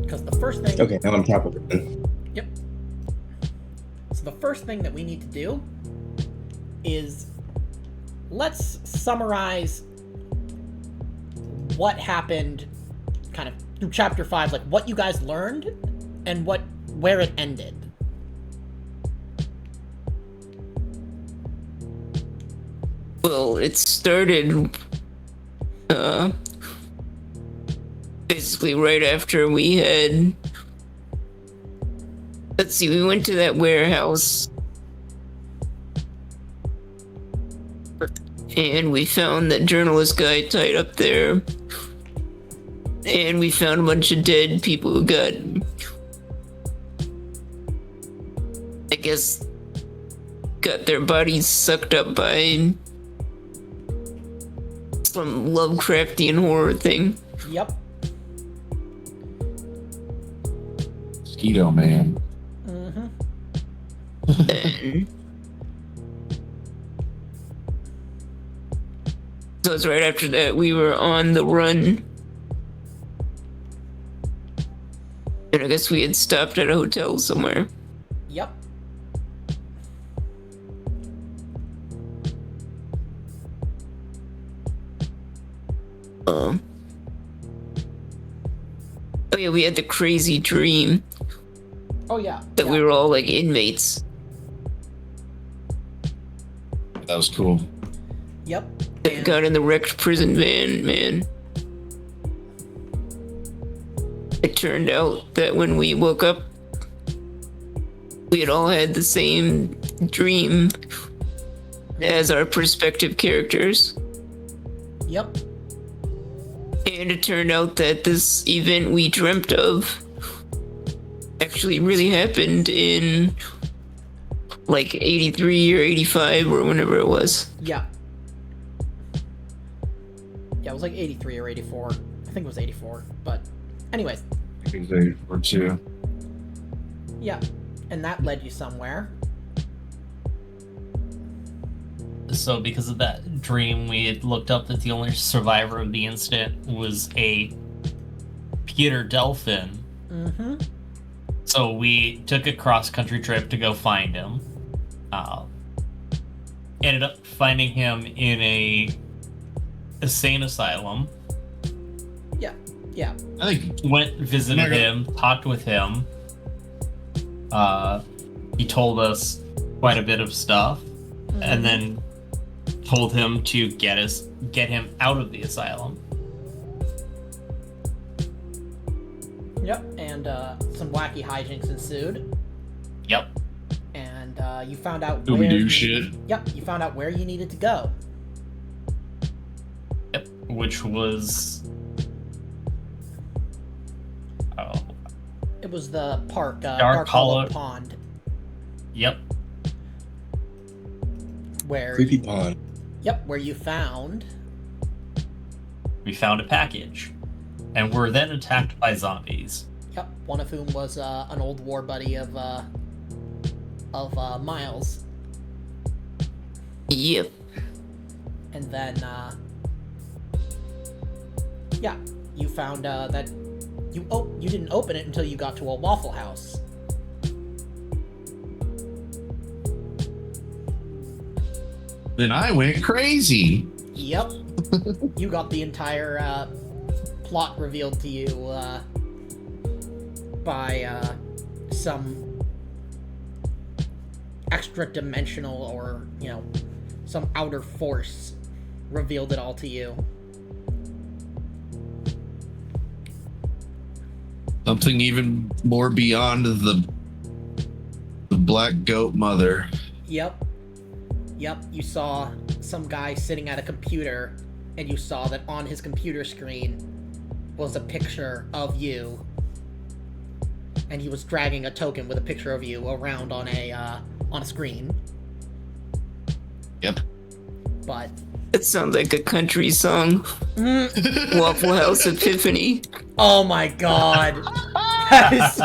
Because the first thing... Okay, I'm on top of it then. Yep. So the first thing that we need to do is let's summarize what happened kind of through chapter 5, like what you guys learned and where it ended. Well, it started basically right after we had, let's see, we went to that warehouse and we found that journalist guy tied up there, and we found a bunch of dead people who got, I guess, got their bodies sucked up by some Lovecraftian horror thing. Yep. Mosquito Man. Mm-hmm. And so it's right after that we were on the run. And I guess we had stopped at a hotel somewhere. Yep. Oh yeah, we had the crazy dream Oh yeah. that yeah. we were all like inmates. That was cool. Yep. That And got in the wrecked prison van, man. It turned out that when we woke up, we had all had the same dream as our prospective characters. Yep. And it turned out that this event we dreamt of actually really happened in like 83 or 85 or whenever it was. Yeah. Yeah, it was like 83 or 84. I think it was 84. But anyways, I think they were too. yeah. And that led you somewhere. So because of that dream, we had looked up that the only survivor of the incident was a Peter Delphin. Mm-hmm. So we took a cross-country trip to go find him. Ended up finding him in a insane asylum. Yeah. Yeah. I think Went, visited him, talked with him. He told us quite a bit of stuff, and then told him to get him out of the asylum. Yep. And some wacky hijinks ensued. Yep. And you found out do where we do you- shit? Yep. You found out where you needed to go. Yep. Which was It was the park, Dark Dark Hollow Hollow. Pond, yep. where Creepy pond. Yep, where you found. We found a package, and were then attacked by zombies. Yep, one of whom was an old war buddy of Miles, Yep. and then yeah, you found that you didn't open it until you got to a Waffle House. Then I went crazy. Yep, you got the entire plot revealed to you by some extra dimensional or some outer force revealed it all to you. Something even more beyond the black goat mother. Yep, you saw some guy sitting at a computer, and you saw that on his computer screen was a picture of you, and he was dragging a token with a picture of you around on a screen. Yep. But That sounds like a country song. Waffle House Epiphany. oh my god, that is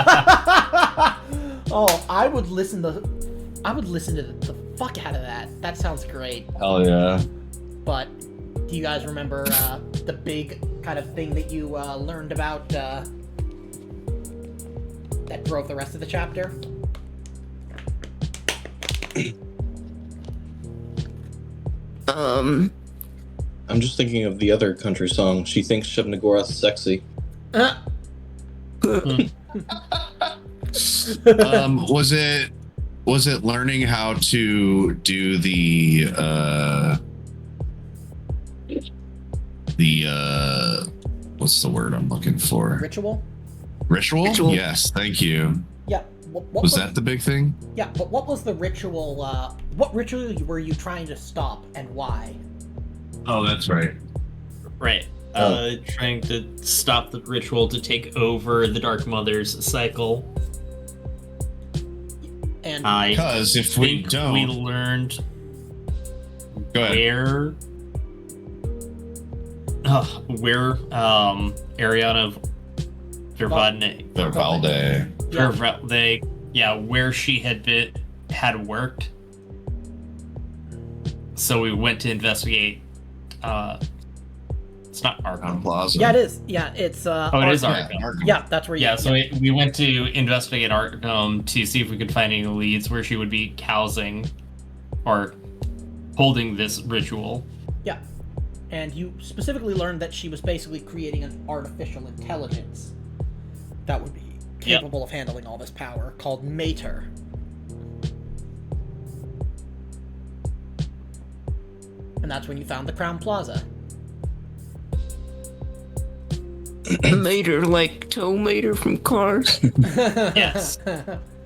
oh, I would listen to the fuck out of that. That sounds great. Hell yeah. But do you guys remember the big kind of thing that you learned about that drove the rest of the chapter. Um, I'm just thinking of the other country song. She thinks Shub-Niggurath's sexy. Was it learning how to do the what's the word I'm looking for? Ritual? Ritual? Yes, thank you. Yeah. What Was that the big thing? Yeah, but what was the ritual, what ritual were you trying to stop and why? Oh, that's right. Right. Trying to stop the ritual to take over the Dark Mother's cycle. And Because if we don't, we learned go ahead. where Ariadna Valverde, where she had worked. So we went to investigate. It's not Arkham Plaza. yeah, it is. Yeah, it's it is Yeah, Arkham. Arkham. Yeah, that's where you. Yeah, so we went to investigate Arkham to see if we could find any leads where she would be housing or holding this ritual. Yeah, and you specifically learned that she was basically creating an artificial intelligence that would be capable of handling all this power, called Māter. And that's when you found the Crown Plaza. Mater, like tow mater from Cars. Yes.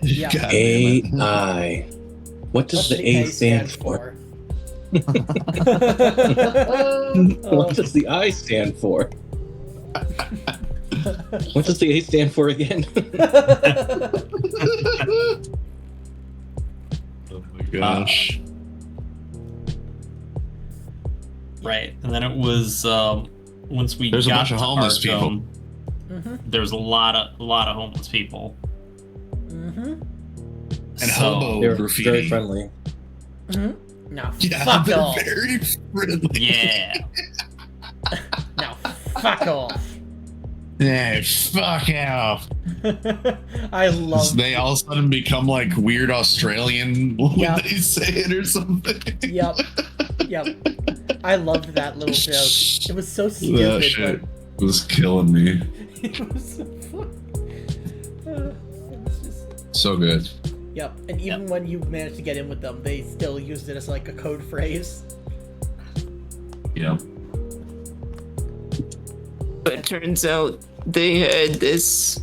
Yeah. God damn it. AI. What does the A stand for? What does the I stand for? What does the A stand for again? Oh my gosh. Right, and then it was once we There's a got bunch of to homeless Arkham, Mm-hmm. there was a lot of homeless people. Mm-hmm. And hobo They're graffiti. very friendly. Mm-hmm. Now, Yeah, fuck they're off. very friendly. Yeah. Now, fuck off. Hey, fuck off. I love. They all of a sudden become like weird Australian when Yeah. they say it or something. Yep. Yep. I loved that little joke. It was so That stupid, shit was killing me. but it was so fun. It was just... So good. Yep. And even when you managed to get in with them, they still used it as like a code phrase. Yep. But it turns out they had this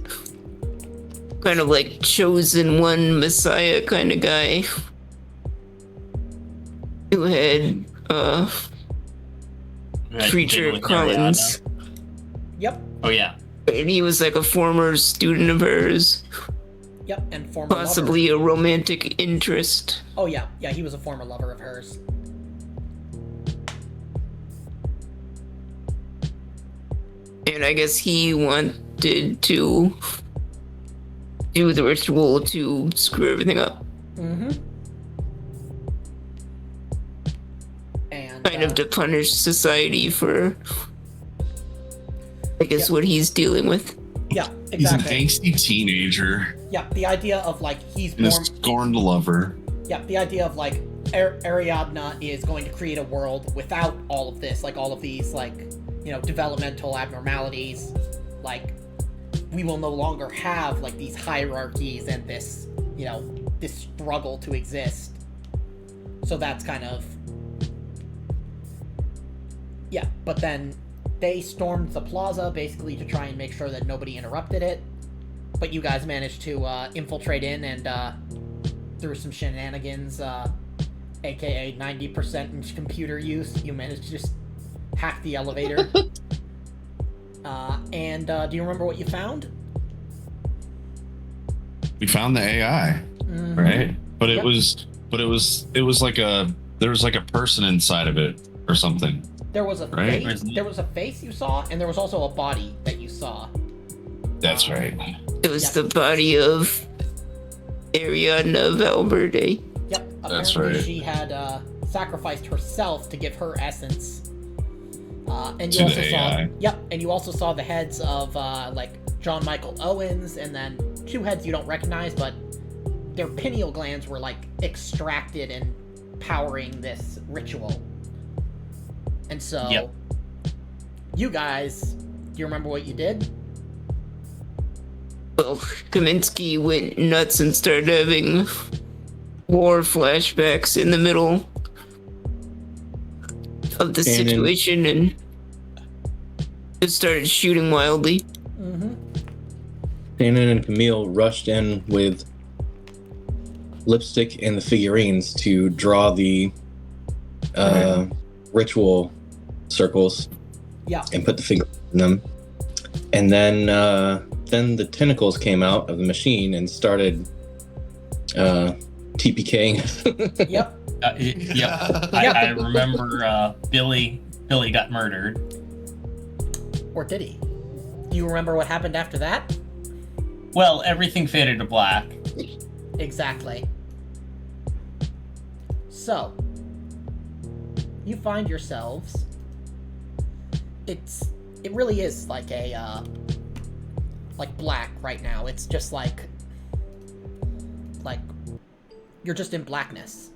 kind of like chosen one messiah kind of guy who had Right, Preacher with Collins. Ariadna. Yep. Oh yeah. And he was like a former student of hers, Yep. And former possibly lover. a romantic interest. Oh yeah. Yeah, he was a former lover of hers. And I guess he wanted to do the ritual to screw everything up. Mm-hmm. And Kind of to punish society for, I guess, what he's dealing with. yeah, He's an exactly. angsty teenager Yeah, the idea of like he's and a born. scorned lover. Yeah, the idea of like Ariadna is going to create a world without all of this, like all of these like, you know, developmental abnormalities. Like we will no longer have like these hierarchies and this, you know, this struggle to exist. So that's kind of yeah, but then they stormed the plaza basically to try and make sure that nobody interrupted it. But you guys managed to infiltrate in and through some shenanigans, aka 90% in computer use, you managed to just hack the elevator. And do you remember what you found? We found the AI, Mhm. right? But it Yep. was like there was like a person inside of it or something. There was a Right. face. There was a face you saw, and there was also a body that you saw. That's right. It was Yep. the body of Ariadna Valverde. Yep. That's Apparently right. she had sacrificed herself to give her essence. And you To also the saw. AI. Yep. And you also saw the heads of like John Michael Owens, and then two heads you don't recognize, but their pineal glands were like extracted and powering this ritual. And so, Yep. you guys, do you remember what you did? Well, Kaminsky went nuts and started having war flashbacks in the middle of the situation and just started shooting wildly. Mm-hmm. Shannon and Camille rushed in with lipstick and the figurines to draw the ritual circles. Yeah. And put the finger in them. And then the tentacles came out of the machine and started TPKing. Yep. Yep. I remember Billy got murdered. Or did he? Do you remember what happened after that? Well, everything faded to black. Exactly. So, you find yourselves. It really is like a like black right now. It's just like you're just in blackness.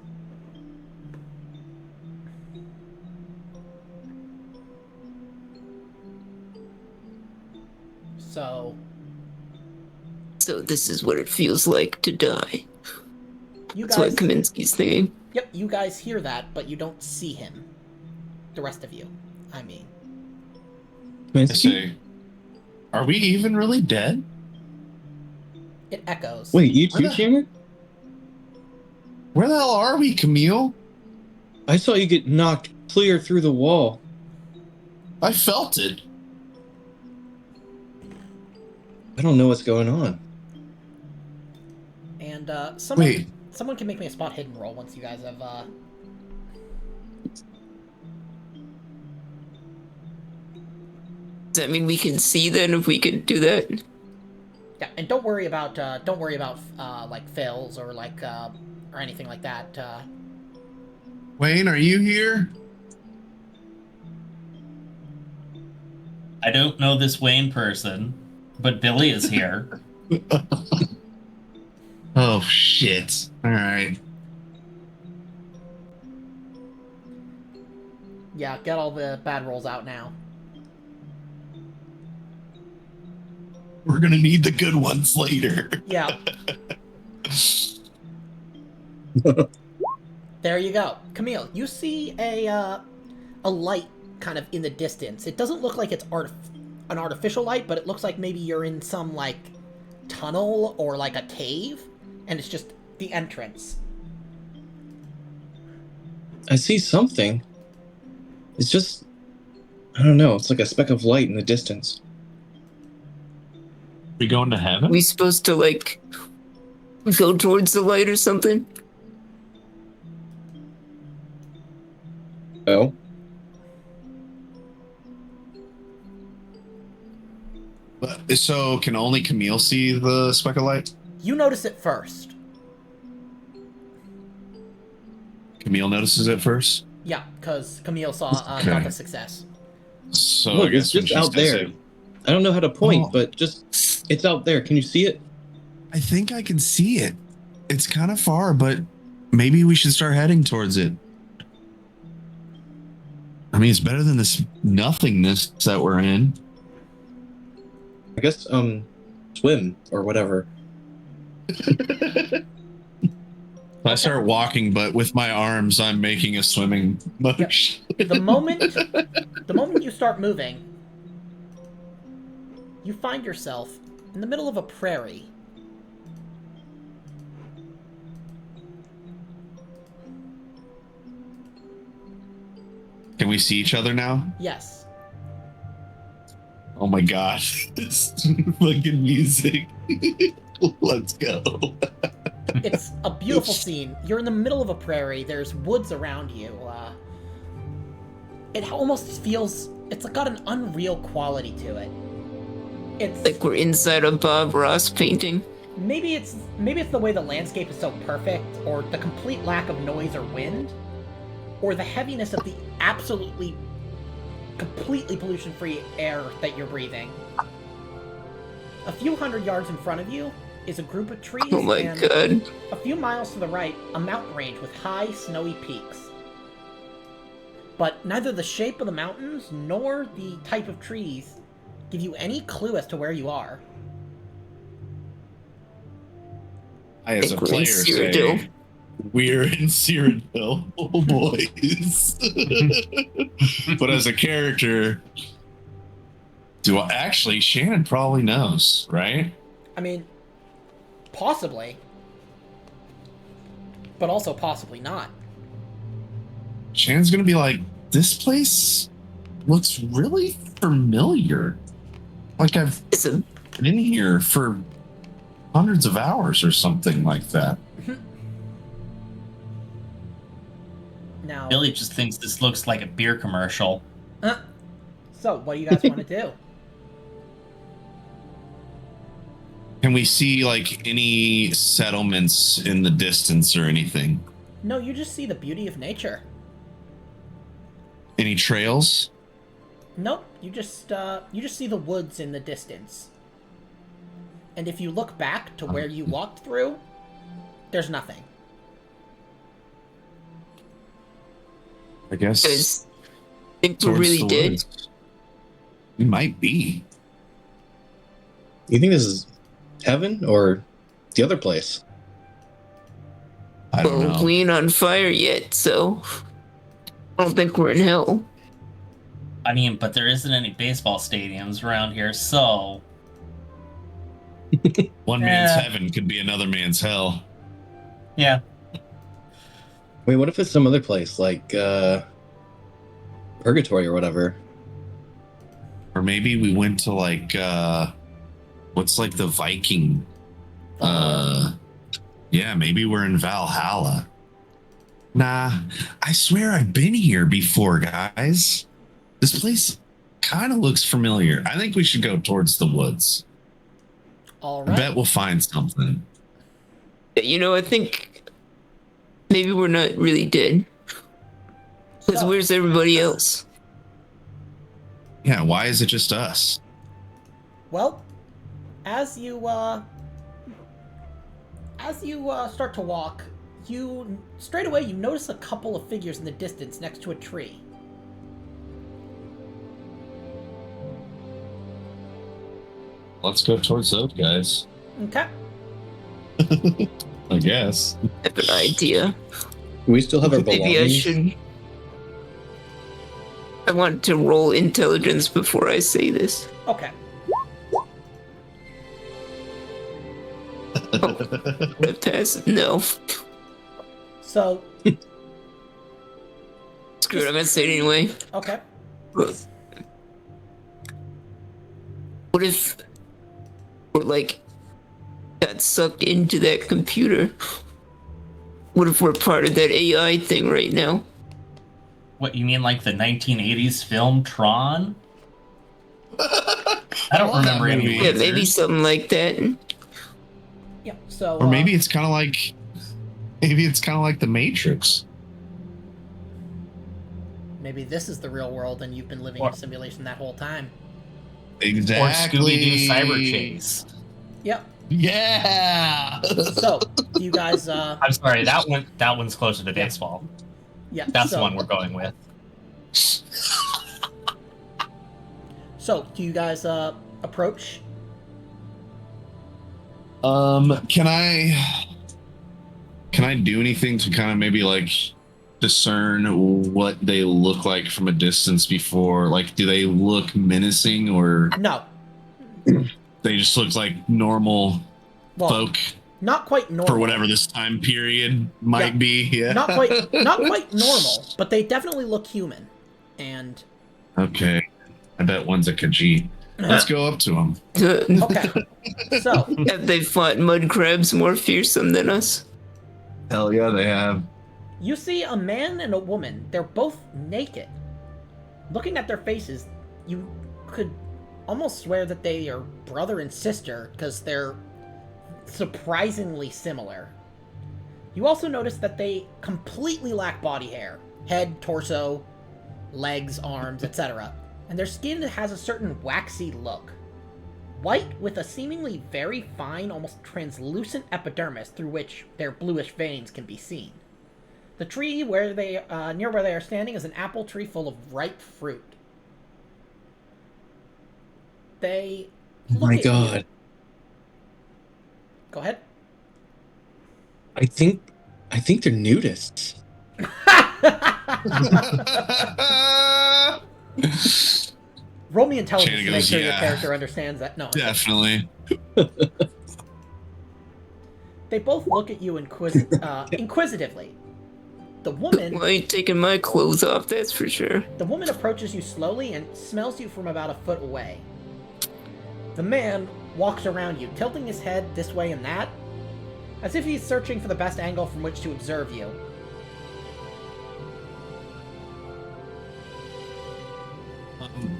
So this is what it feels like to die. You That's what guys, Kaminsky's thinking. yep, you guys hear that, but you don't see him. The rest of you, I mean. I say, are we even really dead? It echoes. Wait, you Where too, the- Shannon? Where the hell are we, Camille? I saw you get knocked clear through the wall. I felt it. I don't know what's going on. And Wait. someone can make me a spot hidden roll once you guys have Does that mean we can see then if we can do that? yeah, and don't worry about like fails or like or anything like that. Wayne, are you here? I don't know this Wayne person, but Billy is here. Oh, shit. All right. Yeah, get all the bad rolls out now. We're going to need the good ones later. Yeah. There you go. Camille, you see a light kind of in the distance. It doesn't look like it's an artificial light, but it looks like maybe you're in some like tunnel or like a cave, and it's just the entrance. I see something. It's just, I don't know. It's like a speck of light in the distance. We going to heaven? We supposed to like go towards the light or something? Oh, So can only Camille see the speck of light? You notice it first. Camille notices it first? Yeah, because Camille saw Okay. got the success. So look, I guess it's when just she out says there. it- I don't know how to point, Oh. but just, it's out there. Can you see it? I think I can see it. It's kind of far, but maybe we should start heading towards it. I mean, it's better than this nothingness that we're in. I guess, swim or whatever. I start walking, but with my arms, I'm making a swimming motion. The moment you start moving, you find yourself in the middle of a prairie. Can we see each other now? Yes. Oh my gosh. This fucking music. Let's go. It's a beautiful scene. You're in the middle of a prairie. There's woods around you. It almost feels... It's got an unreal quality to it. It's... Like we're inside a Bob Ross painting. Maybe it's the way the landscape is so perfect, or the complete lack of noise or wind, or the heaviness of the absolutely, completely pollution-free air that you're breathing. A few hundred yards in front of you is a group of trees Oh my and god. a few miles to the right, a mountain range with high, snowy peaks. But neither the shape of the mountains nor the type of trees give you any clue as to where you are. I, as a Think we're in player, Cyrodiil. say we're in Cyrodiil. Oh, boys. But as a character, actually, Shannon probably knows, right? I mean, possibly. But also possibly not. Shannon's gonna be like, this place looks really familiar. Like I've It's a been here for hundreds of hours or something like that. Now, Billy just thinks this looks like a beer commercial. so what do you guys want to do? Can we see like any settlements in the distance or anything? No, you just see the beauty of nature. Any trails? Nope, you just see the woods in the distance. And if you look back to where you walked through, there's nothing. I guess guys think we're towards really the dead. woods. We might be. You think this is heaven or the other place? I don't Well, know. we ain't on fire yet, so I don't think we're in hell. I mean, but there isn't any baseball stadiums around here, so One man's Yeah. heaven could be another man's hell. yeah. Wait, what if it's some other place like purgatory or whatever? Or maybe we went to like what's like the Viking yeah, maybe we're in Valhalla. Nah, I swear I've been here before, guys. This place kind of looks familiar. I think we should go towards the woods. All I right. bet we'll find something. You know, I think maybe we're not really dead. Because So, where's everybody else? Yeah, why is it just us? well, as you start to walk, you straight away you notice a couple of figures in the distance next to a tree. Let's go towards those guys. Okay. I guess. I have an idea. We still have our Maybe I belongings. should. I want to roll intelligence before I say this. Okay. Would I pass? No. So, Screw it, I'm gonna say it anyway. okay. What if we're like got sucked into that computer? What if we're part of that AI thing right now? What, you mean like the 1980s film Tron? I don't love that remember any movie. Yeah, lasers. maybe something like that. Yeah. So, Or maybe it's kind of like the Matrix. maybe this is the real world, and you've been living in Or- a simulation that whole time. Exactly. Or Scooby-Doo Cyber Chase. Yep. Yeah. So, do you guys? I'm sorry, that one's closer to baseball. Yeah. That's so, the one we're going with. So, do you guys approach? Can I do anything to kind of maybe like discern what they look like from a distance before? Like, do they look menacing or No. they just look like normal Well, folk not quite normal. for whatever this time period might Yeah. be? Yeah. Not quite normal, but they definitely look human. And Okay. I bet one's a Khajiit. Let's go up to him. okay. So, Have they fought mud crabs more fearsome than us? Hell yeah, they have. you see a man and a woman. They're both naked. Looking at their faces, you could almost swear that they are brother and sister because they're surprisingly similar. You also notice that they completely lack body hair. Head, torso, legs, arms, etc. And their skin has a certain waxy look. white with a seemingly very fine, almost translucent epidermis through which their bluish veins can be seen. The tree where they near where they are standing is an apple tree full of ripe fruit. They Oh look my at god. you. Go ahead. I think they're nudists. Roll me intelligence Shannon to make goes, sure your "Yeah." character understands that. No, I'm kidding. Definitely. They both look at you inquisitively. The woman Well, I ain't taking my clothes off, that's for sure. The woman approaches you slowly and smells you from about a foot away. The man walks around you, tilting his head this way and that, as if he's searching for the best angle from which to observe you.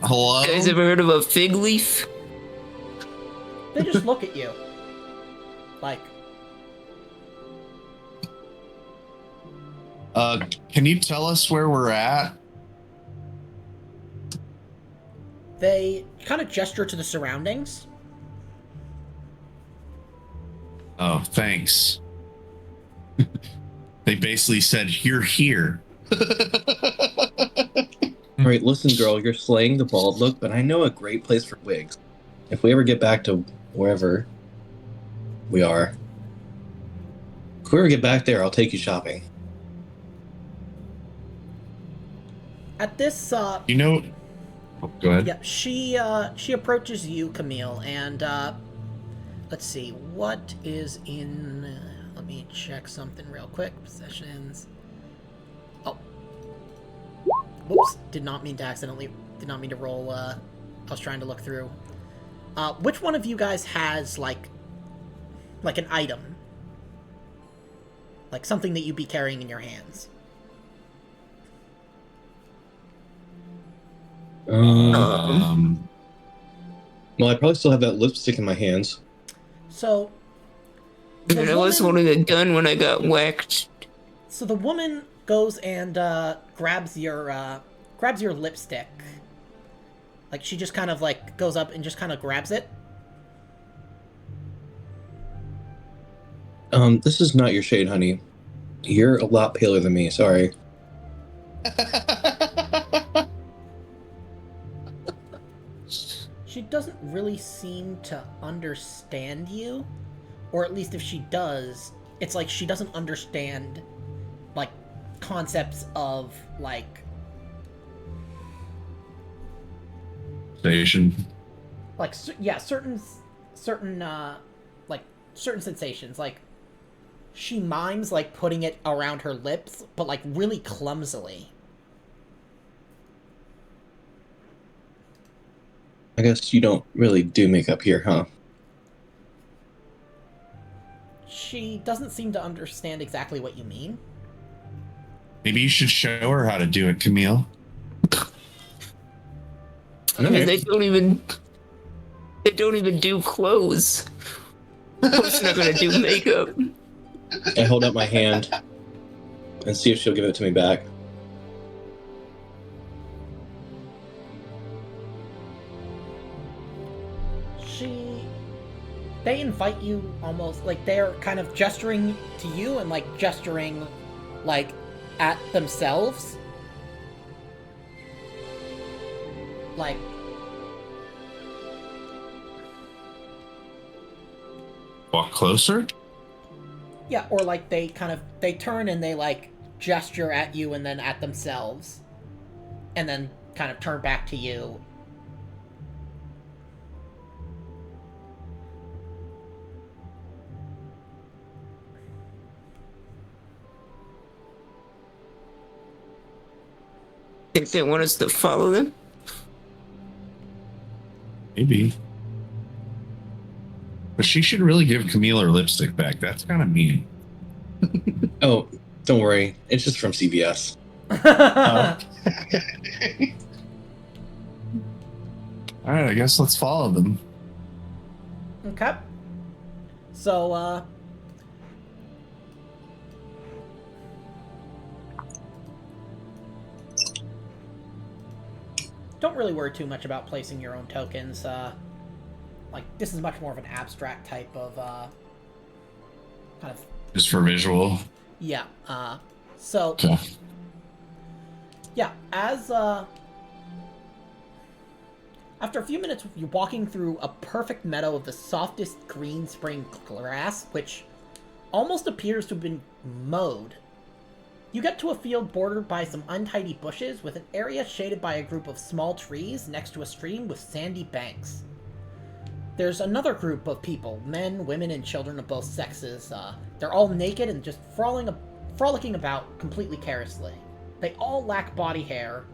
Hello? You guys ever heard of a fig leaf? They just look at you. Like, Can you tell us where we're at? they kind of gesture to the surroundings. Oh, thanks. They basically said, "You're here." All right, listen, girl, you're slaying the bald look, but I know a great place for wigs. If we ever get back to wherever we are, if we ever get back there, I'll take you shopping. At this, You know. Oh, go ahead. yeah, she approaches you, Camille, and, let's see, what is in, let me check something real quick. Possessions. Oh. Whoops, did not mean to roll, I was trying to look through. Which one of you guys has, like an item? Like something that you'd be carrying in your hands? Well, I probably still have that lipstick in my hands. So, And I was holding a gun when I got whacked. So the woman goes and grabs your lipstick. Like she just kind of like goes up and just kind of grabs it. This is not your shade, honey. You're a lot paler than me, sorry. She doesn't really seem to understand you, or at least if she does, it's like she doesn't understand like concepts of like Station. like certain like certain sensations. Like she mimes like putting it around her lips, but like really clumsily. I guess you don't really do makeup here, huh? She doesn't seem to understand exactly what you mean. Maybe you should show her how to do it, Camille. I mean, they don't even do clothes. Of course they're not gonna do makeup. I hold out my hand and see if she'll give it to me back. They invite you almost like they're kind of gesturing to you and like gesturing like at themselves. Like Walk closer? yeah, or like they turn and they like gesture at you and then at themselves. And then kind of turn back to you. Think they want us to follow them? Maybe. But she should really give Camille her lipstick back. That's kind of mean. Oh, don't worry. It's just from CVS. All right, I guess let's follow them. Okay. So, don't really worry too much about placing your own tokens. like, this is much more of an abstract type of, kind of, Just for visual. yeah, so, Okay. yeah, after a few minutes, you're walking through a perfect meadow of the softest green spring grass, which almost appears to have been mowed. You get to a field bordered by some untidy bushes, with an area shaded by a group of small trees next to a stream with sandy banks. There's another group of people, men, women, and children of both sexes. They're all naked and just frolicking about completely carelessly. They all lack body hair,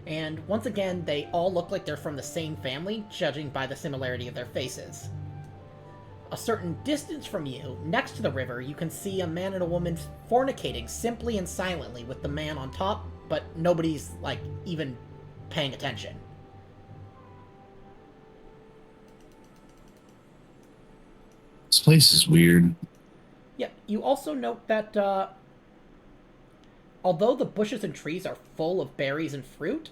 and once again, they all look like they're from the same family, judging by the similarity of their faces. A certain distance from you, next to the river, you can see a man and a woman fornicating simply and silently with the man on top, but nobody's, like, even paying attention. This place is weird. Yeah, you also note that, although the bushes and trees are full of berries and fruit,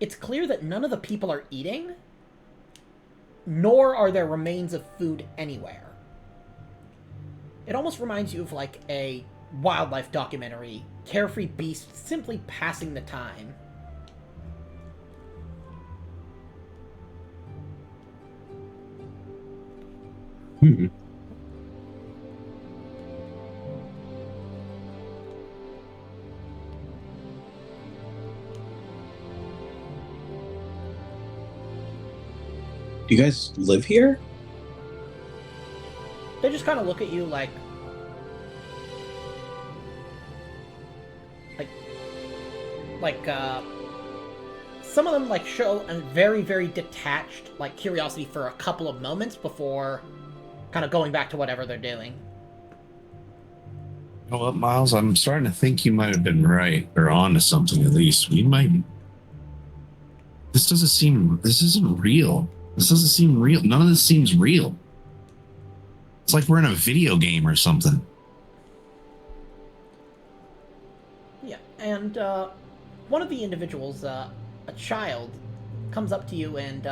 it's clear that none of the people are eating, nor are there remains of food anywhere. It almost reminds you of, like, a wildlife documentary, carefree beasts simply passing the time. Hmm. Do you guys live here? They just kind of look at you like, some of them, like, show a very, very detached, like, curiosity for a couple of moments before kind of going back to whatever they're doing. You know what, Miles? I'm starting to think you might have been right, or on to something at least. We might. This isn't real. This doesn't seem real. None of this seems real. It's like we're in a video game or something. Yeah, and one of the individuals, a child, comes up to you and,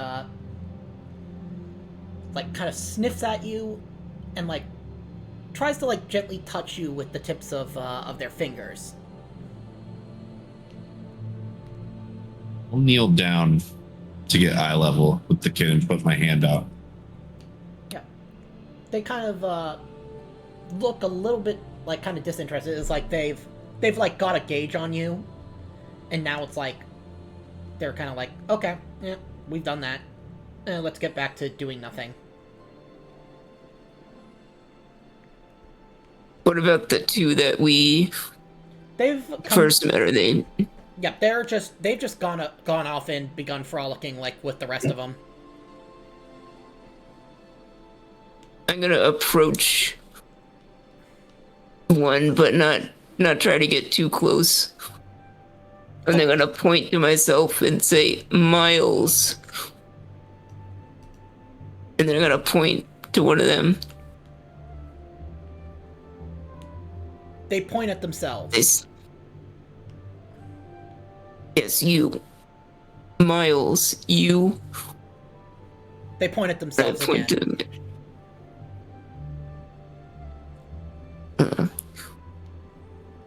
like, kind of sniffs at you and, like, tries to, like, gently touch you with the tips of their fingers. I'll kneel down to get eye level with the kid and put my hand out. Yeah. They kind of, look a little bit, like, kind of disinterested. It's like they've like, got a gauge on you, and now it's like, they're kind of like, okay, yeah, we've done that. Let's get back to doing nothing. What about the two that we They've first met? Are they? Yeah, they've just gone off and begun frolicking, like, with the rest of them. I'm gonna approach one, but not try to get too close. And I'm gonna point to myself and say, Miles. And then I'm gonna point to one of them. They point at themselves. Yes, you. Miles, you. They point at I themselves point again. to.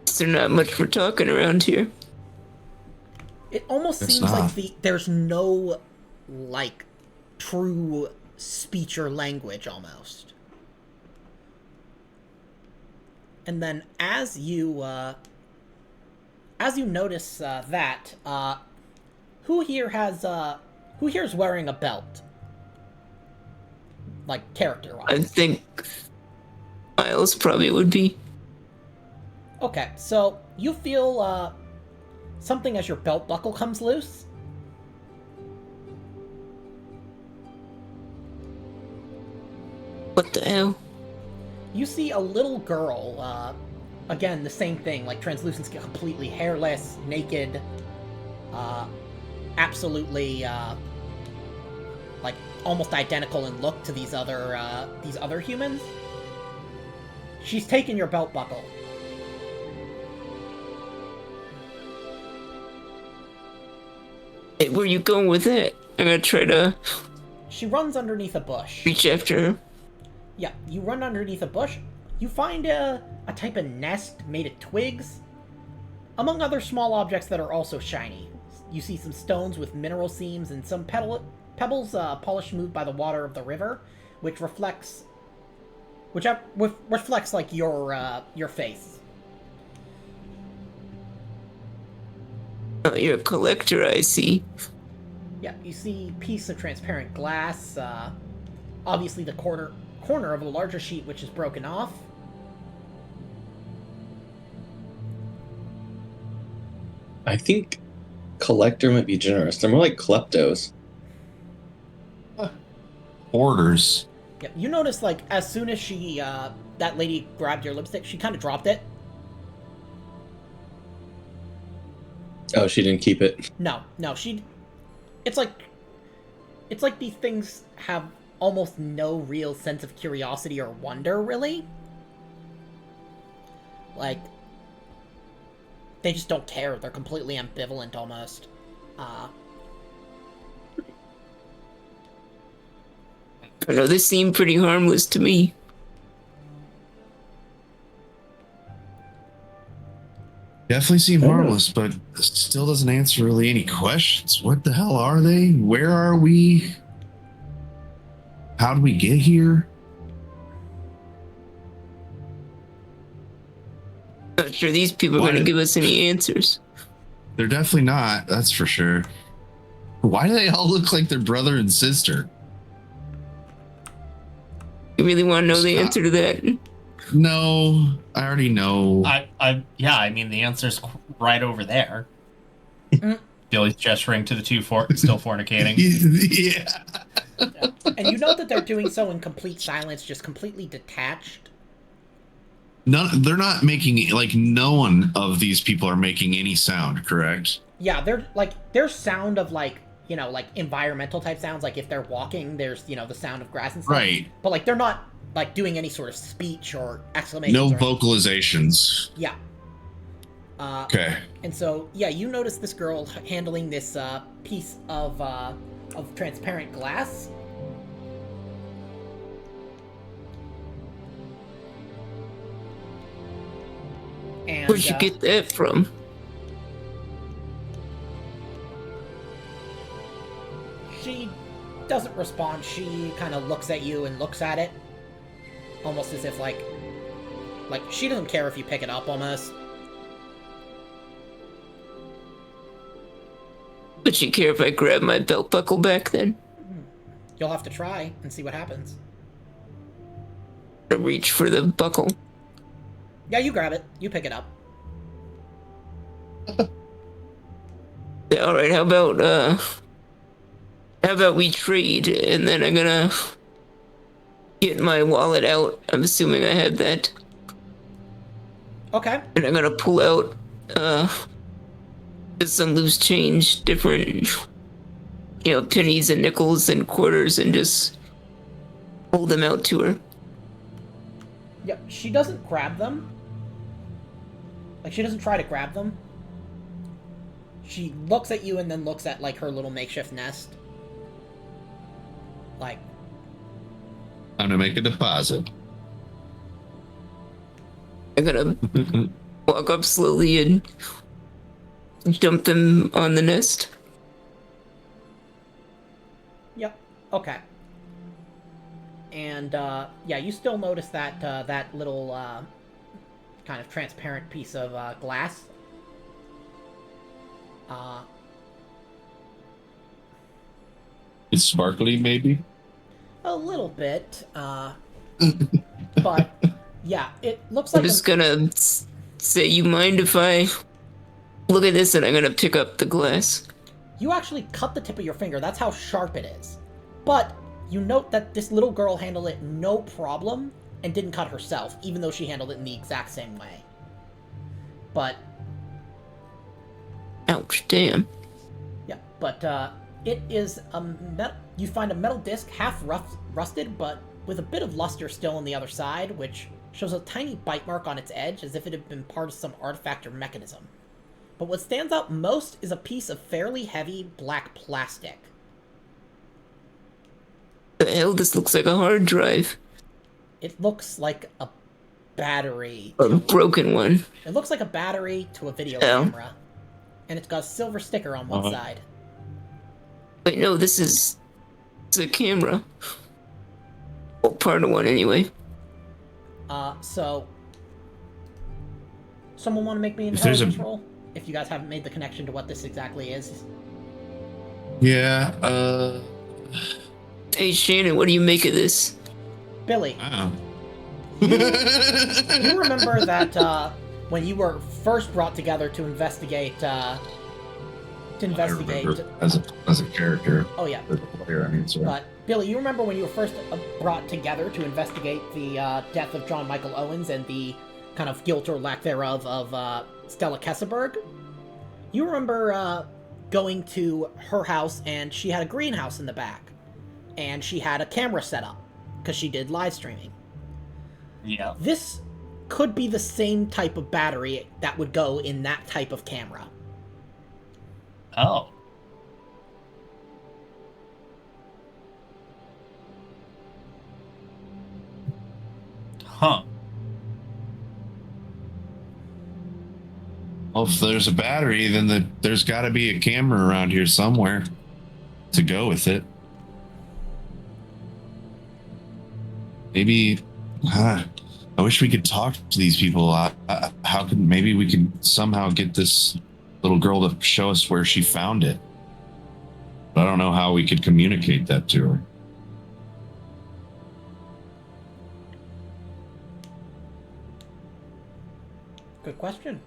Is there not much for talking around here? It almost It's seems not. like there's no, like, true speech or language, almost. And then as you notice that, who here is wearing a belt? Like, character-wise. I think Miles probably would be. Okay, so you feel something as your belt buckle comes loose. What the hell? You see a little girl, again, the same thing, like, translucent skin, completely hairless, naked, absolutely, like, almost identical in look to these other humans. She's taken your belt buckle. Hey, where you going with it? I'm gonna try to She runs underneath a bush. Reach after her. Yeah, you run underneath a bush. You find a type of nest made of twigs, among other small objects that are also shiny. You see some stones with mineral seams and some pebbles polished smooth by the water of the river, which reflects like your face. Oh, you're a collector, I see. Yeah, you see a piece of transparent glass, obviously the corner of a larger sheet which is broken off. I think collector might be generous. They're more like kleptos. Hoarders. Yeah, you notice, like, as soon as she, that lady grabbed your lipstick, she kind of dropped it. Oh, she didn't keep it. No, it's like these things have almost no real sense of curiosity or wonder, really. Like, they just don't care. They're completely ambivalent, almost. I don't know, this seemed pretty harmless to me. Definitely seem harmless, but still doesn't answer really any questions. What the hell are they? Where are we? How did we get here? Not sure these people are going to give us any answers. They're definitely not, that's for sure. Why do they all look like their brother and sister? You really want to know the answer to that? No, I already know. I mean, the answer's right over there. Billy's gesturing to the two still fornicating. Yeah. And you know that they're doing so in complete silence, just completely detached. They're not making, like, no one of these people are making any sound, correct? Yeah, they're like, their sound of, like, you know, like environmental type sounds, like if they're walking, there's, you know, the sound of grass and stuff. Right. But like, they're not like doing any sort of speech or exclamations. No or vocalizations. Yeah. Okay. And so, yeah, you notice this girl handling this piece of transparent glass. And, Where'd you get that from? She doesn't respond. She kind of looks at you and looks at it, almost as if like she doesn't care if you pick it up, almost. Would you care if I grab my belt buckle back then? You'll have to try and see what happens. I reach for the buckle. Yeah, you grab it. You pick it up. Yeah, all right, how about we trade, and then I'm gonna get my wallet out. I'm assuming I have that. Okay. And I'm gonna pull out just some loose change, different, you know, pennies and nickels and quarters, and just hold them out to her. Yep, she doesn't grab them. Like, she doesn't try to grab them. She looks at you and then looks at, like, her little makeshift nest. Like, I'm gonna make a deposit. I'm gonna walk up slowly and dump them on the nest. yep, okay. And, yeah, you still notice that, that little, kind of transparent piece of, glass. It's sparkly, maybe. A little bit, but, yeah, it looks like I'm just gonna say, you mind if I look at this, and I'm gonna pick up the glass. You actually cut the tip of your finger. That's how sharp it is. But you note that this little girl handled it no problem and didn't cut herself, even though she handled it in the exact same way. But, Ouch, damn. yeah, but, it is a you find a metal disc, half rusted, but with a bit of luster still on the other side, which shows a tiny bite mark on its edge, as if it had been part of some artifact or mechanism. But what stands out most is a piece of fairly heavy black plastic. The hell, this looks like a hard drive. It looks like a battery. A broken one. It looks like a battery to a video Oh. camera. And it's got a silver sticker on one side. Wait, no, this is... It's a camera. Well, part of one, anyway. So... Someone want to make me an If there's intelligence a- roll? If you guys haven't made the connection to what this exactly is. Yeah, Hey, Shannon, what do you make of this? Billy, wow. you remember that when you were first brought together to investigate... I remember as a character, Oh yeah. as a player, I mean, sorry. But, Billy, you remember when you were first brought together to investigate the death of John Michael Owens and the kind of guilt or lack thereof of Stella Kesselberg? You remember going to her house, and she had a greenhouse in the back. And she had a camera set up, because she did live streaming. Yeah. This could be the same type of battery that would go in that type of camera. Oh. Huh. Well, if there's a battery, then there's got to be a camera around here somewhere to go with it. Maybe, I wish we could talk to these people. How could maybe we could somehow get this little girl to show us where she found it? But I don't know how we could communicate that to her. Good question.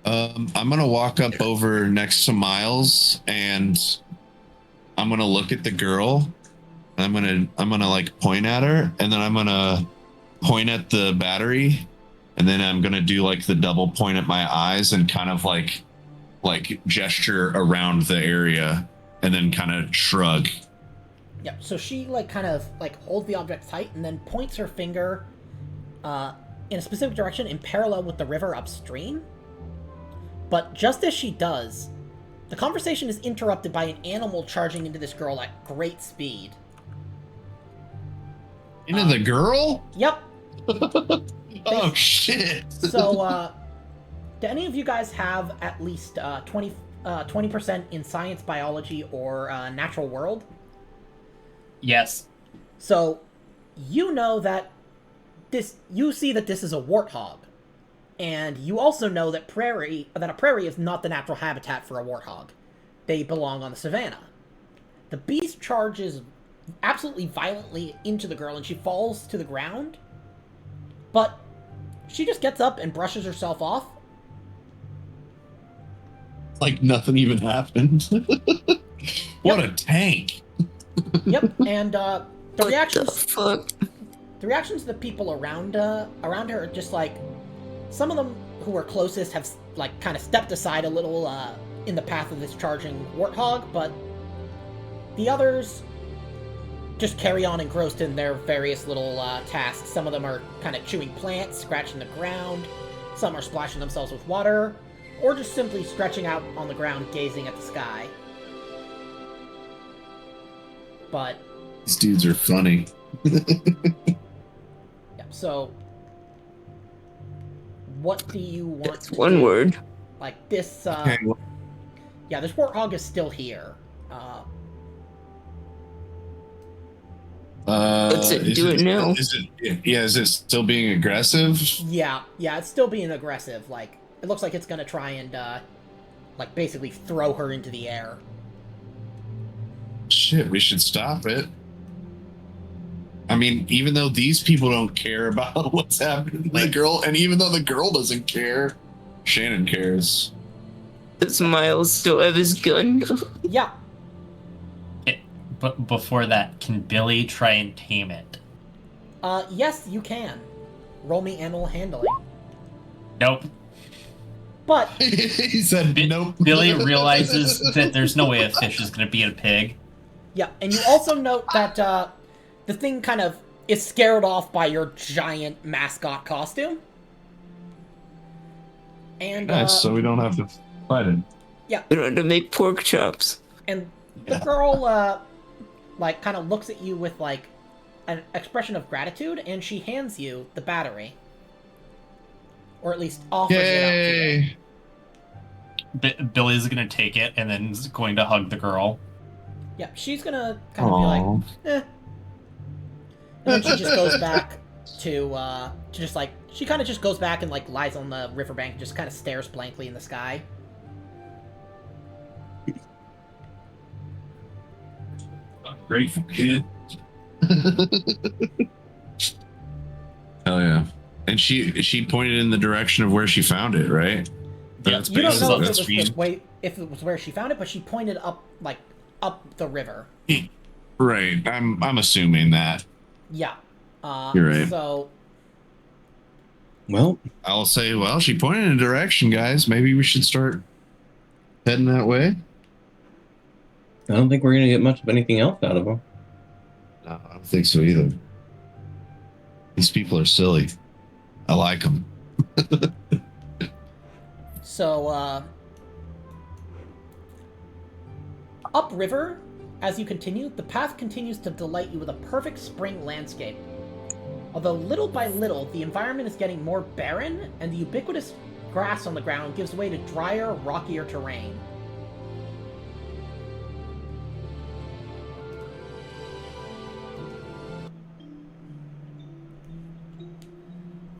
I'm gonna walk up over next to Miles, and I'm gonna look at the girl. And I'm gonna like point at her, and then I'm gonna point at the battery, and then I'm gonna do like the double point at my eyes and kind of like gesture around the area, and then kind of shrug. Yeah, so she kind of holds the object tight and then points her finger in a specific direction in parallel with the river upstream. But just as she does, the conversation is interrupted by an animal charging into this girl at great speed. Into the girl? Yep. Oh shit! So, do any of you guys have at least 20% in science, biology, or natural world? Yes. So, you know that you see that this is a warthog. And you also know that a prairie is not the natural habitat for a warthog. They belong on the savanna. The beast charges absolutely violently into the girl, and she falls to the ground. But she just gets up and brushes herself off. Like nothing even happened. What a tank! Yep, and the reactions... The fuck? The reactions of the people around her are just some of them who are closest have kind of stepped aside a little in the path of this charging warthog, but the others just carry on engrossed in their various little tasks. Some of them are kind of chewing plants, scratching the ground. Some are splashing themselves with water, or just simply stretching out on the ground, gazing at the sky. But These dudes are funny. yeah, so what do you want That's to one do? word. This Okay, well, yeah, this warthog is still here. Let's do it now. Is it still being aggressive? Yeah, it's still being aggressive. It looks like it's gonna try and basically throw her into the air. Shit, we should stop it. I mean, even though these people don't care about what's happening to the girl, and even though the girl doesn't care, Shannon cares. Does Miles still have his gun? Yeah, But before that, can Billy try and tame it? yes, you can. Roll me animal handling. Nope. But He said nope. Billy realizes that there's no way a fish is going to beat a pig. yeah, and you also note that the thing kind of is scared off by your giant mascot costume. And Nice, so we don't have to fight it. Yeah. We don't have to make pork chops. And the girl, like, kind of looks at you with, like, an expression of gratitude, and she hands you the battery. Or at least offers it up to you. Yay! Billy's gonna take it and then is going to hug the girl. Yeah, she's gonna kind of be like, Aw. eh. And then she just goes back to just, like, she kind of just goes back and, like, lies on the riverbank and just kind of stares blankly in the sky. Grateful kid. Hell yeah! And she pointed in the direction of where she found it, right? Yeah, That's You don't know if basically- if it was where she found it, but she pointed up, like, up the river. Right. I'm assuming that. Yeah. You're right. So, Well, I'll say, well, she pointed in a direction, guys. Maybe we should start heading that way. I don't think we're gonna get much of anything else out of them. No, I don't think so either. These people are silly. I like them. so, upriver, as you continue, the path continues to delight you with a perfect spring landscape. Although little by little, the environment is getting more barren, and the ubiquitous grass on the ground gives way to drier, rockier terrain.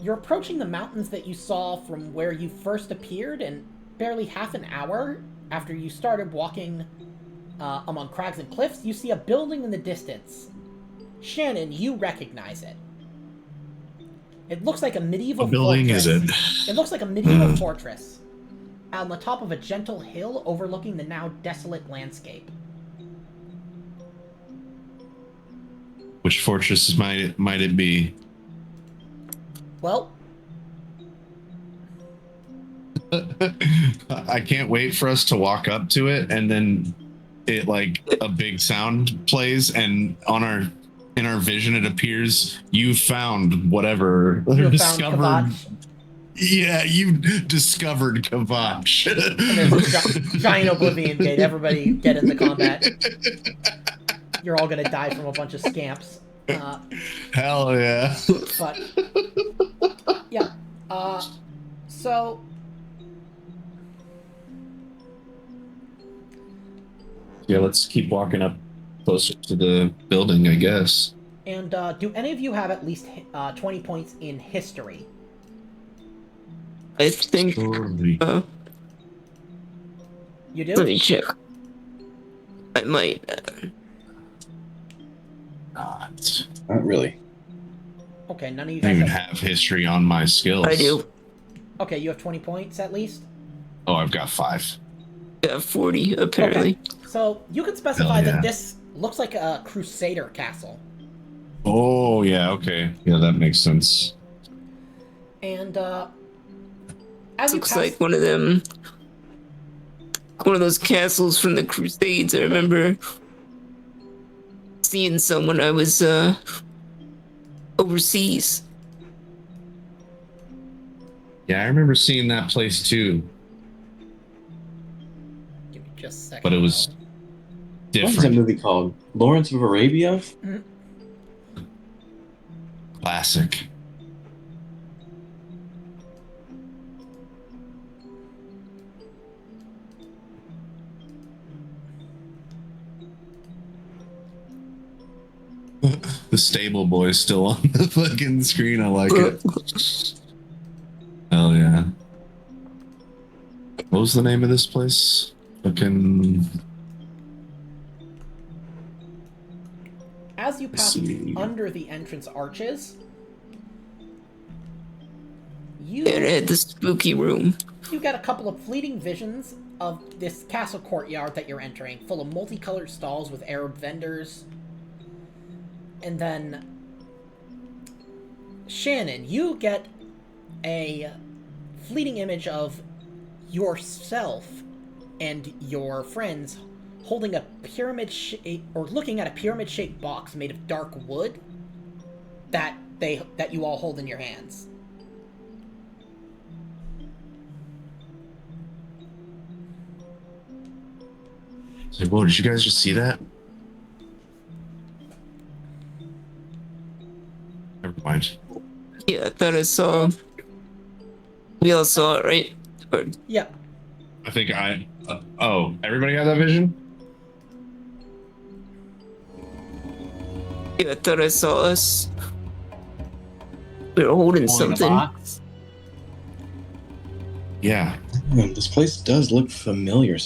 You're approaching the mountains that you saw from where you first appeared, and barely half an hour after you started walking among crags and cliffs, you see a building in the distance. Shannon, you recognize it. It looks like a medieval What building fortress. is it? It looks like a medieval fortress on the top of a gentle hill overlooking the now desolate landscape. Which fortress might it be? Well, I can't wait for us to walk up to it, and then it like a big sound plays, and in our vision it appears you found whatever you have found Kvatch, Yeah, you discovered Kvatch. and there's a giant oblivion gate. Everybody get into combat. You're all gonna die from a bunch of scamps. Hell yeah. But yeah, so Yeah, let's keep walking up closer to the building, I guess. and do any of you have at least 20 points in history? I think. Surely. You do? Let me check. I might. Not. Not really. Okay, none of you I don't guys even have... have history on my skills. I do. Okay, you have 20 points at least? Oh, I've got 5. Yeah, 40 apparently. So you can specify Hell yeah. that this looks like a Crusader castle. Oh, yeah, okay. Yeah, that makes sense. And as you Looks pass... like one of them. One of those castles from the Crusades. I remember seeing some when I was overseas. Yeah, I remember seeing that place too, Give me just a second. but it was What was that different. movie called? Lawrence of Arabia? Classic. The stable boy's still on the fucking screen. I like it. Hell yeah. What was the name of this place? Fucking. As you pass see. under the entrance arches, And it you had the spooky room. get a couple of fleeting visions of this castle courtyard that you're entering, full of multicolored stalls with Arab vendors. And then, Shannon, you get a fleeting image of yourself and your friends holding a pyramid or looking at a pyramid-shaped box made of dark wood that you all hold in your hands. It's like, whoa, did you guys just see that? Never mind. Yeah, I thought I saw. We all saw it, right? Or, Yeah. I think oh, everybody had that vision? yeah, I thought I saw us. We were holding Pulling a something. box. Yeah. This place does look familiar.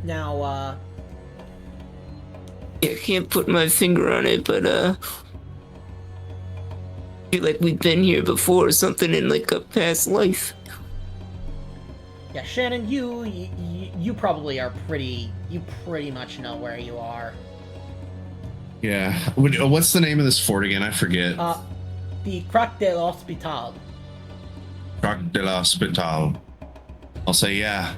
Now, Yeah, I can't put my finger on it, but feel like we've been here before or something in like a past life. yeah, Shannon, you probably are you pretty much know where you are. Yeah. What's the name of this fort again? I forget. The Croc de l'Hospital. Croc de l'Hospital. I'll say, yeah.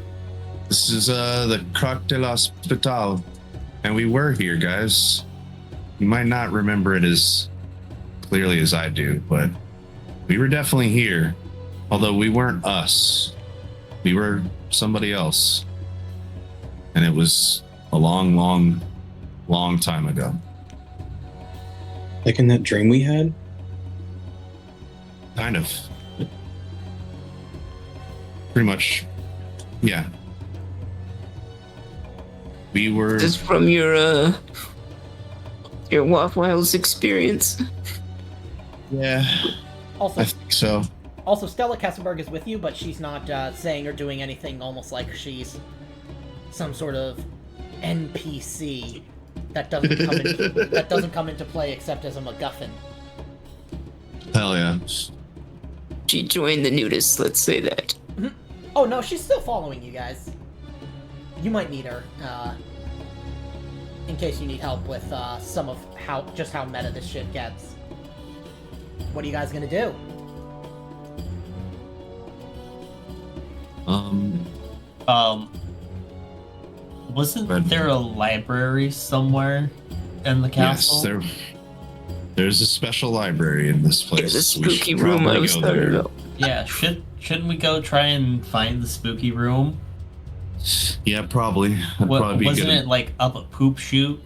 This is the Croc de l'Hospital. And we were here, guys. You might not remember it as clearly as I do, but we were definitely here. Although we weren't us. We were somebody else. And it was a long, long, long time ago. Like in that dream we had? Kind of. Pretty much. Yeah. We were. Just from your Waffle House experience. Yeah, Also, I think so. also Stella Kesselberg is with you, but she's not saying or doing anything almost like she's some sort of NPC that doesn't come into play except as a MacGuffin. Hell yeah. She joined the nudists, let's say that. Oh no, she's still following you guys. You might need her, in case you need help with some of how meta this shit gets. What are you guys gonna do? Wasn't there a library somewhere in the castle? Yes, there's a special library in this place. Yeah, the We spooky should room I probably was go talking there. about. Yeah, shouldn't we go try and find the spooky room? Yeah, probably. That'd probably be Wasn't good. it like up a poop chute?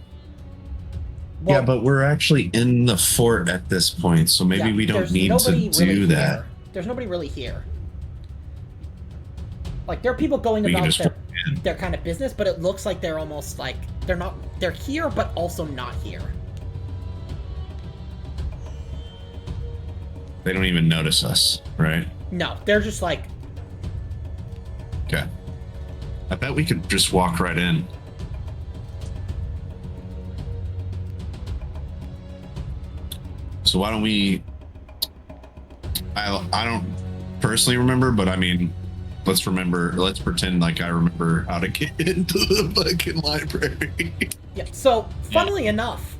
Well, Yeah, but we're actually in the fort at this point, so maybe yeah, we don't there's need to nobody do really that. here. There's nobody really here. Like, there are people going We can about just their kind of business, but it looks like they're almost like they're here, but also not here. They don't even notice us, right? No, they're just like, Okay. I bet we could just walk right in. So why don't we? I don't personally remember, but I mean, let's pretend like I remember how to get into the fucking library. yeah. So, funnily enough,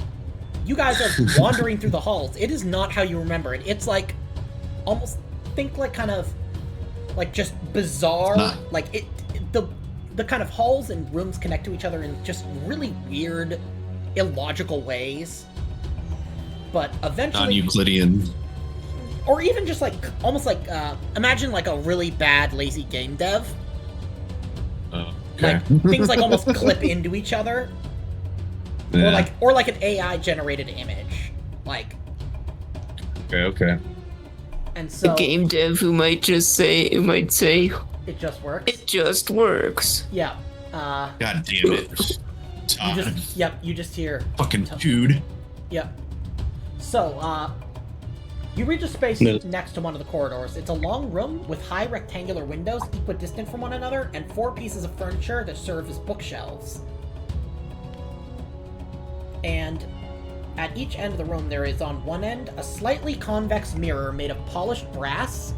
you guys are wandering through the halls. It is not how you remember it. It's like, almost think like kind of, like just bizarre, like the kind of halls and rooms connect to each other in just really weird, illogical ways. But eventually, Non-Euclidean. or even just like almost like imagine like a really bad lazy game dev. Okay. Like things like almost clip into each other, Yeah. or like an AI generated image, like. Okay. And A so game dev who might say it just works. it just works. Yeah. God damn it. Todd. You just hear. Fucking dude. Yep. So, you reach a space No. next to one of the corridors. It's a long room with high rectangular windows equidistant from one another and 4 pieces of furniture that serve as bookshelves. And at each end of the room there is on one end a slightly convex mirror made of polished brass.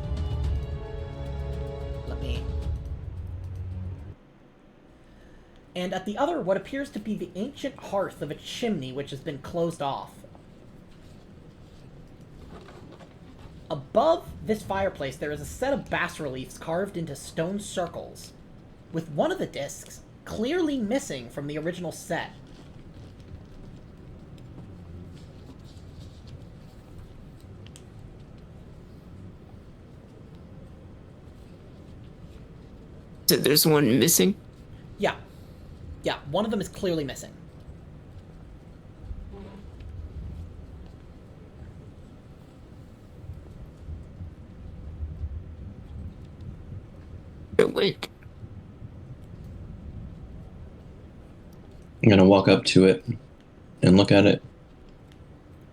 And at the other, what appears to be the ancient hearth of a chimney which has been closed off. Above this fireplace, there is a set of bas-reliefs carved into stone circles, with one of the discs clearly missing from the original set. So there's one missing? Yeah. Yeah, one of them is clearly missing. Wait. I'm gonna walk up to it and look at it.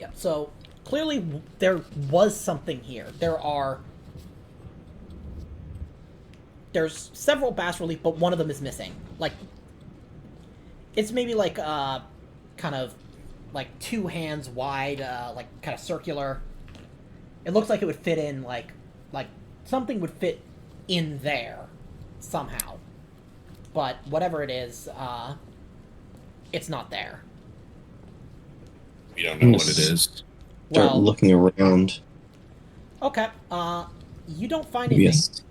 Yeah, so clearly there was something here. There's several bas relief, but one of them is missing. Like, it's maybe like kind of like 2 hands wide, like kind of circular. It looks like it would fit in like something would fit in there somehow. But whatever it is, it's not there. We don't know what it is. Start looking around. Okay. You don't find anything. Yes.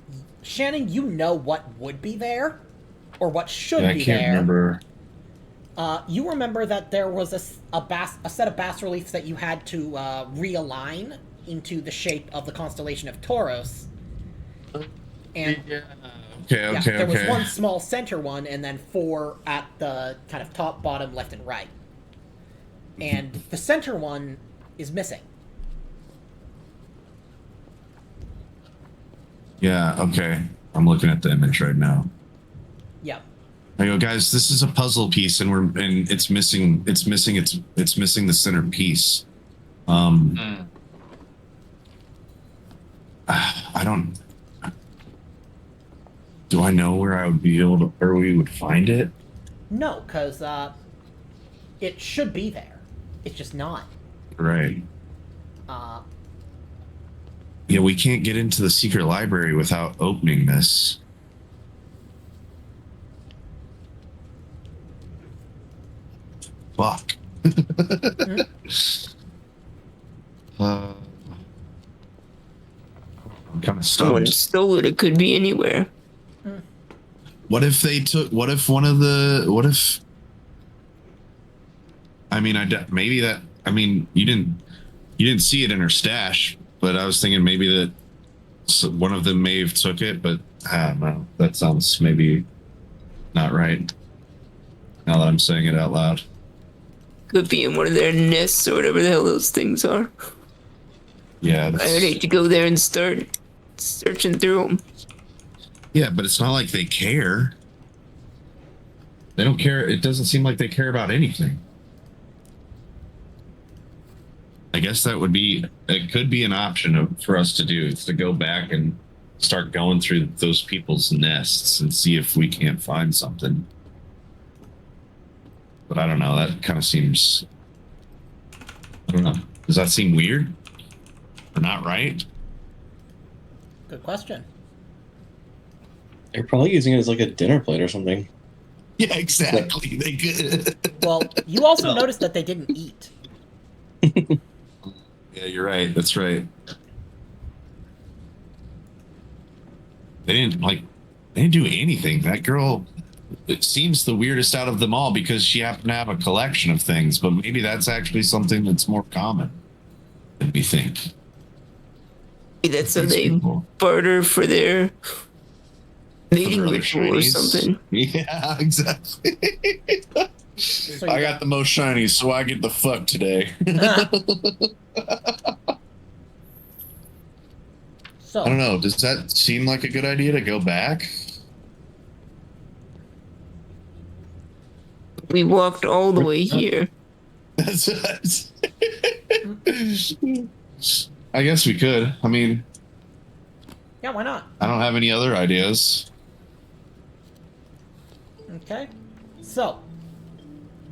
Shannon, you know what would be there, or what should Yeah, be I can't there. remember. You remember that there was a set of bas reliefs that you had to realign into the shape of the constellation of Taurus. And Okay. there was one small center one, and then 4 at the kind of top, bottom, left, and right. And the center one is missing. Yeah. Okay. I'm looking at the image right now. Yep. I go, guys. This is a puzzle piece, and it's missing. It's missing the center piece. I don't. Do I know where I would be able to, or we would find it? No, because it should be there. It's just not. Right. Uh, Yeah, we can't get into the secret library without opening this. Fuck. I'm kind of Someone stumped. stole it. It could be anywhere. What if they took? What if one of the? What if? I mean, maybe that. I mean, you didn't see it in her stash, but I was thinking maybe that one of them may have took it, but I don't know. That sounds maybe not right. Now that I'm saying it out loud. Could be in one of their nests or whatever the hell those things are. Yeah. I'd hate to go there and start searching through them. Yeah, but it's not like they care. They don't care. It doesn't seem like they care about anything. I guess that would be, it could be an option for us to do, is to go back and start going through those people's nests and see if we can't find something. But I don't know. That kind of seems, I don't know. Does that seem weird? Or not right? good question. They're probably using it as like a dinner plate or something. Yeah, exactly. They could. Well, you also noticed that they didn't eat. Yeah, you're right. That's right. They didn't do anything. That girl, it seems the weirdest out of them all because she happened to have a collection of things, but maybe that's actually something that's more common than we think. Maybe that's how These they people. barter for their mating Other ritual or shinies. something. Yeah, exactly. So I got the most shinies, so I get the fuck today. So I don't know. Does that seem like a good idea to go back? We walked all the way here. I guess we could. I mean, yeah, why not? I don't have any other ideas. Okay. So,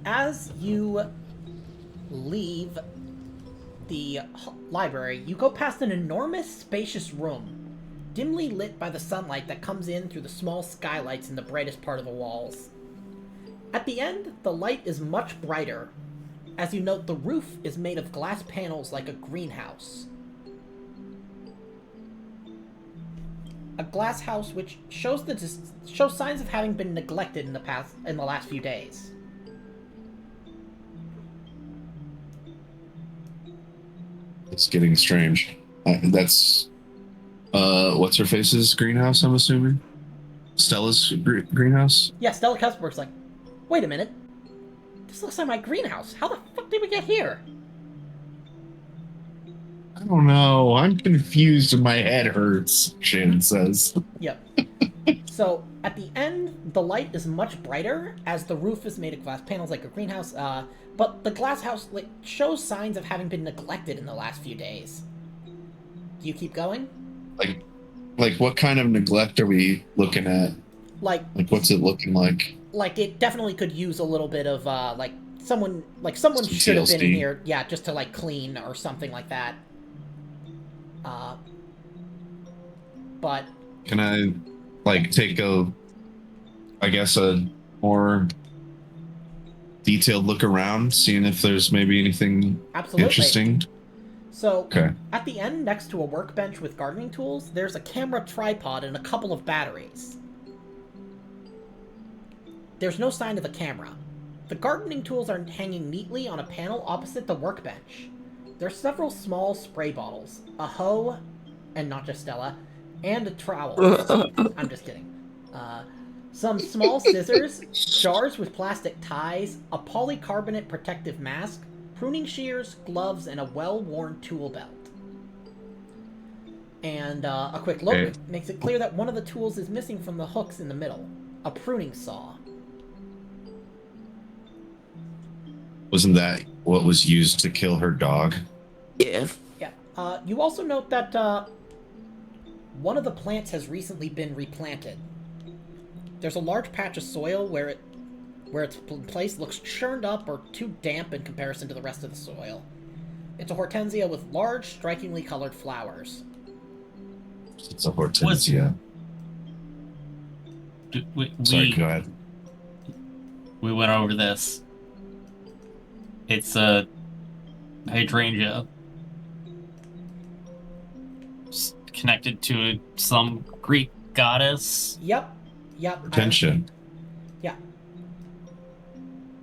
as you leave the library, you go past an enormous, spacious room, dimly lit by the sunlight that comes in through the small skylights in the brightest part of the walls. At the end, the light is much brighter, as you note the roof is made of glass panels like a greenhouse. A glass house which shows signs of having been neglected in the last few days. It's getting strange. That's what's her face's greenhouse, I'm assuming. Stella's greenhouse? Yeah, Stella Cuthbert's like, wait a minute. This looks like my greenhouse. How the fuck did we get here? I don't know. I'm confused and my head hurts, Shannon says. Yep. So, at the end, the light is much brighter as the roof is made of glass panels like a greenhouse, but the glass house shows signs of having been neglected in the last few days. Do you keep going? Like what kind of neglect are we looking at? Like what's it looking like? Like, it definitely could use a little bit of, someone should have been in TLC. here, yeah, just to, clean or something like that. But... Can I, take a more detailed look around, seeing if there's maybe anything Absolutely. interesting? So, Okay. at the end, next to a workbench with gardening tools, there's a camera tripod and a couple of batteries. There's no sign of a camera. The gardening tools are hanging neatly on a panel opposite the workbench. There's several small spray bottles, a hoe, and not just Stella, and a trowel. I'm just kidding. Some small scissors, jars with plastic ties, a polycarbonate protective mask, pruning shears, gloves, and a well-worn tool belt. And a quick look makes it clear that one of the tools is missing from the hooks in the middle. A pruning saw. Wasn't that what was used to kill her dog? Yeah. Yeah. You also note that one of the plants has recently been replanted. There's a large patch of soil where its place looks churned up or too damp in comparison to the rest of the soil. It's a hortensia with large, strikingly colored flowers. It's a hortensia. Sorry, go ahead. We went over this. It's a hydrangea. Connected to some Greek goddess. Yep. Attention. Yeah.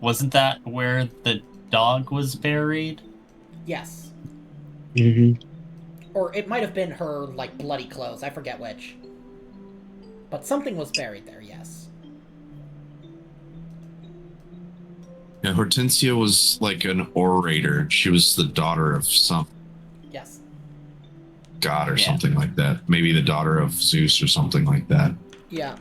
Wasn't that where the dog was buried? Yes. Mm-hmm. Or it might have been her, bloody clothes. I forget which. But something was buried there, yes. Yeah, Hortensia was an orator. She was the daughter of some Yes. god or something like that. Maybe the daughter of Zeus or something like that. Yeah.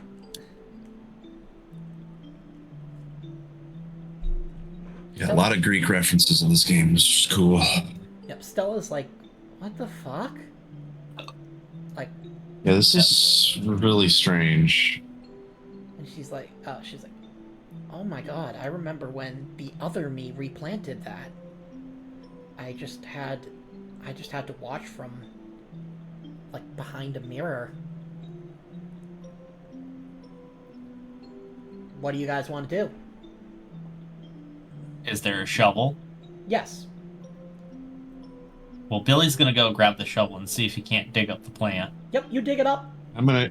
Yeah, a lot of Greek references in this game, which is cool. Yep, Stella's like, what the fuck? Yeah, this is really strange. And she's like, oh my god, I remember when the other me replanted that. I just had to watch from, behind a mirror. What do you guys want to do? Is there a shovel? Yes. Well, Billy's gonna go grab the shovel and see if he can't dig up the plant. Yep, you dig it up. I'm gonna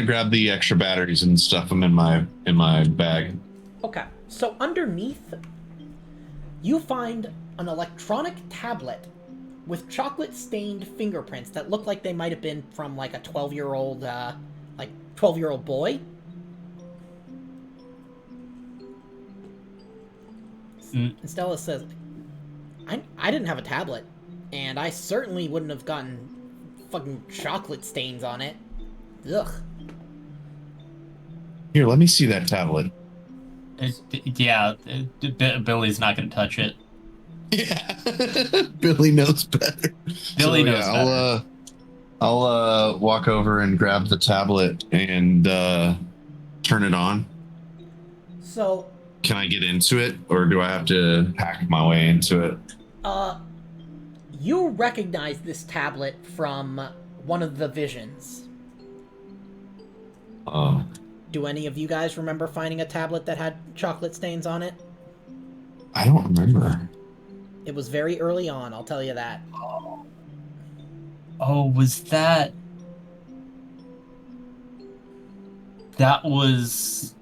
grab the extra batteries and stuff them in my bag. Okay, so underneath, you find an electronic tablet with chocolate-stained fingerprints that look like they might have been from, a 12-year-old, 12-year-old boy. And Stella says, I didn't have a tablet, and I certainly wouldn't have gotten fucking chocolate stains on it. Ugh. Here, let me see that tablet. Billy's not gonna touch it. Yeah, Billy knows better. Billy knows better. I'll walk over and grab the tablet and turn it on. So, can I get into it, or do I have to hack my way into it? You recognize this tablet from one of the visions. Do any of you guys remember finding a tablet that had chocolate stains on it? I don't remember. It was very early on, I'll tell you that. Oh, was that... That was,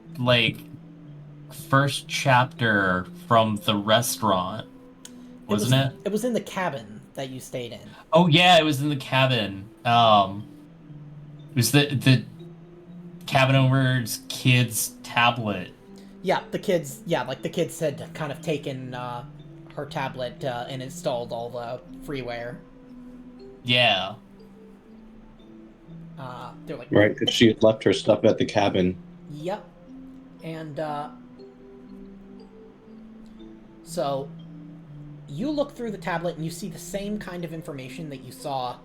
first chapter from the restaurant, wasn't it? It was in the cabin that you stayed in. Oh, yeah, it was in the cabin. It was the cabin owner's kid's tablet. Yeah, the kids had kind of taken her tablet and installed all the freeware. Yeah. They're like, Right, because she had left her stuff at the cabin. yep. And so you look through the tablet and you see the same kind of information that you saw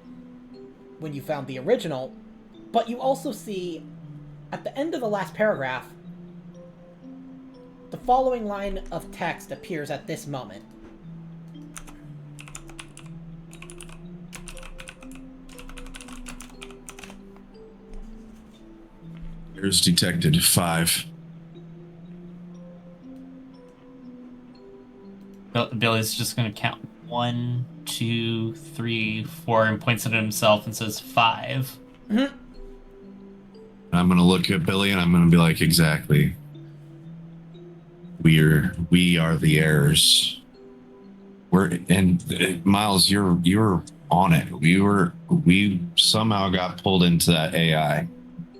when you found the original, but you also see at the end of the last paragraph, the following line of text appears at this moment. Errors detected 5. Billy's just going to count 1, 2, 3, 4, and points at himself and says 5. Mm-hmm. I'm gonna look at Billy and I'm gonna be like, exactly. We are the heirs. Miles, you're on it. We somehow got pulled into that AI.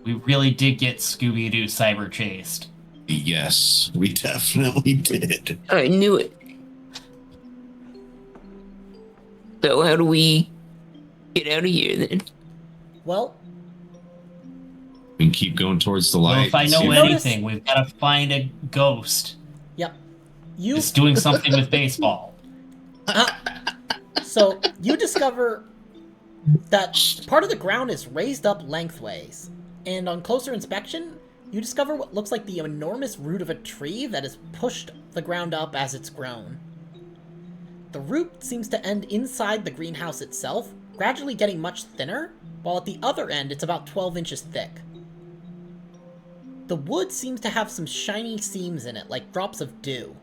We really did get Scooby-Doo cyber chased. Yes, we definitely did. I knew it. So how do we get out of here then? Well, We can keep going towards the Well, light. if I know Notice- anything, we've got to find a ghost. yep. You It's doing something with baseball. So you discover that part of the ground is raised up lengthways, and on closer inspection, you discover what looks like the enormous root of a tree that has pushed the ground up as it's grown. The root seems to end inside the greenhouse itself, gradually getting much thinner, while at the other end it's about 12 inches thick. The wood seems to have some shiny seams in it, like drops of dew.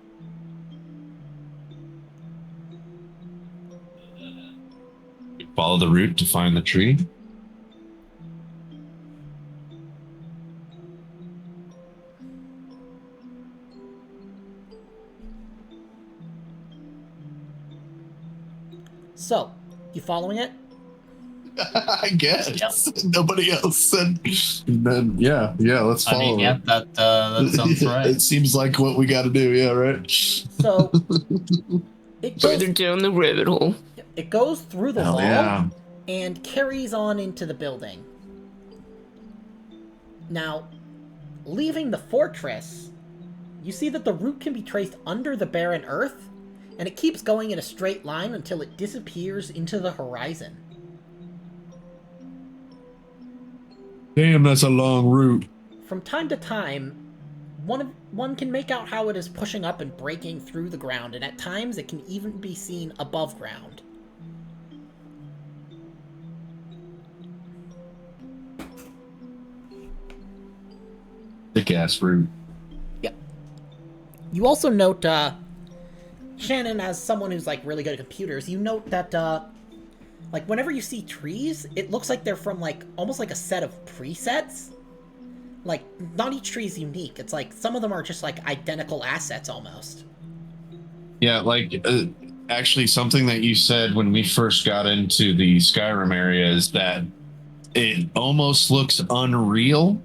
Follow the route to find the tree. So, you following it? I guess. Yep. Nobody else said. Then yeah, let's follow I mean, it. yeah, that sounds right. It seems like what we got to do. Yeah, right. So, it goes, Further down the rabbit hole. it goes through the Hell wall yeah. and carries on into the building. Now, leaving the fortress, you see that the route can be traced under the barren earth, and it keeps going in a straight line until it disappears into the horizon. Damn, that's a long route. From time to time, one can make out how it is pushing up and breaking through the ground, and at times it can even be seen above ground. Thick ass route. Yep. You also note, Shannon, as someone who's like really good at computers, you note that, like whenever you see trees, it looks like they're from like almost like a set of presets. Like, not each tree is unique. It's like some of them are just like identical assets almost. Yeah, like actually something that you said when we first got into the Skyrim area is that it almost looks unreal.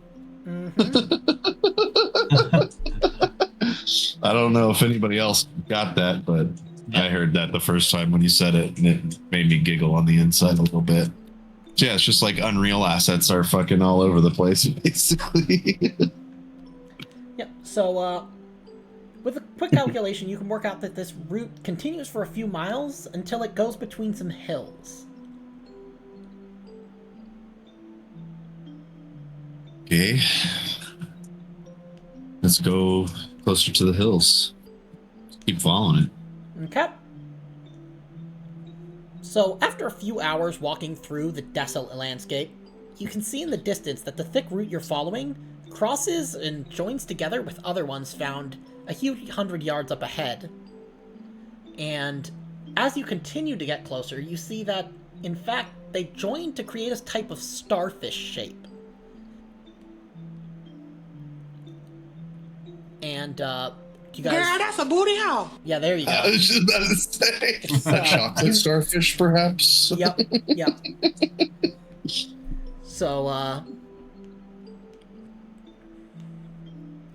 I don't know if anybody else got that, but I heard that the first time when you said it, and it made me giggle on the inside a little bit. So yeah, it's just like Unreal assets are fucking all over the place, basically. Yep, so, with a quick calculation, you can work out that this route continues for a few miles until it goes between some hills. Okay. Let's go closer to the hills. Keep following it. Okay. So, after a few hours walking through the desolate landscape, you can see in the distance that the thick route you're following crosses and joins together with other ones found a few hundred yards up ahead. And as you continue to get closer, you see that, in fact, they join to create a type of starfish shape. And, do you guys... Girl, that's a booty hole. Yeah, there you go. I was just about to say. It's, Chocolate starfish, perhaps? Yep, yep. So,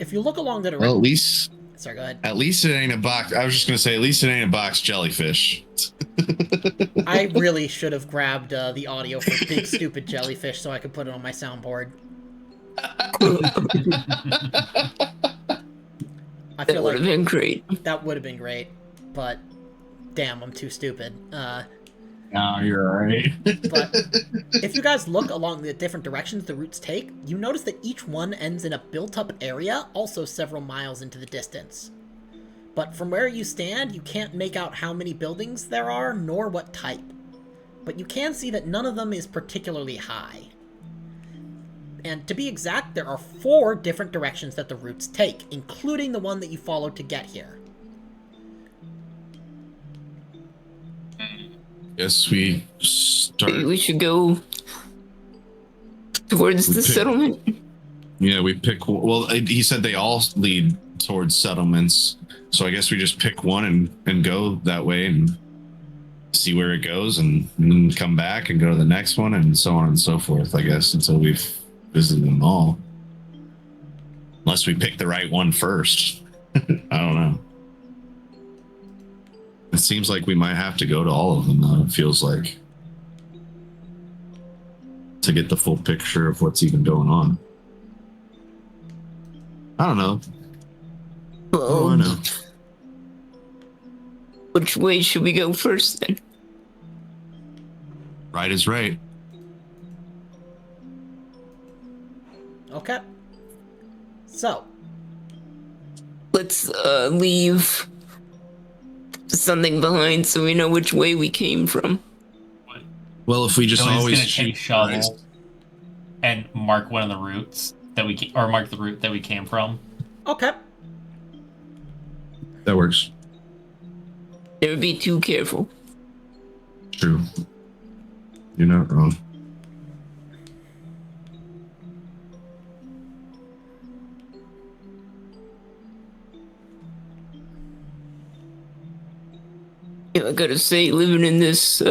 if you look along the direction... Well, at least... Sorry, go ahead. At least it ain't a box. I was just going to say, at least it ain't a box jellyfish. I really should have grabbed the audio for Big Stupid Jellyfish so I could put it on my soundboard. I That feel would have been great. that would have been great, but damn, I'm too stupid. No, you're alright. But if you guys look along the different directions the routes take, you notice that each one ends in a built-up area, also several miles into the distance. But from where you stand, you can't make out how many buildings there are, nor what type. But you can see that none of them is particularly high. And to be exact, there are 4 different directions that the routes take, including the one that you followed to get here. Guess we start. Maybe we should go towards the settlement. Yeah, we pick. Well, he said they all lead towards settlements, so I guess we just pick one and go that way and see where it goes, and then come back and go to the next one, and so on and so forth. I guess until we've visited them all, unless we pick the right one first. I don't know. It seems like we might have to go to all of them, though. It feels like, to get the full picture of what's even going on. I don't know. Oh, I know. Which way should we go first, then? Right is right. Okay. So, Let's leave something behind so we know which way we came from. Well, if we just Billy's always gonna take shoot shovel right. and mark one of the routes that or mark the route that we came from. okay. That works. Never be too careful. True. You're not wrong. Yeah, I gotta say, living in this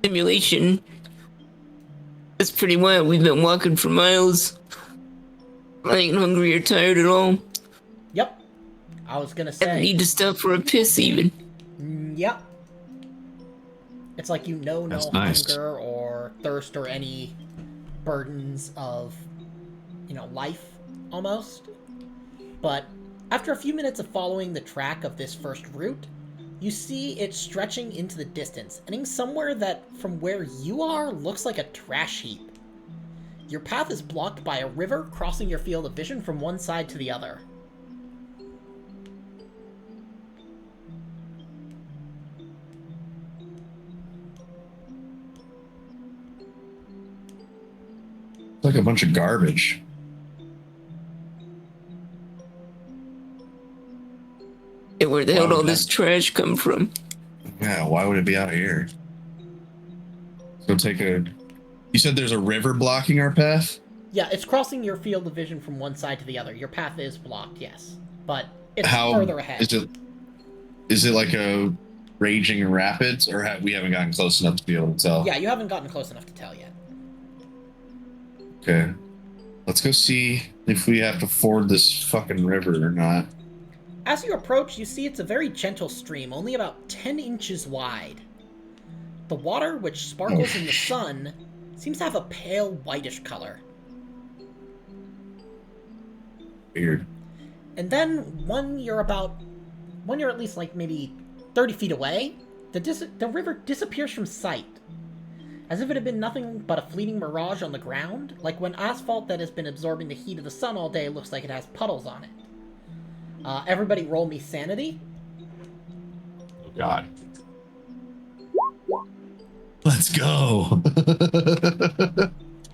simulation, it's pretty wild. We've been walking for miles. I ain't hungry or tired at all. Yep. I was gonna I don't say. need to stop for a piss even. Yep. It's like you know no That's nice. hunger or thirst or any burdens of, life, almost. But after a few minutes of following the track of this first route, you see it stretching into the distance, ending somewhere that, from where you are, looks like a trash heap. Your path is blocked by a river crossing your field of vision from one side to the other. It's like a bunch of garbage. Yeah, where the hell Why did all would this trash come from? Yeah, why would it be out here? Go take a. You said there's a river blocking our path? Yeah, it's crossing your field of vision from one side to the other. Your path is blocked, yes. But it's How further ahead. Is it like a raging rapids, or we haven't gotten close enough to be able to tell? Yeah, you haven't gotten close enough to tell yet. Okay. Let's go see if we have to ford this fucking river or not. As you approach, you see it's a very gentle stream, only about 10 inches wide. The water, which sparkles in the sun, seems to have a pale whitish color. Weird. And then, when you're at least like maybe 30 feet away, the river disappears from sight. As if it had been nothing but a fleeting mirage on the ground, like when asphalt that has been absorbing the heat of the sun all day looks like it has puddles on it. Everybody roll me sanity. Oh, God. Let's go.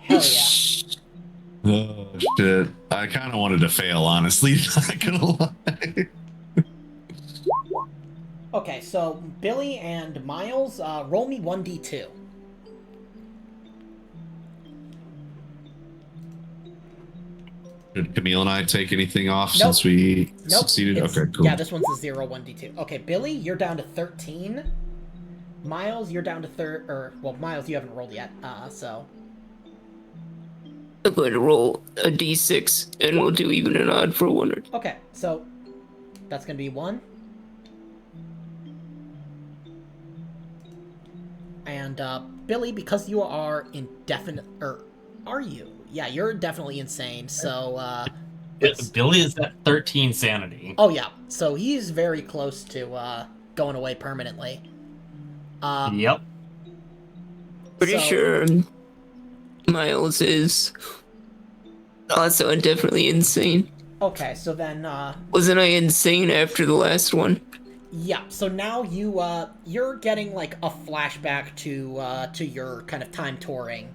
Hell yeah. Oh, shit. I kind of wanted to fail, honestly. Not gonna lie. Okay, so Billy and Miles, roll me 1d2. Did Camille and I take anything off Nope. since we Nope. succeeded? it's- Okay, cool. Yeah, this one's a 0, 1d2. Okay, Billy, you're down to 13. Miles, you're down to Miles, you haven't rolled yet, so... I'm going to roll a d6, and we'll do even and odd for one. Okay, so that's gonna be 1. And Billy, because you are indefinite, or are you? Yeah, you're definitely insane. So Billy is at 13 sanity. oh yeah, so he's very close to going away permanently. Yep. Pretty So- sure Miles is also indefinitely insane. Okay, so then Wasn't I insane after the last one? yeah, so now you're getting like a flashback to your kind of time touring.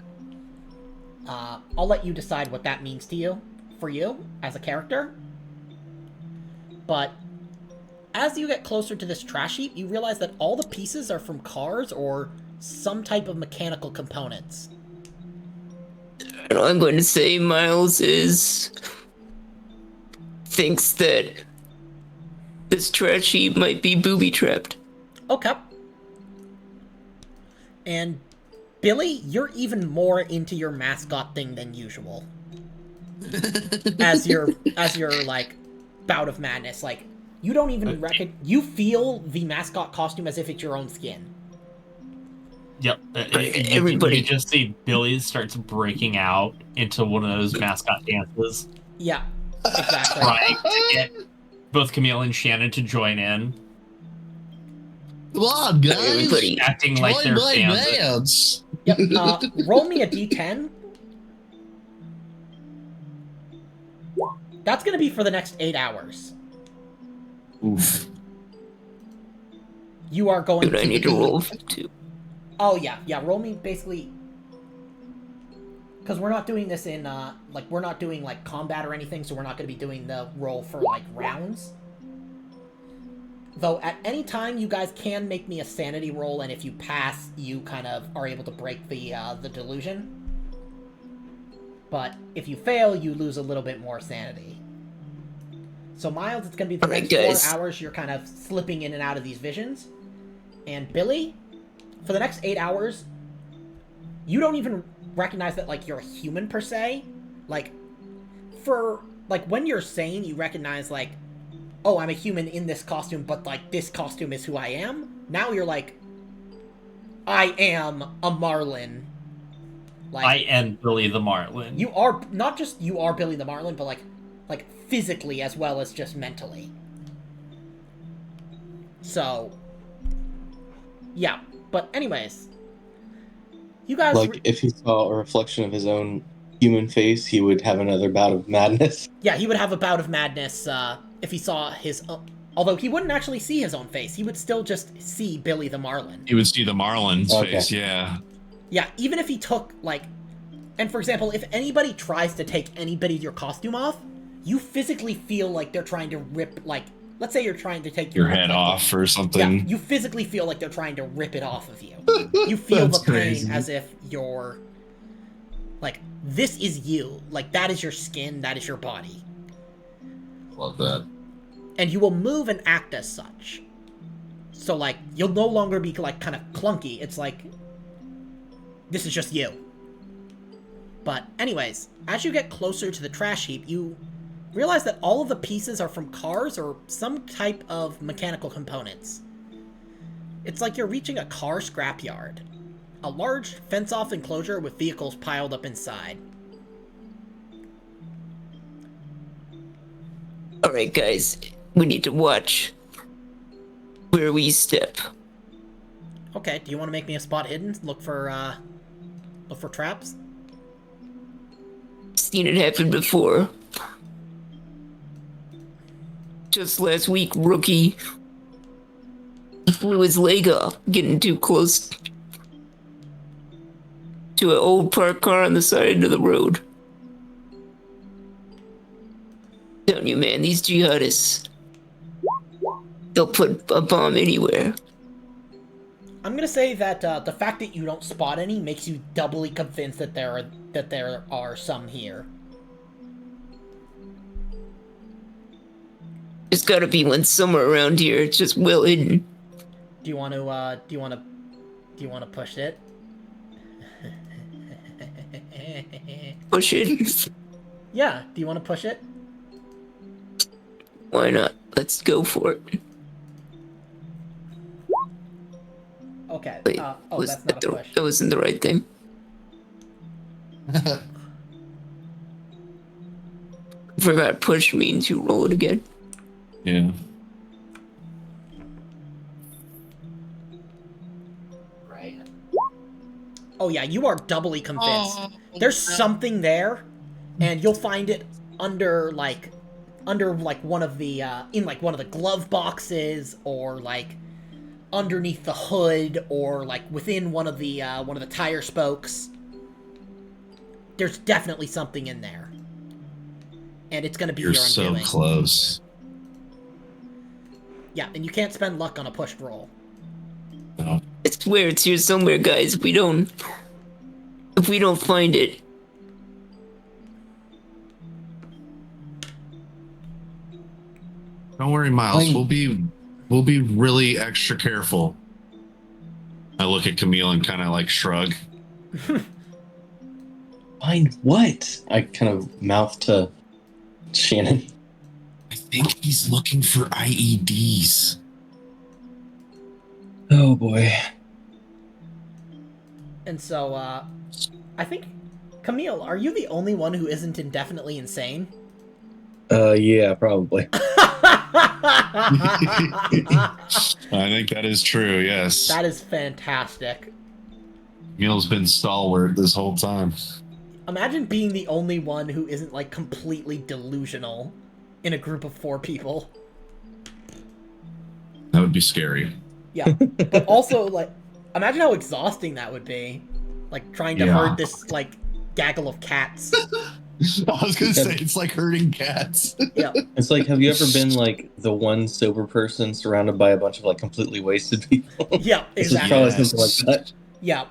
I'll let you decide what that means to you, for you as a character. But as you get closer to this trash heap, you realize that all the pieces are from cars or some type of mechanical components. And I'm going to say Miles thinks that this trash heap might be booby trapped. Okay. And Billy, you're even more into your mascot thing than usual. as your like bout of madness, like you don't even you feel the mascot costume as if it's your own skin. Yep. Everybody- You just see Billy starts breaking out into one of those mascot dances, Yeah, exactly. trying to get both Camille and Shannon to join in, Come on, guys. Everybody, acting like Join they're my fans. dance. Yep. Roll me a d10. That's gonna be for the next 8 hours. Oof. You are going dude, to I need to be- roll 2. Oh yeah. Roll me basically, because we're not doing this in like we're not doing like combat or anything, so we're not going to be doing the roll for like rounds. Though at any time you guys can make me a sanity roll, and if you pass, you kind of are able to break the delusion. But if you fail, you lose a little bit more sanity. So Miles, it's going to be the Alright, next guys. 4 hours you're kind of slipping in and out of these visions. And Billy, for the next 8 hours, you don't even recognize that, like, you're a human per se. Like, for, like, when you're sane, you recognize, like, oh, I'm a human in this costume, but, like, this costume is who I am. Now you're like, I am a Marlin. Like, I am Billy the Marlin. you are, not just you are Billy the Marlin, but, like physically as well as just mentally. So, yeah. But anyways, you guys... Like, if he saw a reflection of his own human face, he would have another bout of madness. Yeah, he would have a bout of madness if he saw his... although he wouldn't actually see his own face. He would still just see Billy the Marlin. You would see the Marlin's Okay. face, yeah. Yeah, even if he took, like... And for example, if anybody tries to take your costume off, you physically feel like they're trying to rip, like... Let's say you're trying to take Your head off or Yeah, something. you physically feel like they're trying to rip it off of you. You feel the That's pain crazy. as if you're... Like, this is you. Like, that is your skin, that is your body. Love that. And you will move and act as such. So, like, you'll no longer be, like, kind of clunky. It's like, this is just you. But anyways, as you get closer to the trash heap, you realize that all of the pieces are from cars or some type of mechanical components. It's like you're reaching a car scrapyard. A large fence-off enclosure with vehicles piled up inside. Alright, guys, we need to watch where we step. Okay, do you want to make me a spot hidden? Look for traps? Seen it happen before. Just last week, rookie blew his leg off getting too close to an old parked car on the side of the road. Telling you, man, these jihadists, they'll put a bomb anywhere. I'm gonna say that the fact that you don't spot any makes you doubly convinced that there are some here. There's gotta be one somewhere around here. It's just well hidden. Do you want to push it? push it? Yeah, do you want to push it? Why not? Let's go for it. Okay. Wait, Oh, that's not a push. that wasn't the right thing. Forgot push means you roll it again. Yeah. Oh yeah, you are doubly convinced. There's something there, and you'll find it under one of the in like one of the glove boxes, or like underneath the hood, or like within one of the tire spokes. There's definitely something in there, and it's gonna be You're your so undoing. close. Yeah, and you can't spend luck on a pushed roll. No. I swear it's here somewhere, guys. If we don't find it, Don't worry, Miles. Fine. We'll be really extra careful. I look at Camille and kind of like shrug. Find what? I kind of mouth to Shannon. I think he's looking for IEDs. Oh boy. And so, I think, Camille, are you the only one who isn't indefinitely insane? Yeah, probably. I think that is true, yes. That is fantastic. Camille's been stalwart this whole time. Imagine being the only one who isn't, like, completely delusional in a group of 4 people. That would be scary. Yeah, but also, like, imagine how exhausting that would be. Like, trying to herd this, like, gaggle of cats. I was gonna say, it's like herding cats. Yeah. It's like, have you ever been like the one sober person surrounded by a bunch of like completely wasted people? Yeah, This is exactly. probably something like that. Yeah.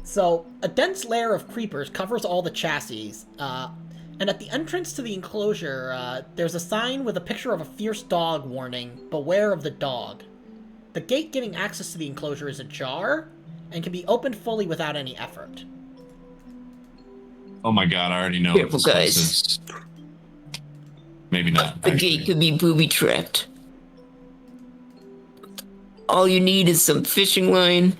So, a dense layer of creepers covers all the chassis, and at the entrance to the enclosure, there's a sign with a picture of a fierce dog warning, "Beware of the dog." The gate giving access to the enclosure is ajar, and can be opened fully without any effort. Oh my god, I already know. Careful, what this place guys. is. Maybe not. the gate could be booby trapped. All you need is some fishing line,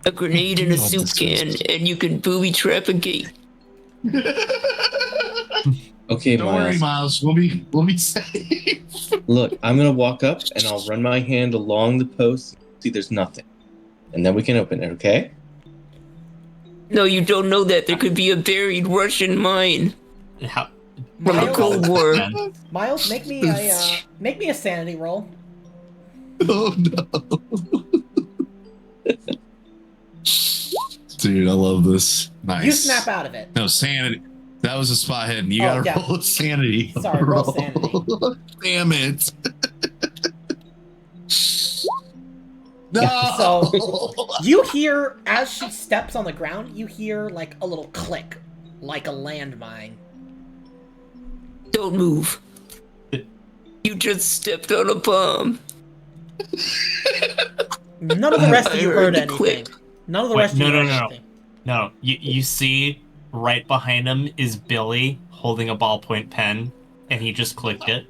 a grenade, and a soup can, and you can booby trap a gate. Okay, Don't worry, Miles. Miles. We'll be safe. Look, I'm gonna walk up and I'll run my hand along the post. See, there's nothing, and then we can open it. Okay? No, you don't know that. There could be a buried Russian mine How, from the Cold War. Miles, make me a sanity roll. Oh no. Dude, I love this. Nice. You snap out of it. No, sanity. That was a spot hidden. You Oh, gotta yeah. roll sanity. Sorry, roll sanity. Damn it. No. So, you hear, as she steps on the ground, you hear, like, a little click, like a landmine. Don't move. You just stepped on a bomb. None of the rest of you I heard heard the anything. click. None of the Wait, rest of you no, heard no, no. anything. No, you see right behind him is Billy holding a ballpoint pen, and he just clicked it.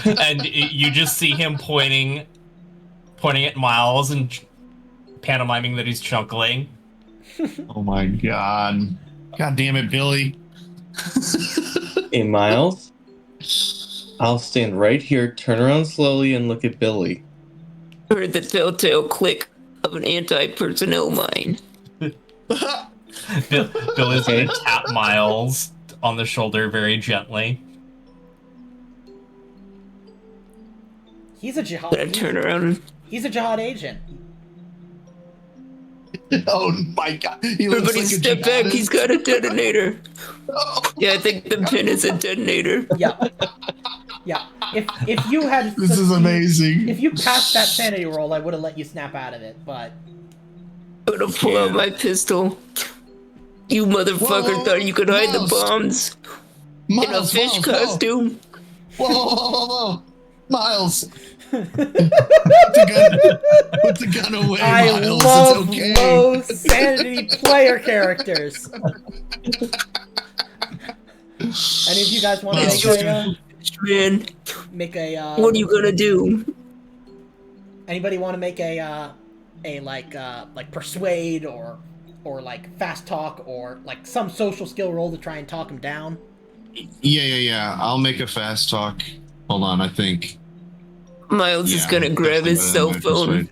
And you just see him pointing at Miles and pantomiming that he's chuckling. Oh my god. God damn it, Billy. Hey, Miles. I'll stand right here, turn around slowly, and look at Billy. Heard the telltale click of an anti-personnel mine. Billy's gonna tap Miles on the shoulder very gently. He's a jihad. But I turn around. He's a jihad agent. Oh my god. He looks Everybody like a step back. jihadist. He's got a detonator. Yeah, I think the pin is a detonator. Yeah. Yeah. If you had This is amazing. If you passed that sanity roll, I would have let you snap out of it, but I'm gonna pull out my pistol. You motherfucker Whoa, thought you could hide the Miles. bombs in a fish costume. Whoa. Miles. Put the gun away, I Miles. love It's okay. low sanity player characters. Any of you guys want to Miles, Man, make a what are you gonna do? anybody want to make a like persuade or like fast talk or like some social skill roll to try and talk him down? Yeah. I'll make a fast talk. Hold on, I think. Miles is gonna grab his cell phone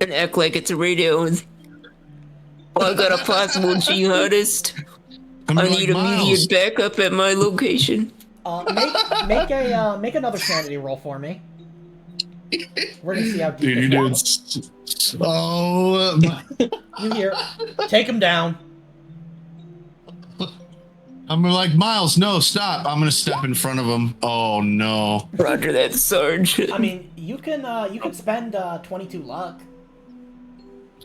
and act like it's a radio. Oh, I got a possible jihadist. I need immediate backup at my location. Make another sanity roll for me. We're gonna see how deep. Dude, you're doing so. You hear? Take him down. I'm like, Miles, no, stop. I'm gonna step in front of him. Oh no. Roger that, Sarge. I mean, you can spend 22 luck.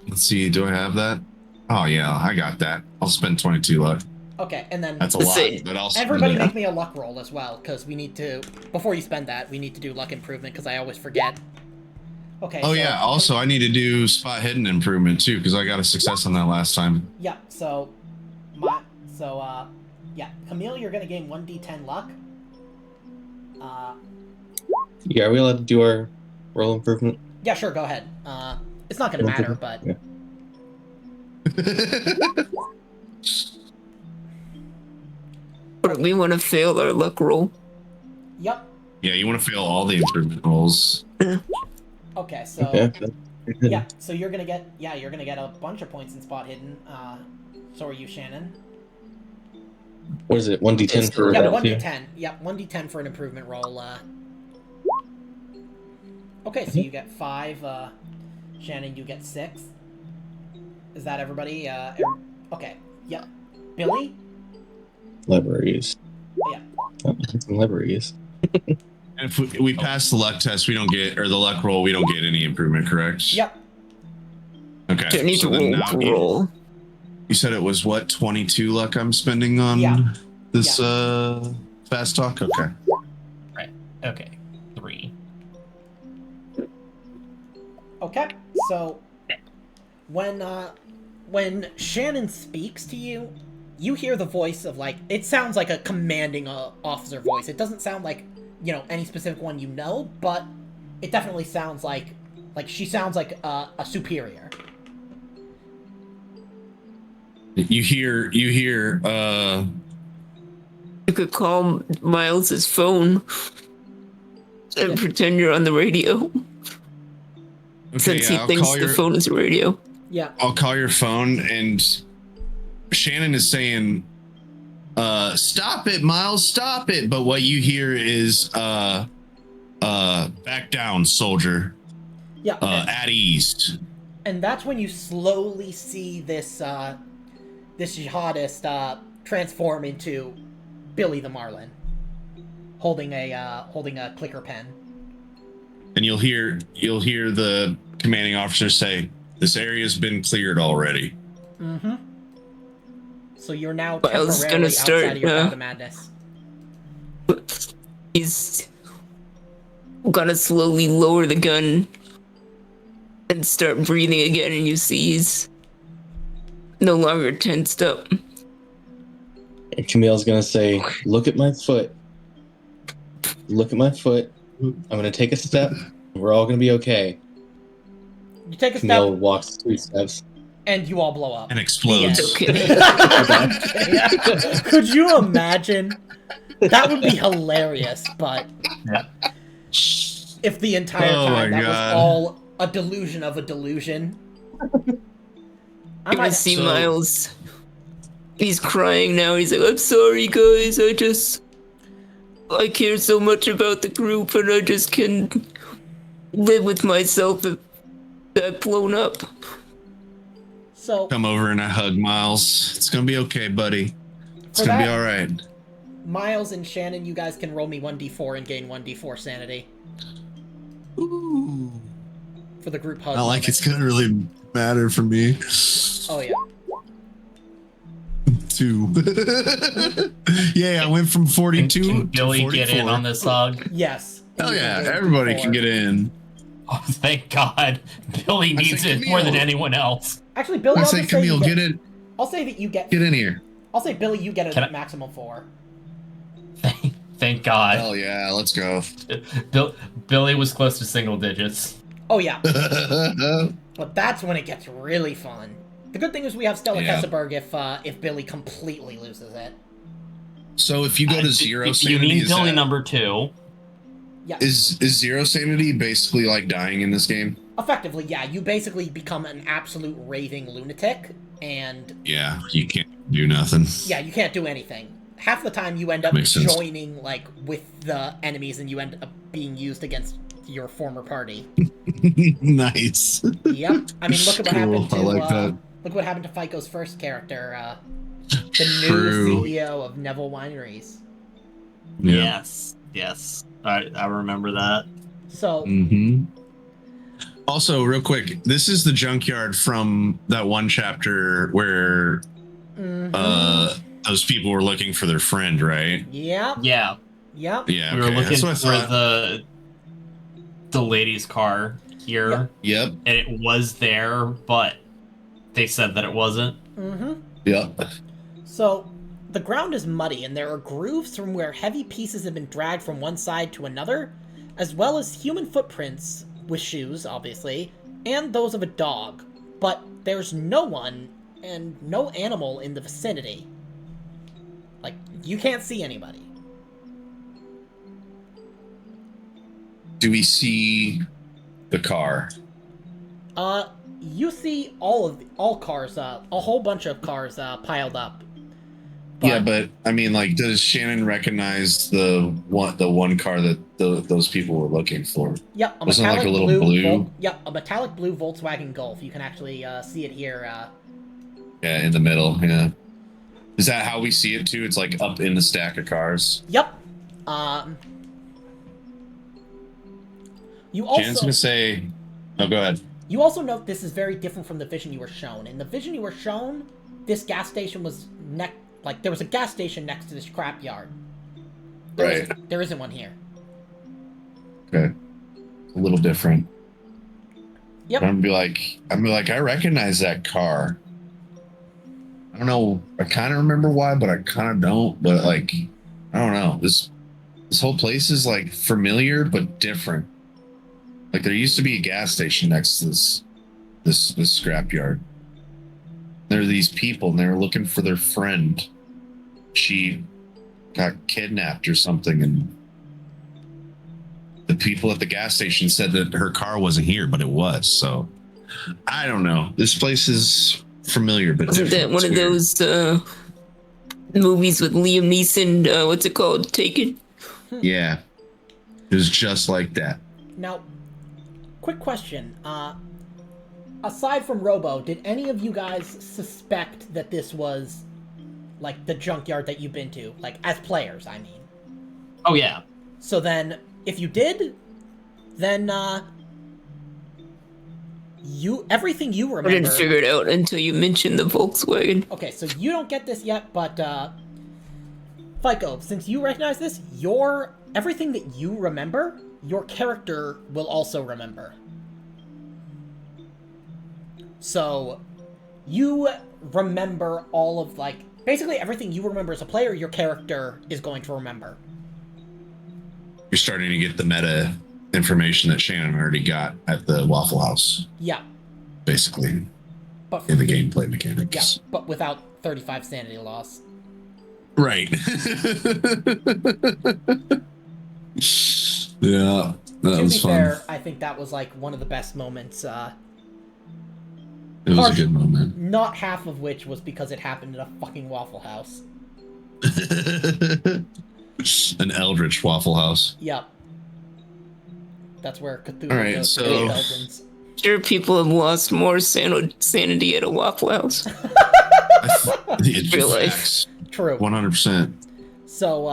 Let's see, do I have that? Oh yeah, I got that. I'll spend 22 luck. Okay, and then That's a lot, Say, but I'll spend everybody it. make me a luck roll as well, because we need to, before you spend that, we need to do luck improvement, because I always forget. Okay. Oh so, yeah, also I need to do spot hidden improvement too, because I got a success on that last time. Yeah, yeah, Camille, you're gonna gain 1d10 luck. Yeah, are we allowed to do our roll improvement? Yeah, sure, go ahead. It's not gonna matter, but Yeah. But we want to fail our luck roll. yep. Yeah, you want to fail all the improvement rolls. Okay, so Okay. yeah, so you're gonna get a bunch of points in spot hidden. So are you, Shannon? What is it? 1d10 for Yeah, that too? 1d10. Yep, 1d10 for an improvement roll. Okay, so you get 5. Shannon, you get 6. Is that everybody? Okay. Yep. Billy? Libraries. Yeah. Libraries. And if we pass the luck test, we don't get, or the luck roll, we don't get any improvement, correct? Yep. I Okay. need So to then roll now to roll. you said it was what, 22 luck I'm spending on Yeah. this fast talk? Okay. Right. Okay. 3. Okay. So when Shannon speaks to you, you hear the voice of like, it sounds like a commanding officer voice. It doesn't sound like, any specific one you know, but it definitely sounds like she sounds like a superior. You hear You could call Miles's phone and pretend you're on the radio. Since he thinks the phone is a radio. Yeah. I'll call your phone, and Shannon is saying, stop it, Miles, stop it. But what you hear is, back down, soldier. Yeah. At ease. And that's when you slowly see this jihadist transform into Billy the Marlin, holding a clicker pen. And you'll hear the commanding officer say, "This area's been cleared already." Mm-hmm. So you're now Miles is temporarily gonna start, outside of your bout of madness. He's gonna slowly lower the gun and start breathing again, and you see he's no longer tensed up. And Camille's gonna say, "Look at my foot. Look at my foot. I'm gonna take a step. We're all gonna be okay." You take a Camille step, walks 3 steps. and you all blow up. And explodes. Okay. Yeah. Could you imagine? That would be hilarious, but Yeah. if the entire Oh my time that God. was all a delusion of a delusion. You can see Miles. He's crying now. He's like, "I'm sorry, guys. I care so much about the group, and I just can't live with myself if I've blown up." So Come over and I hug Miles. It's gonna be okay, buddy. It's For gonna be that- all right. Miles and Shannon, you guys can roll me 1d4 and gain 1d4 sanity Ooh. for the group hug. Not like moment. it's gonna really matter for me. Oh yeah. 2. Yeah, I went from 42 Can Billy to get in 44. on this hug? Yes. Hell you yeah, engaged everybody before. can get in. Oh, thank God. Billy I needs said it more than Camille. anyone else. Actually, Billy, I I'll say, just say you Camille, get, get in. I'll say that you get. Get in here. I'll say, Billy, you get Can a I- maximum 4. Thank God. Hell yeah, let's go. Billy was close to single digits. Oh yeah, but that's when it gets really fun. The good thing is we have Stella Yeah. Kesselberg if Billy completely loses it. So if you go to zero You sanity, need is, Billy that, number 2. Yeah, is zero sanity basically like dying in this game? effectively, yeah. You basically become an absolute raving lunatic, and Yeah, you can't do nothing. yeah, you can't do anything. Half the time you end up Makes sense. joining like with the enemies, and you end up being used against your former party. Nice. Yep. I mean, look at what Cool, happened to I like that. look what happened to FICO's first character, the True. new CEO of Neville Wineries. Yeah. Yes. I remember that. So Mm-hmm. Also, real quick, this is the junkyard from that one chapter where mhm. those people were looking for their friend, right? Yep. Yeah. Yep. Yeah, We were okay. looking That's what I for thought. the lady's car here, Yep. Yep. and it was there, but they said that it wasn't. Mm-hmm. Yep. So the ground is muddy, and there are grooves from where heavy pieces have been dragged from one side to another, as well as human footprints with shoes, obviously, and those of a dog. But there's no one and no animal in the vicinity. Like, you can't see anybody. Do we see the car? You see all cars, a whole bunch of cars piled up. Yeah, but I mean, like, does Shannon recognize the one car that those people were looking for? Yep, a Wasn't it metallic like a little blue? Yep, a metallic blue Volkswagen Golf. You can actually see it here. Yeah, in the middle. Yeah. Is that how we see it too? It's like up in the stack of cars. Yep. You Shannon's gonna say, "Oh, go ahead." You also note this is very different from the vision you were shown. In the vision you were shown, this gas station was there was a gas station next to this scrapyard. Right. There isn't one here. Okay. A little different. Yep. I'm gonna be like, I recognize that car. I don't know. I kind of remember why, but I kind of don't. But like, I don't know. This whole place is like familiar but different. Like there used to be a gas station next to this scrapyard. There are these people, and they were looking for their friend. She got kidnapped or something, and the people at the gas station said that her car wasn't here, but it was. So I don't know. This place is familiar, but Wasn't different. that one It's of weird. those movies with Liam Neeson? What's it called? Taken? Yeah, it was just like that. Now, quick question. Aside from Robo, did any of you guys suspect that this was like the junkyard that you've been to? Like, as players, I mean. Oh yeah. So then, if you did, then everything you I remember. didn't figure it out until you mentioned the Volkswagen. Okay, so you don't get this yet, but FICO, since you recognize this, everything that you remember, your character will also remember. So you remember all of basically everything you remember as a player, your character is going to remember. You're starting to get the meta information that Shannon already got at the Waffle House, Yeah, basically, but in the gameplay mechanics. yeah, but without 35 sanity loss. Right. Yeah, that To was be fun. fair, I think that was one of the best moments. It was a good moment. Not half of which was because it happened in a fucking Waffle House. An Eldritch Waffle House. Yep. That's where Cthulhu All right, goes to so- the Belgians. Sure, people have lost more sanity at a Waffle House. It's Real life. facts. True. 100%. So,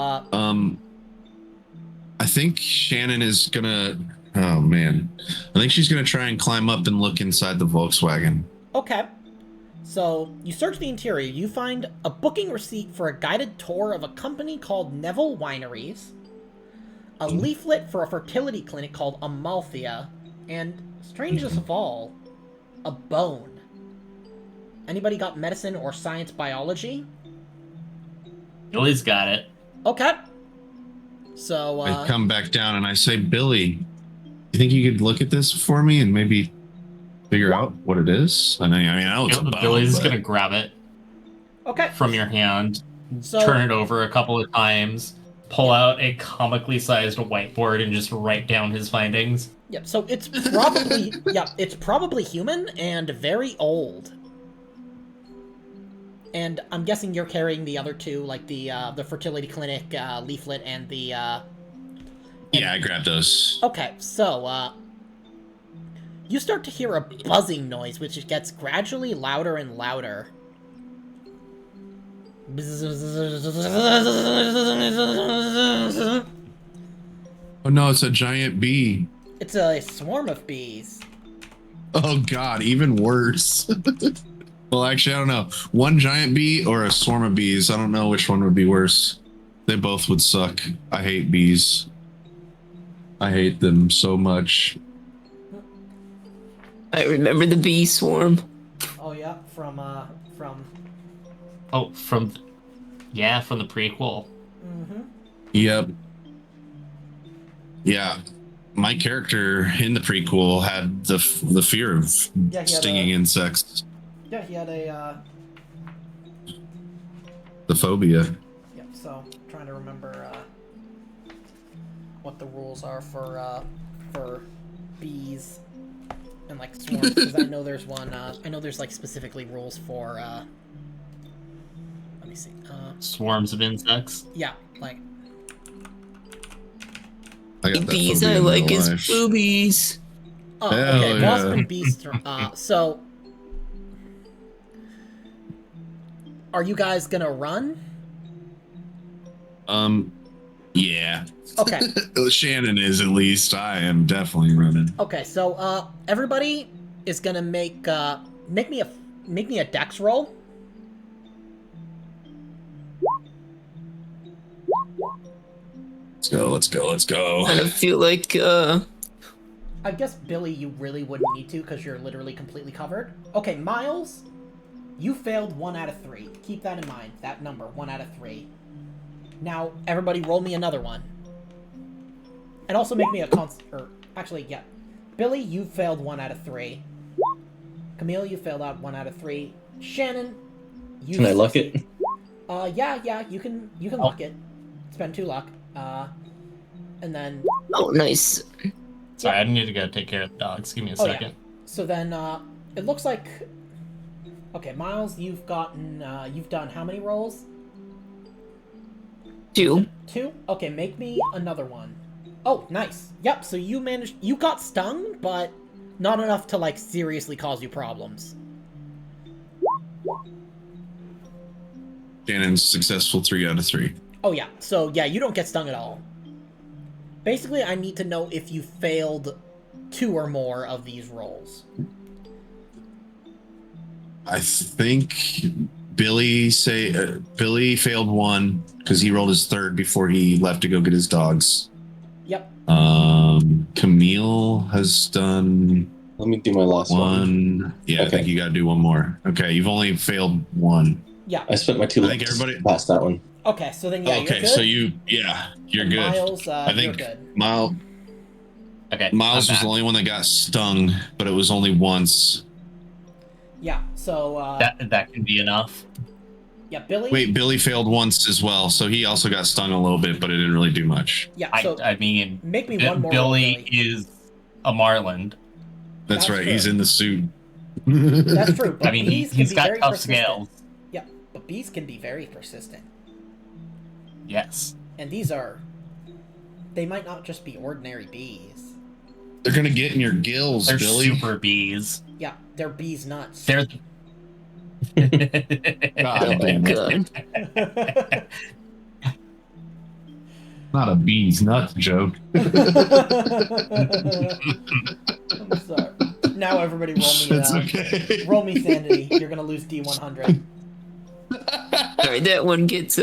I think Shannon is gonna. Oh man, I think she's gonna try and climb up and look inside the Volkswagen. okay. So, you search the interior. You find a booking receipt for a guided tour of a company called Neville Wineries. a leaflet for a fertility clinic called Amalthea, and, strangest of all, a bone. Anybody got medicine or science biology? Billy's got it. Okay. So, I come back down and I say, Billy, you think you could look at this for me and maybe figure out what it is? I know it's a bone, Billy's but- gonna grab it okay. from your hand, So, turn it over a couple of times, pull out a comically sized whiteboard, and just write down his findings. yep, so it's probably, it's probably human and very old. And I'm guessing you're carrying the other two, like the fertility clinic leaflet and the, Yeah, I grabbed those. Okay, so, you start to hear a buzzing noise, which gets gradually louder and louder. Oh no, it's a giant bee. It's a swarm of bees. Oh god, even worse. Well, actually, I don't know. One giant bee or a swarm of bees. I don't know which one would be worse. They both would suck. I hate bees. I hate them so much. I remember the bee swarm. Oh yeah, from Oh, from the prequel. Mm-hmm. Yep. Yeah. My character in the prequel had the fear of he had stinging insects. Yeah, he had The phobia. Yep, so trying to remember what the rules are for bees and like swarms, because I know there's one I know there's like specifically rules for let me see. Swarms of insects. Yeah, like I got The that bees phobia I in like real is life. boobies. oh, Hell okay, yeah. wasp and bees so are you guys gonna run? Yeah. Okay. Shannon is at least. I am definitely running. Okay, so everybody is gonna make me a dex roll. Let's go. I don't feel like I guess Billy, you really wouldn't need to because you're literally completely covered. Okay, Miles, you failed 1 out of 3. Keep that in mind. That number, 1 out of 3. Now, everybody, roll me another one, and also make me a actually, yeah. Billy, you failed 1 out of 3. Camille, you failed out 1 out of 3. Shannon, you. Can I luck it? Yeah, you can luck it. Spend 2 luck. And then. oh nice. Sorry, I need to go take care of the dogs. Give me a Oh, second. yeah. So then, it looks like. Okay, Miles, you've done how many rolls? 2. 2? Okay, make me another one. Oh, nice. Yep, so you got stung, but not enough to, like, seriously cause you problems. Shannon's successful 3 out of 3. Oh, yeah. So, yeah, you don't get stung at all. Basically, I need to know if you failed 2 or more of these rolls. I think Billy failed 1 because he rolled his 3rd before he left to go get his dogs. Yep. Camille has done Let me do my last one. 1. Yeah, I Okay. think you got to do 1 more. Okay, you've only failed 1. Yeah. I spent my 2 I think looks everybody- past that one. Okay, so then, yeah, you're Okay, good. so you're And good. Miles, I you're think good. Miles Okay. was I'm the back. only one that got stung, but it was only once. Yeah, so, That can be enough. yeah, Billy... Wait, Billy failed once as well, so he also got stung a little bit, but it didn't really do much. Yeah, so I mean, make me one more roll, Billy is a Marland. That's That's right, true. he's in the suit. That's true, but I mean, bees can he's be got very tough persistent. scales. Yeah, but bees can be very persistent. Yes. And they might not just be ordinary bees. They're gonna get in your gills, They're Billy. super bees. Yeah, they're bees nuts. They're. God Oh damn it. god. Not a bee's nuts joke. I'm sorry. Now everybody That's okay. roll me sanity. You're gonna lose D100. Alright, that one gets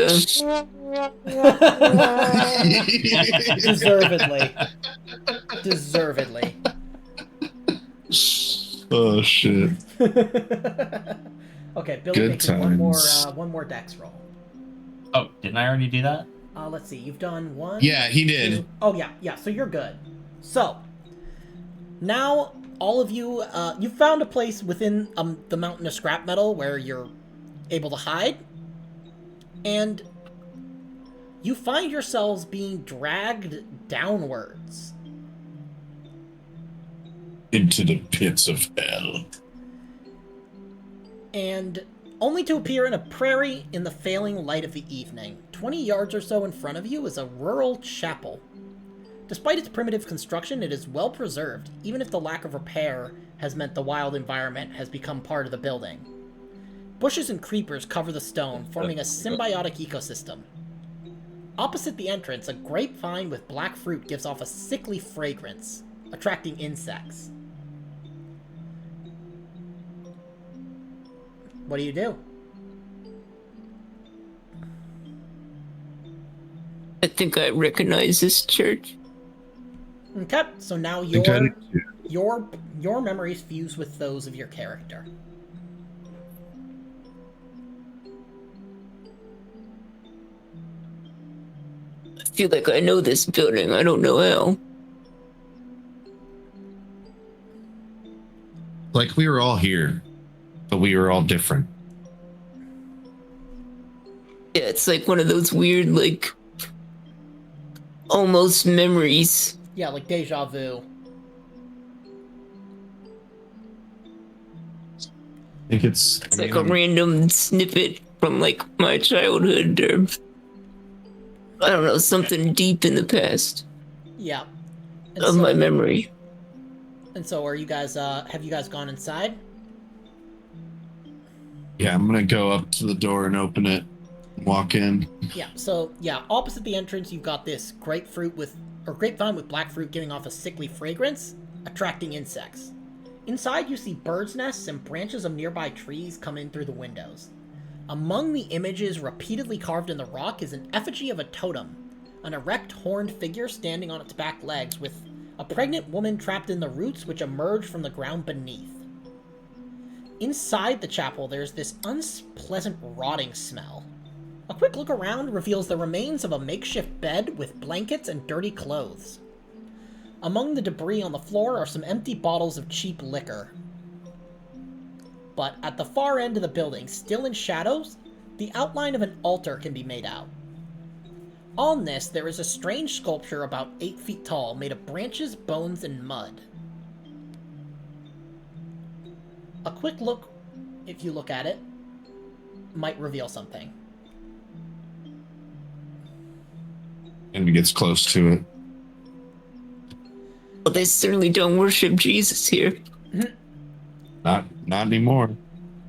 Deservedly. Deservedly. Oh shit. Okay, Billy, Good make me one times. more dex roll. Oh, didn't I already do that? Let's see. You've done one. Yeah, he did. Two. Oh yeah. So you're good. So now all of you, you found a place within the mountain of scrap metal where you're able to hide, and you find yourselves being dragged downwards. Into the pits of hell. And only to appear in a prairie in the failing light of the evening. 20 yards or so in front of you is a rural chapel. Despite its primitive construction, it is well preserved, even if the lack of repair has meant the wild environment has become part of the building. Bushes and creepers cover the stone, forming a symbiotic ecosystem. Opposite the entrance, a grapevine with black fruit gives off a sickly fragrance, attracting insects. What do you do? I think I recognize this church. Okay, so now your memories fuse with those of your character. I feel like I know this building. I don't know how. Like we were all here, but we were all different. Yeah, it's like one of those weird, like, almost memories. Yeah, like deja vu. I think it's Like a random snippet from, like, my childhood or, I don't know, something deep in the past Yeah. And of my memory. And so are you guys, have you guys gone inside? Yeah, I'm gonna go up to the door and open it. Walk in. Yeah, so, yeah, opposite the entrance, you've got this grapevine with black fruit giving off a sickly fragrance, attracting insects. Inside, you see birds' nests and branches of nearby trees come in through the windows. Among the images repeatedly carved in the rock is an effigy of a totem, an erect horned figure standing on its back legs with a pregnant woman trapped in the roots which emerge from the ground beneath. Inside the chapel, there's this unpleasant rotting smell. A quick look around reveals the remains of a makeshift bed with blankets and dirty clothes. Among the debris on the floor are some empty bottles of cheap liquor. But at the far end of the building, still in shadows, the outline of an altar can be made out. On this, there is a strange sculpture about 8 feet tall, made of branches, bones, and mud. A quick look, if you look at it, might reveal something. And he gets close to it. Well, they certainly don't worship Jesus here. Not anymore.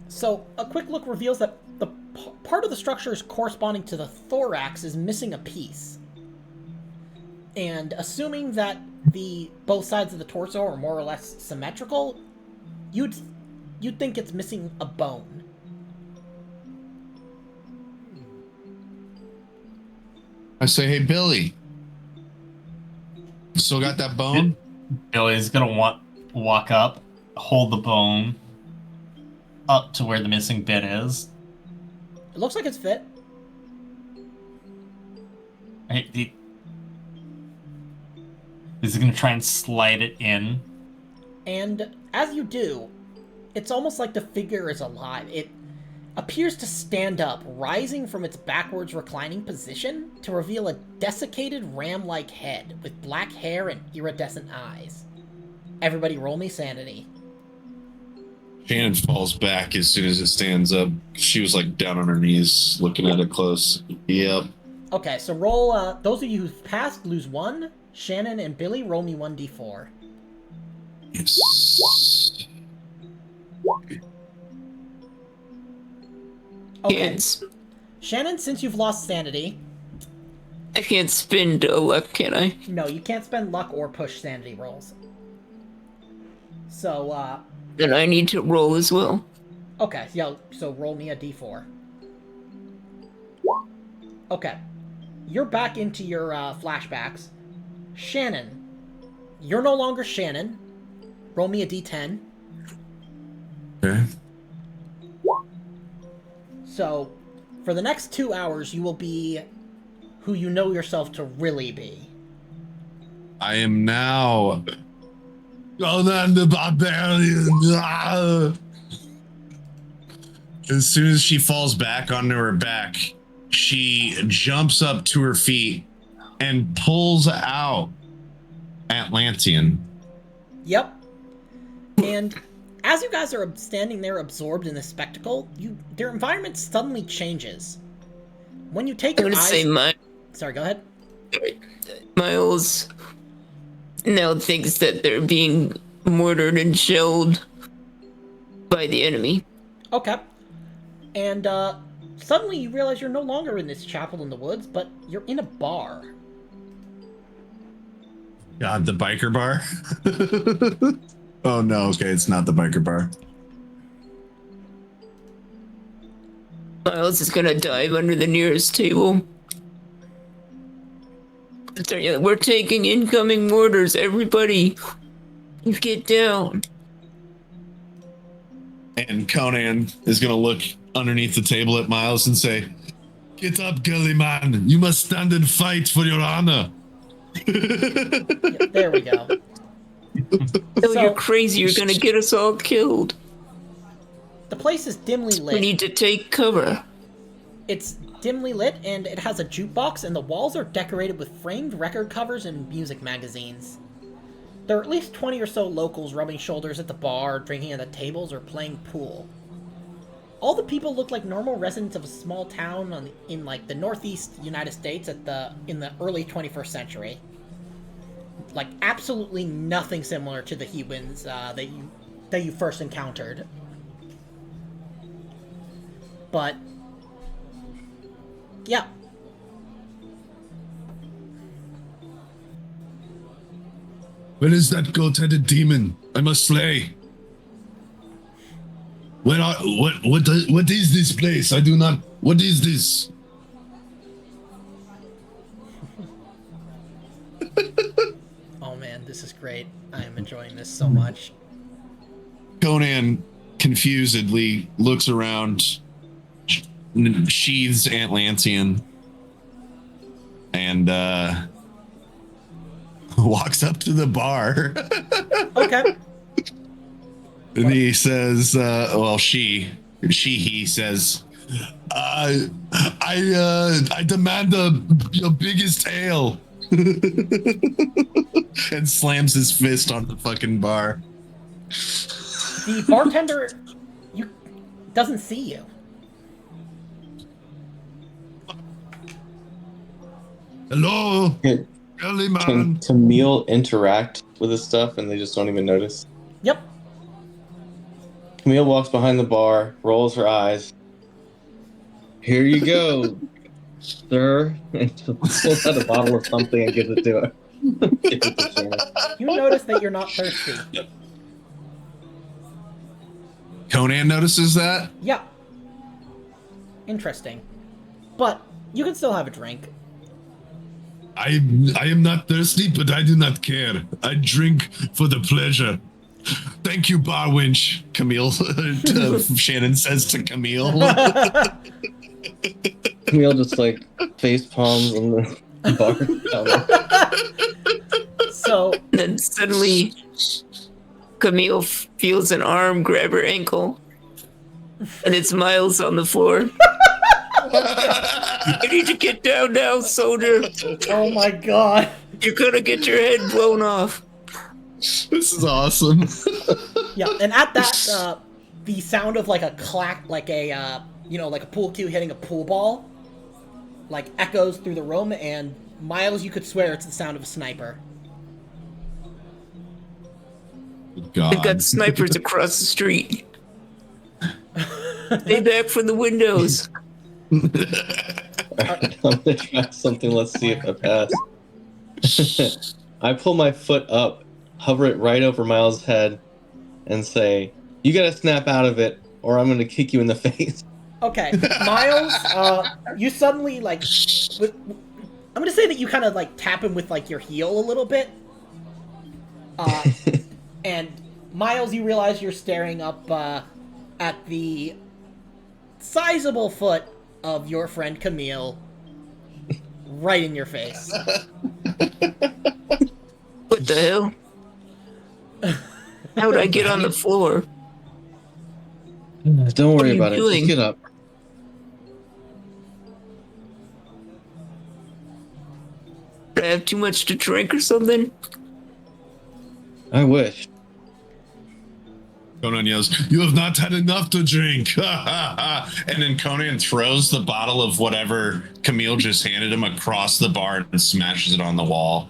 So, a quick look reveals that the part of the structure is corresponding to the thorax is missing a piece. And assuming that both sides of the torso are more or less symmetrical, you'd think it's missing a bone. I say, hey Billy, you still got that bone? Billy's gonna walk up, hold the bone up to where the missing bit is. It looks like it's fit. He's gonna try and slide it in. And as you do, it's almost like the figure is alive. It appears to stand up, rising from its backwards reclining position to reveal a desiccated ram-like head with black hair and iridescent eyes. Everybody roll me sanity. Shannon falls back as soon as it stands up. She was like down on her knees looking at it close. Yep. Okay, so roll, those of you who've passed lose 1. Shannon and Billy, roll me 1d4. Yes. Okay. Can't, Shannon, since you've lost sanity... I can't spend luck, can I? No, you can't spend luck or push sanity rolls. So, Then I need to roll as well. okay, yeah, so roll me a d4. Okay. you're back into your flashbacks. Shannon, you're no longer Shannon. Roll me a d10. Okay. So, for the next 2 hours, you will be who you know yourself to really be. I am now Conan the Barbarian. Ah! As soon as she falls back onto her back, she jumps up to her feet and pulls out Atlantean. Yep. And as you guys are standing there absorbed in the spectacle, their environment suddenly changes. When you take I'm your gonna eyes... say Sorry, go ahead. Miles now thinks that they're being mortared and shelled by the enemy. Okay. And suddenly you realize you're no longer in this chapel in the woods, but you're in a bar. God, the biker bar? Oh no, okay, it's not the biker bar. Miles is gonna dive under the nearest table. We're taking incoming mortars, everybody. You get down. And Conan is gonna look underneath the table at Miles and say, "Get up, girly man. You must stand and fight for your honor." Yeah, there we go. Oh, So- you're crazy. You're gonna get us all killed. The place is dimly lit. We need to take cover. It's dimly lit, and it has a jukebox, and the walls are decorated with framed record covers and music magazines. There are at least 20 or so locals rubbing shoulders at the bar, drinking at the tables, or playing pool. All the people look like normal residents of a small town in like the northeast United States in the early 21st century. Like absolutely nothing similar to the humans that you first encountered. But yeah. Where is that goat-headed demon? I must slay. What is this place? I do not. What is this? Oh man, this is great. I am enjoying this so much. Conan confusedly looks around, sheathes Atlantean, and walks up to the bar. Okay. And he says, he says, I demand your biggest ale. And slams his fist on the fucking bar. The bartender doesn't see you. Hello, Can, early can man. Camille interact with this stuff and they just don't even notice? Yep. Camille walks behind the bar, rolls her eyes. Here you go, sir. And she pulls out a bottle of something and gives it to her. Gives it to Shannon. You notice that you're not thirsty. Conan notices that. Yeah. Interesting. But you can still have a drink. I am not thirsty, but I do not care. I drink for the pleasure. Thank you, bar wench. Camille. Shannon says to Camille. Camille just like face palms on the bar. So Then suddenly, Camille feels an arm grab her ankle, and it's Miles on the floor. You need to get down now, soldier. oh my god. You're gonna get your head blown off. This is awesome. Yeah, and at that the sound of like a clack, like a like a pool cue hitting a pool ball, like echoes through the room, and Miles, you could swear it's the sound of a sniper. God. They've got snipers across the street. Stay back from the windows. Alright, I'm gonna try something. Let's see if I pass. I pull my foot up, hover it right over Miles' head, and say, "You gotta snap out of it, or I'm gonna kick you in the face." Okay, Miles, you suddenly like I'm gonna say that you kind of like tap him with like your heel a little bit. And Miles, you realize you're staring up at the sizable foot of your friend Camille, right in your face. What the hell? How'd I get on the floor? Don't What are worry you about it. doing? Just get up. Did I have too much to drink or something? I wish. Conan yells, "You have not had enough to drink!" And then Conan throws the bottle of whatever Camille just handed him across the bar and smashes it on the wall.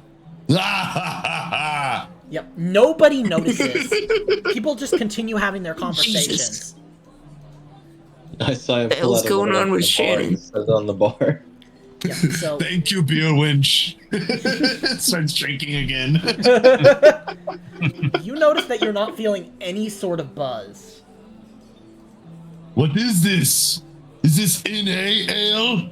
Yep, nobody notices. People just continue having their conversations. Jesus. I saw him The pull hell's out a going little on with the bar and Shannon? set it on the bar. Yep, so Thank you, beer winch. Starts drinking again. you notice that you're not feeling any sort of buzz. What is this? Is this NA ale?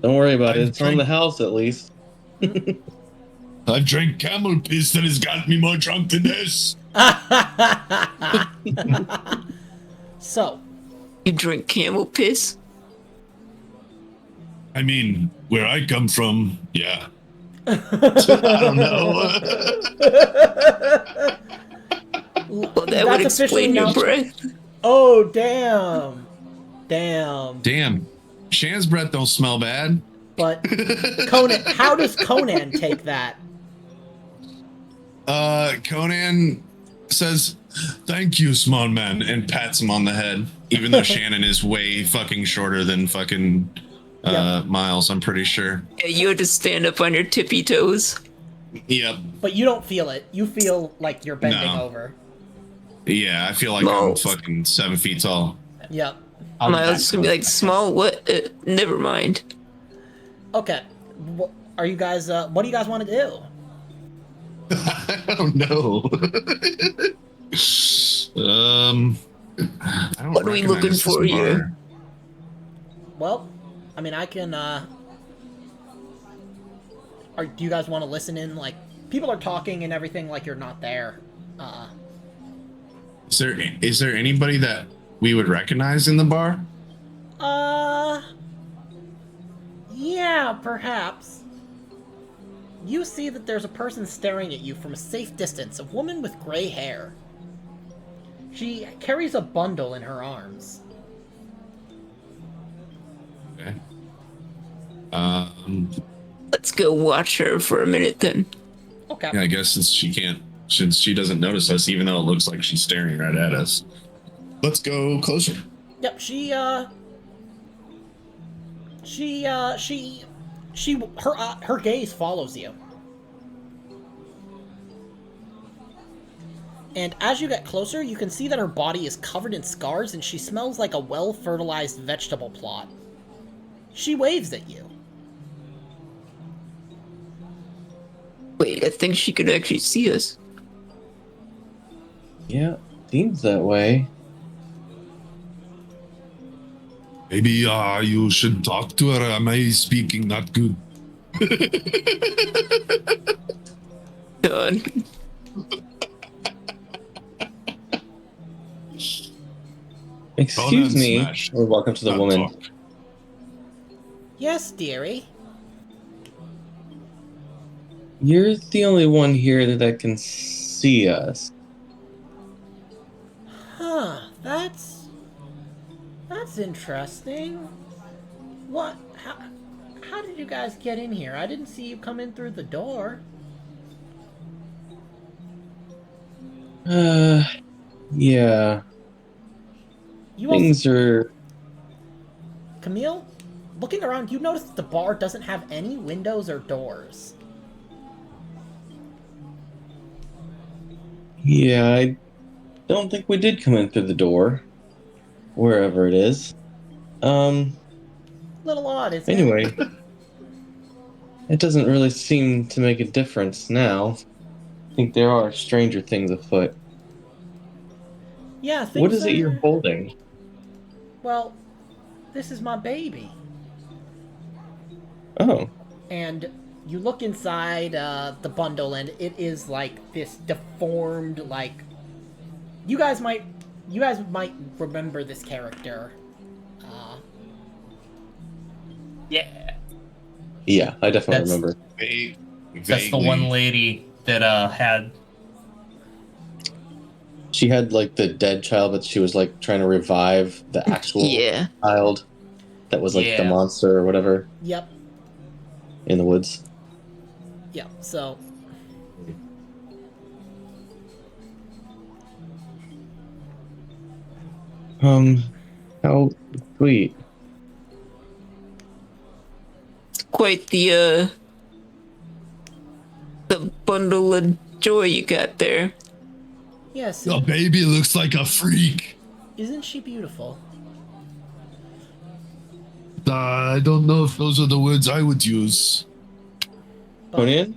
Don't worry about it. I've It's on drank- the house at least. I've drank camel piss that has got me more drunk than this. So, You drink camel piss? I mean, where I come from, yeah. I don't know. Well, that would That's officially explain your now- breath. Oh, damn. Damn. Damn, Shan's breath don't smell bad. But, Conan, how does Conan take that? Conan says, "Thank you, small man," and pats him on the head. Even though Shannon is way fucking shorter than fucking Yep. Miles, I'm pretty sure. Yeah, you had to stand up on your tippy toes. Yep. But you don't feel it. You feel like you're bending No. over. Yeah, I feel like I'm No. fucking 7 feet tall. Yep. I'll be Miles back is gonna be for a like, second. small, what? Never mind. Okay. Are you guys, what do you guys want to do? I don't know. I don't What are we looking recognize this for here? bar. Well, I mean, I can, do you guys want to listen in? Like, people are talking and everything like you're not there. Is there anybody that we would recognize in the bar? Yeah, perhaps. You see that there's a person staring at you from a safe distance, a woman with gray hair. She carries a bundle in her arms. Okay. Let's go watch her for a minute then. Okay. Yeah, I guess since she doesn't notice us, even though it looks like she's staring right at us. Let's go closer. Yep, her gaze follows you. And as you get closer, you can see that her body is covered in scars and she smells like a well-fertilized vegetable plot. She waves at you. Wait, I think she could actually see us. Yeah, seems that way. Maybe you should talk to her. Am I speaking not good? God. Excuse Conan me. smash. Or welcome to the Not woman. talk. Yes, dearie. You're the only one here that can see us. Huh, that's interesting. What? How did you guys get in here? I didn't see you come in through the door. Yeah. You all, Things are. Camille, looking around, you notice that the bar doesn't have any windows or doors. Yeah, I don't think we did come in through the door. Wherever it is. Little odd, isn't it? Anyway. It doesn't really seem to make a difference now. I think there are stranger things afoot. Yeah, things What is it are- you're holding? Well, this is my baby. Oh. And you look inside the bundle, and it is like this deformed, like you guys might remember this character. Yeah. Yeah, I definitely That's- remember. That's the one lady that had. She had like the dead child, but she was like trying to revive the actual Yeah. child that was like the Yeah. monster or whatever Yep. in the woods. Yeah. So How sweet. Quite the bundle of joy you got there. yes, The baby looks like a freak. isn't she beautiful? I don't know if those are the words I would use. Conan,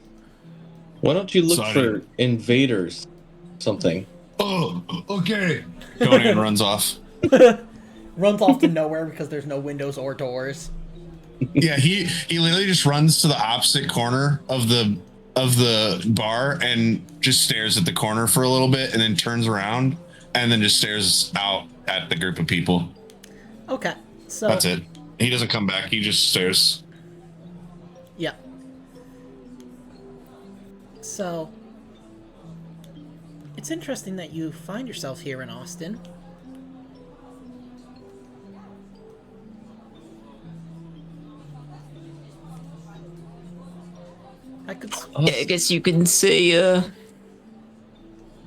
why don't you look Sorry. for invaders? Something. Oh, okay. Conan runs off. Runs off to nowhere because there's no windows or doors. Yeah, he literally just runs to the opposite corner of the bar and just stares at the corner for a little bit and then turns around and then just stares out at the group of people. Okay. So That's it. He doesn't come back. He just stares. Yeah. So it's interesting that you find yourself here in Austin. I could. Yeah, I guess you can say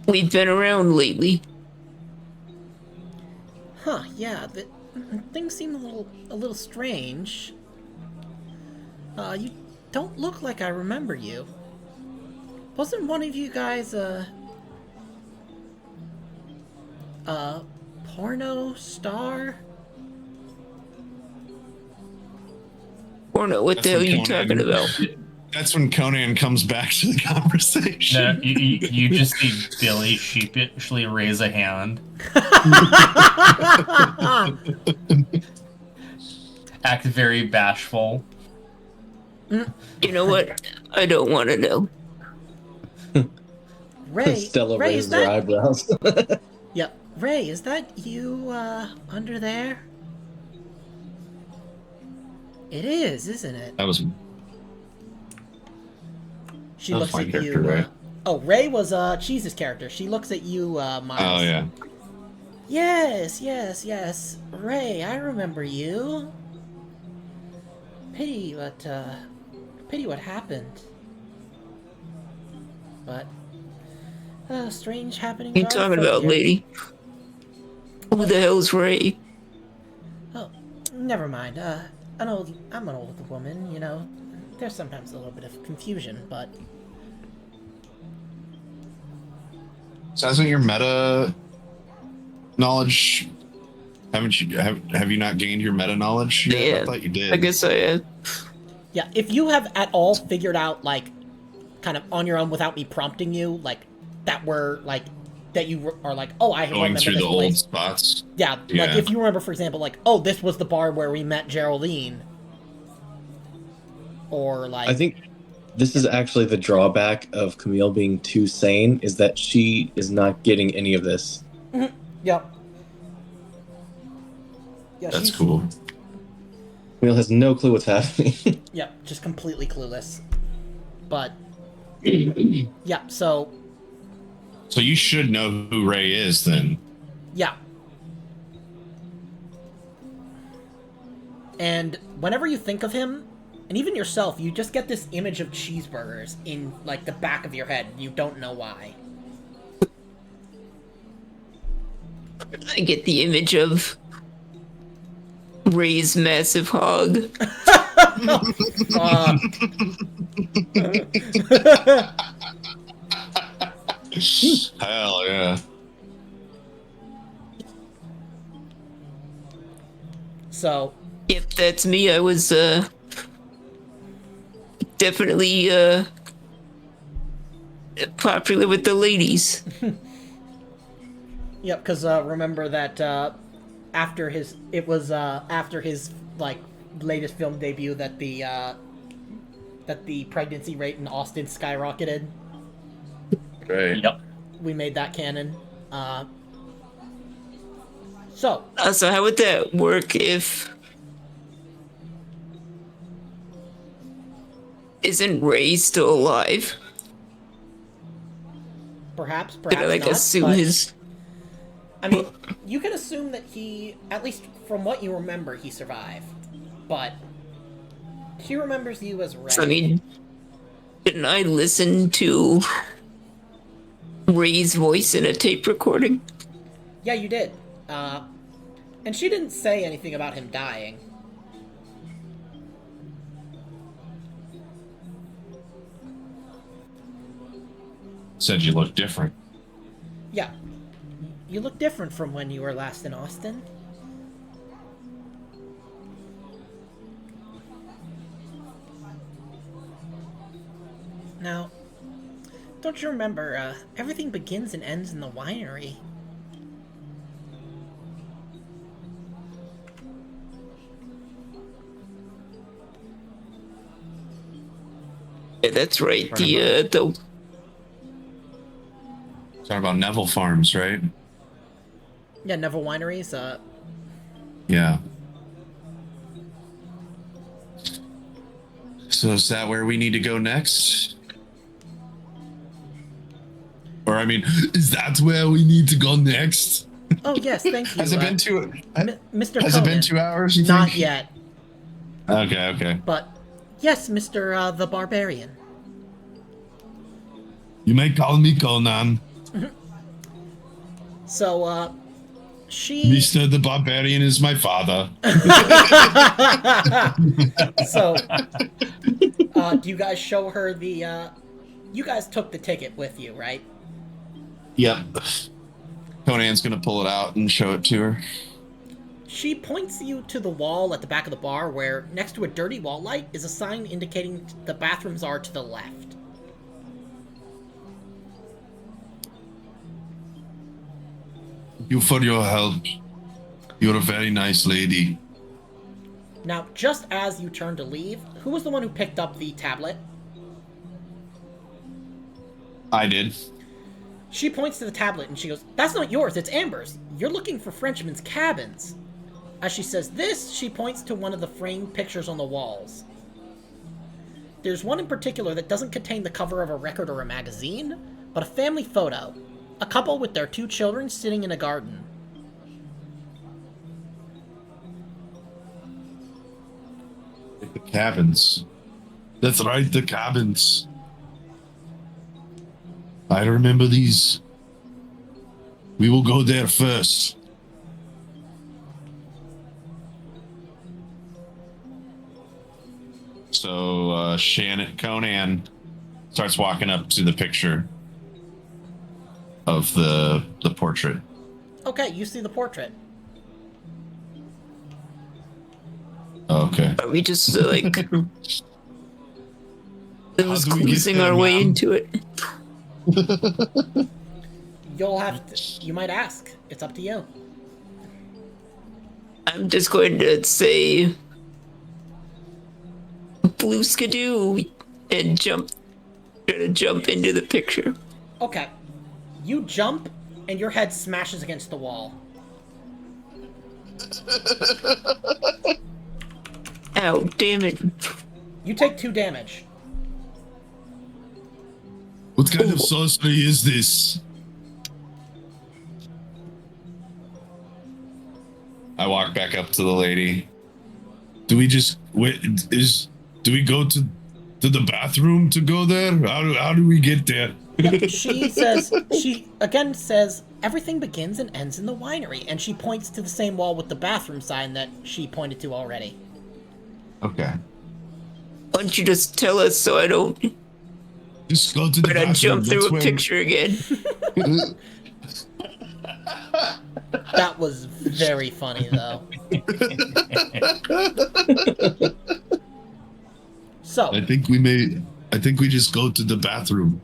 we've been around lately. Huh? Yeah. Things seem a little strange. You don't look like I remember you. Wasn't one of you guys porno star? Porno, what the hell are you talking about? That's when Conan comes back to the conversation. No, you just see Billy sheepishly raise a hand. Act very bashful. You know what? I don't want to know. Ray. Stella Ray, raised her eyebrows. Yep. Ray, is that you under there? It is, isn't it? That was She That was looks my at character, you. right? Oh, Ray was Cheese's character. She looks at you, Miles. Oh yeah. Yes. Ray, I remember you. Pity what happened. But strange happenings. What are you are talking afoot about, here. lady? Who the hell's Ray? Oh, never mind. I'm an old woman, you know. There's sometimes a little bit of confusion, but So hasn't your meta knowledge? Haven't you have you not gained your meta knowledge yet? Yeah, I thought you did. I guess I yeah, if you have at all figured out, like, kind of on your own without me prompting you, like, that you are like, oh, I going remember through this the place. old spots. Yeah, like, Yeah. if you remember, for example, like, oh, this was the bar where we met Geraldine. Or, like... I think this is actually the drawback of Camille being too sane, is that she is not getting any of this. Yep. Yeah, That's she's- cool. Camille has no clue what's happening. Yep, just completely clueless. But... yeah, so... So you should know who Ray is then. Yeah. And whenever you think of him, and even yourself, you just get this image of cheeseburgers in, like, the back of your head. You don't know why. get the image of Ray's massive hog. Hell yeah. So, If that's me, I was definitely popular with the ladies. yep, because remember that after his like latest film debut that the pregnancy rate in Austin skyrocketed. Right. Yep. We made that canon. So So how would that work if isn't Ray still alive? perhaps Could I like not, assume but, his? I mean, you can assume that he, at least from what you remember, he survived. But he remembers you as Ray. I mean, didn't I listen to Ray's voice in a tape recording? Yeah, you did. And she didn't say anything about him dying. Said you look different. Yeah. You look different from when you were last in Austin. Now, don't you remember, everything begins and ends in the winery. Yeah, that's right. Talking The Talking about Neville Farms, right? Yeah, Neville Wineries, Yeah. So is that where we need to go next? Or I mean, is that where we need to go next? oh yes, thank you. Has it been two? Mr. Has it been Conan. 2 hours? You Not think? yet, Okay. but yes, Mr. The Barbarian. You may call me Conan. So, she... Mr. the Barbarian is my father. So, do you guys show her the, you guys took the ticket with you, right? Yep. Conan's gonna pull it out and show it to her. She points you to the wall at the back of the bar where, next to a dirty wall light, is a sign indicating the bathrooms are to the left. You for your help. You're a very nice lady. Now, just as you turn to leave, who was the one who picked up the tablet? I did. She points to the tablet and she goes, "That's not yours, it's Amber's. You're looking for Frenchman's cabins." As she says this, she points to one of the framed pictures on the walls. There's one in particular that doesn't contain the cover of a record or a magazine, but a family photo. A couple with their 2 children sitting in a garden. The cabins. That's right, the cabins. I remember these. We will go there first. So Conan starts walking up to the picture of the portrait. Okay, you see the portrait. Okay. are we just like do we get squeezing there, our way ma'am? into it? You'll have to, you might ask. It's up to you. I'm just going to say blue skidoo and try to jump into the picture. Okay. You jump, and your head smashes against the wall. Ow, damn it. You take 2 damage. What kind of sorcery is this? I walk back up to the lady. Do we just wait? Do we go to the bathroom to go there? How do we get there? She again says, everything begins and ends in the winery, and she points to the same wall with the bathroom sign that she pointed to already. Okay. Why don't you just tell us so I don't Just go to the try to bathroom. jump through That's a where- picture again? That was very funny, though. So, I think we just go to the bathroom.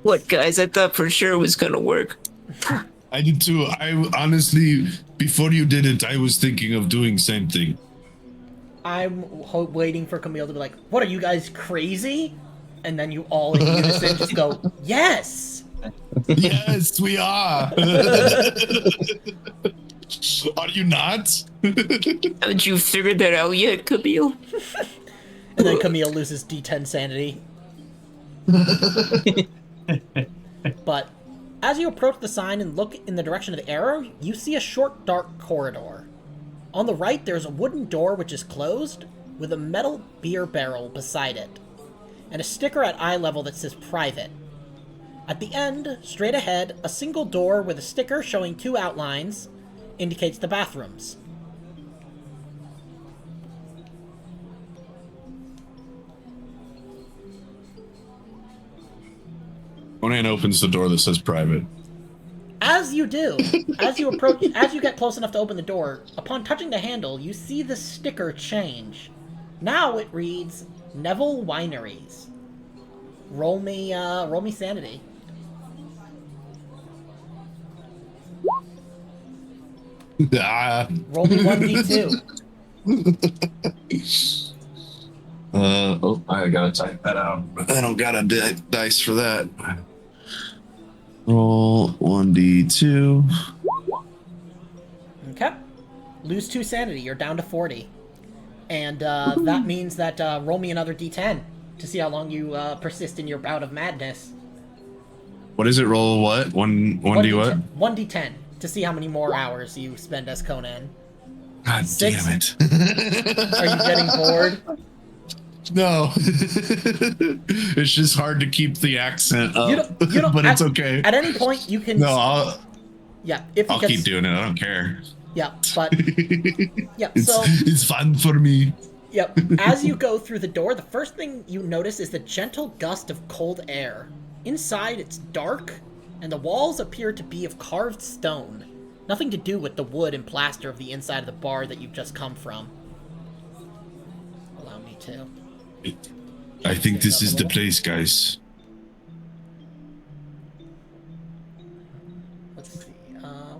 What, guys? I thought for sure it was gonna work. I did too. I honestly, before you did it, I was thinking of doing same thing. I'm waiting for Camille to be like, "What are you guys crazy?" And then you all in unison just go, "Yes." Yes, we are. Are you not? Haven't you figured that out yet, Camille? And then Camille loses D10 sanity. But as you approach the sign and look in the direction of the arrow, you see a short, dark corridor. On the right, there's a wooden door which is closed, with a metal beer barrel beside it, and a sticker at eye level that says private. At the end, straight ahead, a single door with a sticker showing 2 outlines indicates the bathrooms. Conan opens the door that says private. As you do, as you get close enough to open the door, upon touching the handle, you see the sticker change. Now it reads, Neville Wineries. Roll me sanity. Roll me 1d2. I gotta type that out. I don't got a dice for that. Roll 1d2. Okay. Lose 2 sanity. You're down to 40. And that means that roll me another d10 to see how long you persist in your bout of madness. What is it? Roll what? 1d what? 1d10 to see how many more hours you spend as Conan. God 6. damn it. Are you getting bored? No. It's just hard to keep the accent up. You don't, but it's okay. At any point, you can... No, I'll keep doing it. I don't care. Yeah, but... Yeah, it's fun for me. Yep. As you go through the door, the first thing you notice is the gentle gust of cold air. Inside, it's dark, and the walls appear to be of carved stone. Nothing to do with the wood and plaster of the inside of the bar that you've just come from. Allow me to... I think this is the place, guys. Let's see.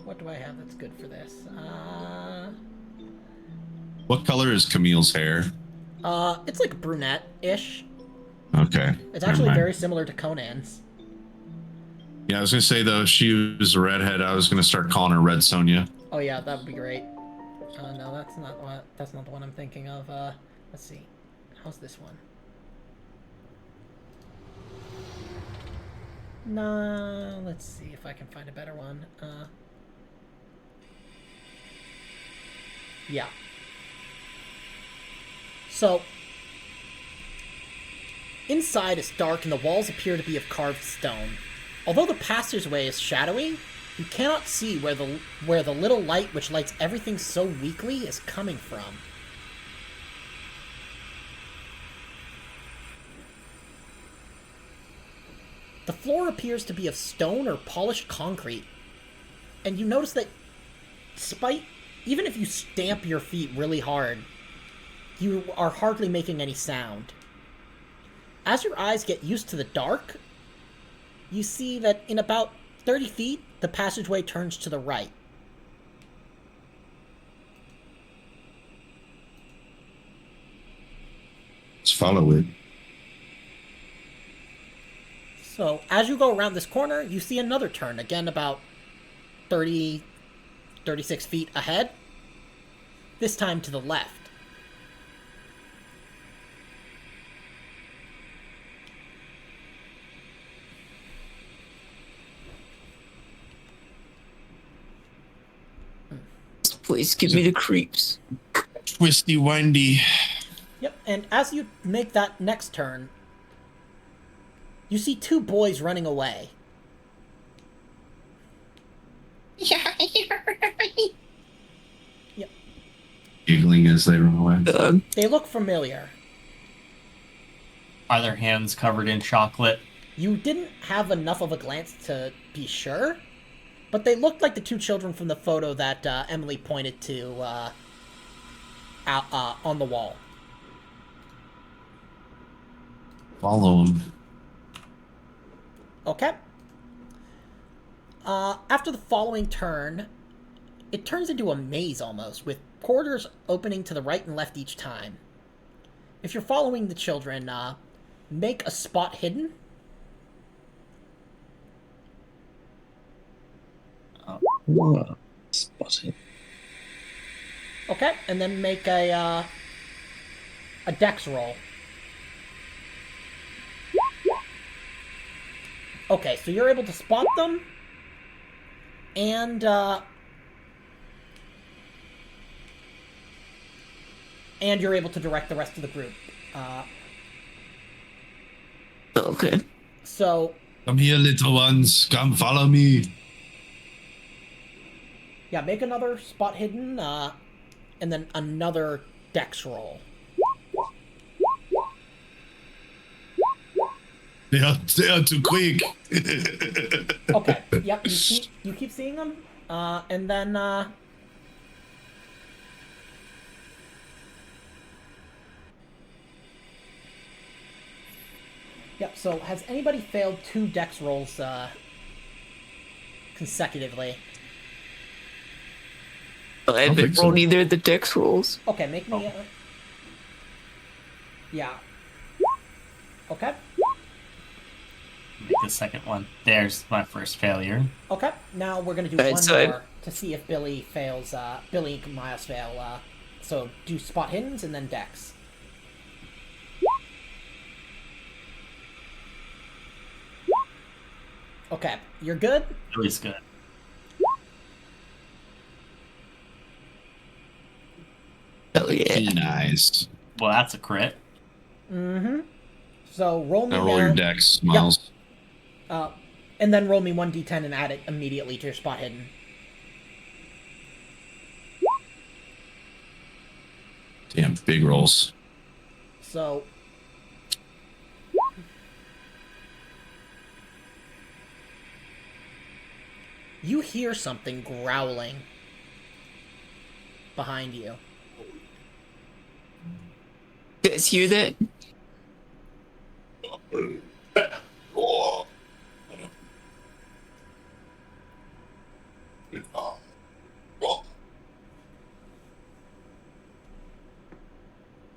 What do I have that's good for this? What color is Camille's hair? It's like brunette-ish. Okay. It's actually very similar to Conan's. Yeah, I was gonna say though, if she was a redhead, I was gonna start calling her Red Sonja. Oh yeah, that would be great. No, that's not the one I'm thinking of. Let's see. How's this one? No, let's see if I can find a better one. Yeah. So, inside is dark and the walls appear to be of carved stone. Although the passageway is shadowy, you cannot see where the little light which lights everything so weakly is coming from. The floor appears to be of stone or polished concrete, and you notice that even if you stamp your feet really hard, you are hardly making any sound. As your eyes get used to the dark, you see that in about 30 feet, the passageway turns to the right. Let's follow it. So, as you go around this corner, you see another turn, again about 36 feet ahead. This time to the left. This place give me the creeps. Twisty, windy. Yep, and as you make that next turn, you see 2 boys running away. Yep. Giggling as they run away. They look familiar. Are their hands covered in chocolate? You didn't have enough of a glance to be sure, but they looked like the 2 children from the photo that Emily pointed to on the wall. Follow them. Okay. After the following turn, it turns into a maze almost, with corridors opening to the right and left each time. If you're following the children, make a spot hidden. Wow. Spotted. Okay, and then make a dex roll. Okay, so you're able to spot them, and you're able to direct the rest of the group. Okay. So, Come here, little ones. Come follow me. yeah, make another spot hidden, and then another dex roll. They are too quick. Okay, yep, you keep seeing them, and then, yep, so has anybody failed 2 dex rolls, consecutively? I haven't think so. rolled either of the dex rolls. Okay, make me, yeah. Okay, Make the second one. There's my first failure. okay, now we're gonna do Alright, one so more to see if Billy fails, Billy and Miles fail, so do spot hiddens and then dex. Okay, you're good? Billy's good. Oh yeah. Keen eyes. Well, that's a crit. Mm-hmm. So roll me Now roll your now, dex, Miles. and then roll me 1d10 and add it immediately to your spot hidden. Damn, big rolls. So you hear something growling behind you. You guys hear that?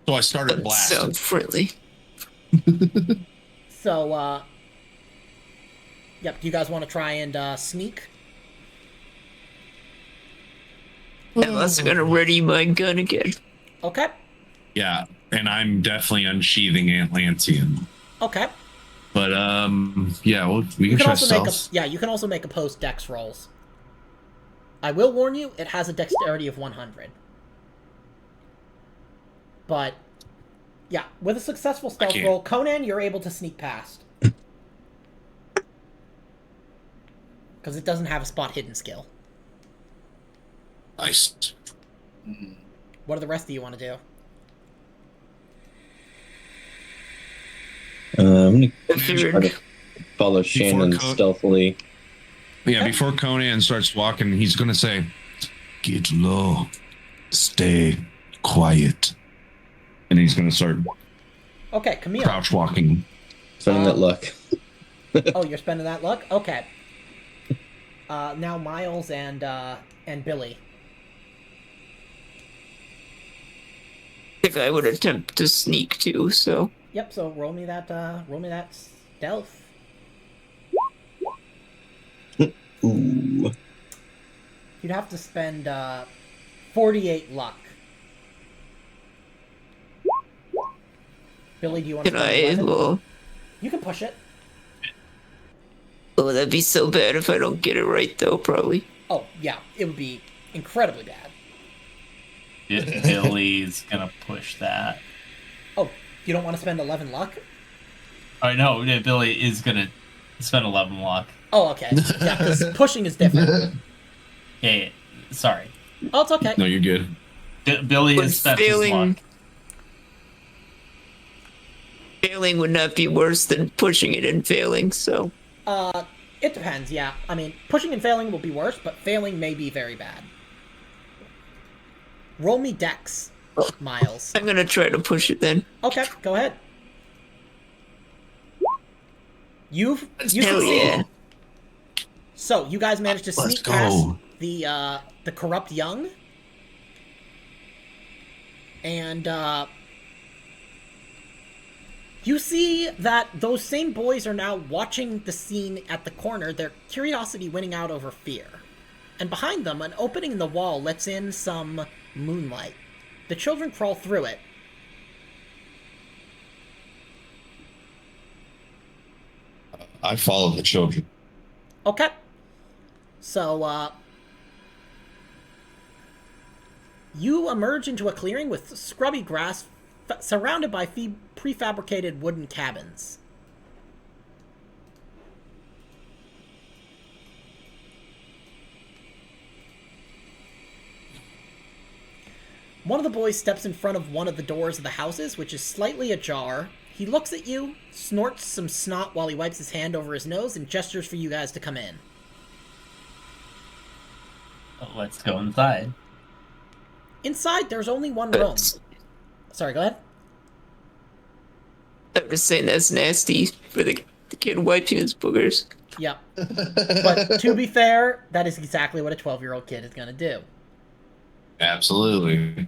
So I started Sound blasting. friendly. So, yep, do you guys want to try and sneak? I'm also gonna ready my gun again. Okay, Yeah, and I'm definitely unsheathing Atlantean. okay. But yeah, we You can can try also make a, stealth. yeah, you can also make opposed dex rolls. I will warn you, it has a dexterity of 100. But, yeah, with a successful stealth can't. roll, Conan, you're able to sneak past. Because it doesn't have a spot hidden skill. Nice. What do the rest of you want to do? I'm I gonna figured try to follow Shannon Co- stealthily. Yeah, before Conan starts walking, he's gonna say, "Get low, stay quiet," and he's gonna start Okay, Camille. crouch walking. Spending that luck. Oh, you're spending that luck? Okay. Now Miles and Billy. I think I would attempt to sneak too, so Yep, so roll me that stealth. Ooh. You'd have to spend 48 luck. Billy, do you want to can spend I 11? well You can push it. oh that'd be so bad if I don't get it right though, probably. Oh, yeah, it would be incredibly bad. Billy's gonna push that. Oh, you don't want to spend 11 luck? Oh no, Billy is gonna spend 11 luck. Oh, okay. Yeah, because pushing is different. Yeah, sorry. Oh, it's okay. No, you're good. Billy But has spent his luck. Failing would not be worse than pushing it and failing, so It depends, yeah. I mean, pushing and failing will be worse, but failing may be very bad. Roll me dex, Miles. I'm gonna try to push it then. Okay, go ahead. You Hell succeed. yeah. So you guys managed to Let's sneak past go. the corrupt young, and you see that those same boys are now watching the scene at the corner, their curiosity winning out over fear. And behind them, an opening in the wall lets in some moonlight. The children crawl through it. I follow the children. Okay. So, you emerge into a clearing with scrubby grass surrounded by prefabricated wooden cabins. One of the boys steps in front of one of the doors of the houses, which is slightly ajar. He looks at you, snorts some snot while he wipes his hand over his nose, and gestures for you guys to come in. Let's go inside. Inside, there's only one room. Sorry, go ahead. I'm just saying that's nasty for the kid wiping his boogers. Yep. But to be fair, that is exactly what a 12-year-old kid is going to do. Absolutely.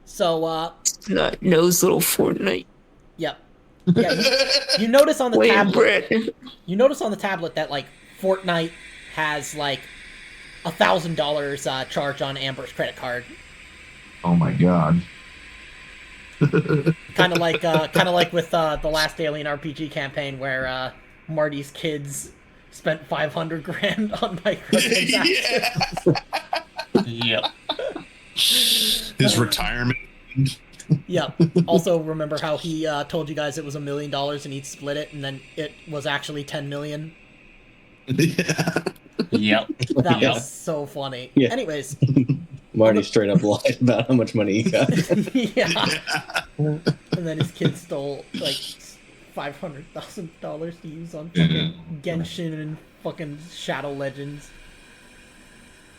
So, Not knows little Fortnite. yep. Yeah, you notice on the Wait, tablet. Brett. You notice on the tablet that like Fortnite has like $1,000 charged on Amber's credit card. Oh my god. Kind of like with the last Alien RPG campaign where Marty's kids spent 500 grand on microtransactions. Yep. His retirement. Yep. Also, remember how he told you guys it was $1 million and he'd split it, and then it was actually 10 million. Yeah. Yep. That Yep. was so funny. Yeah. Anyways, Marty straight up lied about how much money he got. yeah. And then his kid stole like $500,000 to use on fucking Genshin and fucking Shadow Legends.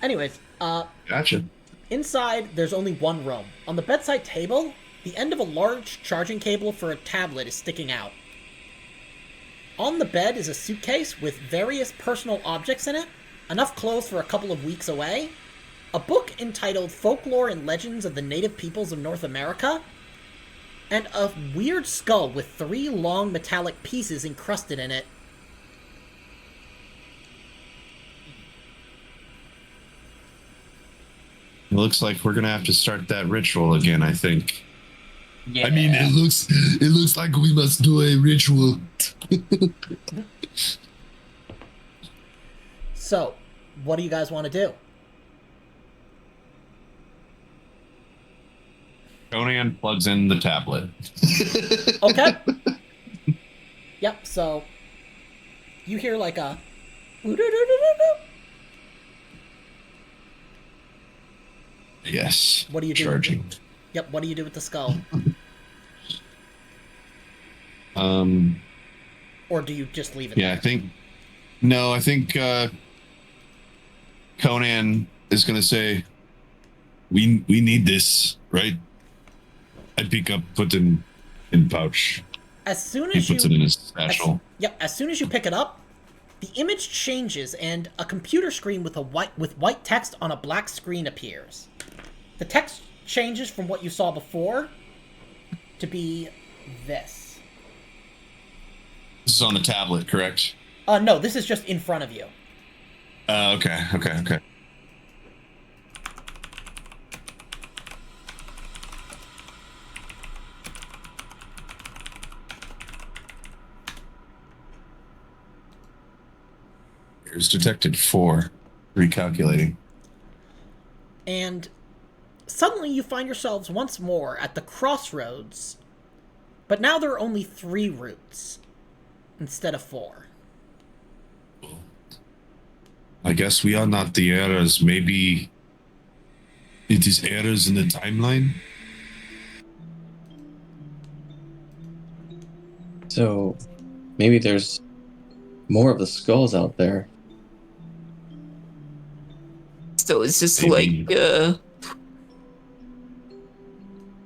Anyways, Gotcha. inside there's only one room. On the bedside table, the end of a large charging cable for a tablet is sticking out. On the bed is a suitcase with various personal objects in it, enough clothes for a couple of weeks away, a book entitled Folklore and Legends of the Native Peoples of North America, and a weird skull with 3 long metallic pieces encrusted in it. It looks like we're gonna have to start that ritual again, I think. Yeah. I mean, it looks like we must do a ritual. So, what do you guys want to do? Conan plugs in the tablet. Okay. Yep, so you hear like a Yes. What do you do? Charging. Yep, what do you do with the skull? Or do you just leave it Yeah, I think Conan is gonna say, we need this, right? I pick up, put in pouch. As soon He as puts it you in his satchel. as soon as you pick it up, the image changes and a computer screen with white text on a black screen appears. The text changes from what you saw before to be this. This is on the tablet, correct? No, this is just in front of you. Okay. Here's detected 4. Recalculating. And suddenly you find yourselves once more at the crossroads, but now there are only 3 routes instead of 4. I guess we are not the errors. Maybe it is errors in the timeline. So maybe there's more of the skulls out there. So it's just Maybe. like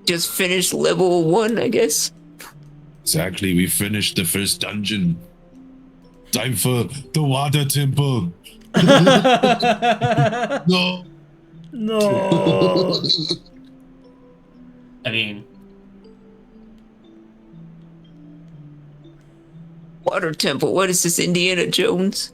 just finished level 1, I guess. Exactly, we finished the first dungeon. Time for the water temple. No. No. I mean, Water temple. What is this, Indiana Jones?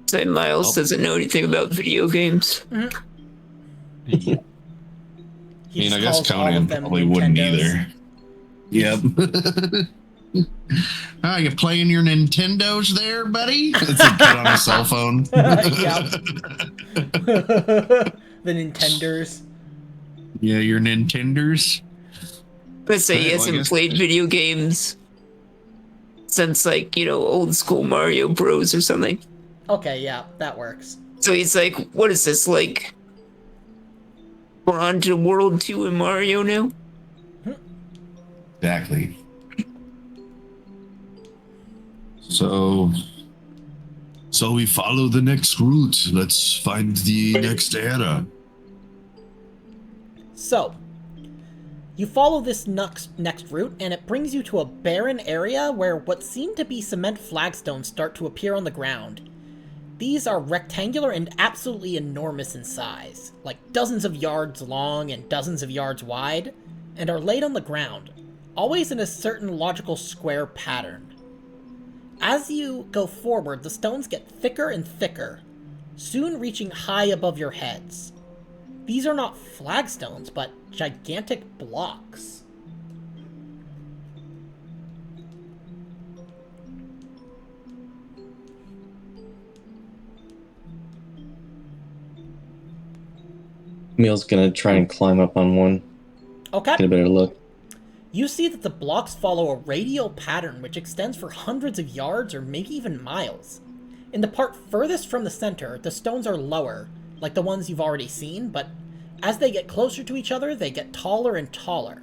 Say Miles doesn't know anything about video games. yeah. He I just guess calls all of Conan them probably wouldn't Nintendos. either. Yep. You playing your Nintendos there, buddy? It's a kid on a cell phone. The Nintenders. Yeah, your Nintenders. Let's say he Right, well, I hasn't guess- played video games since, like, old school Mario Bros. Or something. Okay, yeah, that works. So he's like, what is this, like, we're on to World 2 in Mario now? Exactly. So we follow the next route. Let's find the next era. So, you follow this next route, and it brings you to a barren area where what seem to be cement flagstones start to appear on the ground. These are rectangular and absolutely enormous in size, like dozens of yards long and dozens of yards wide, and are laid on the ground, always in a certain logical square pattern. As you go forward, the stones get thicker and thicker, soon reaching high above your heads. These are not flagstones, but gigantic blocks. Emil's gonna try and climb up on one, Okay. get a better look. You see that the blocks follow a radial pattern which extends for hundreds of yards or maybe even miles. In the part furthest from the center, the stones are lower, like the ones you've already seen, but as they get closer to each other, they get taller and taller.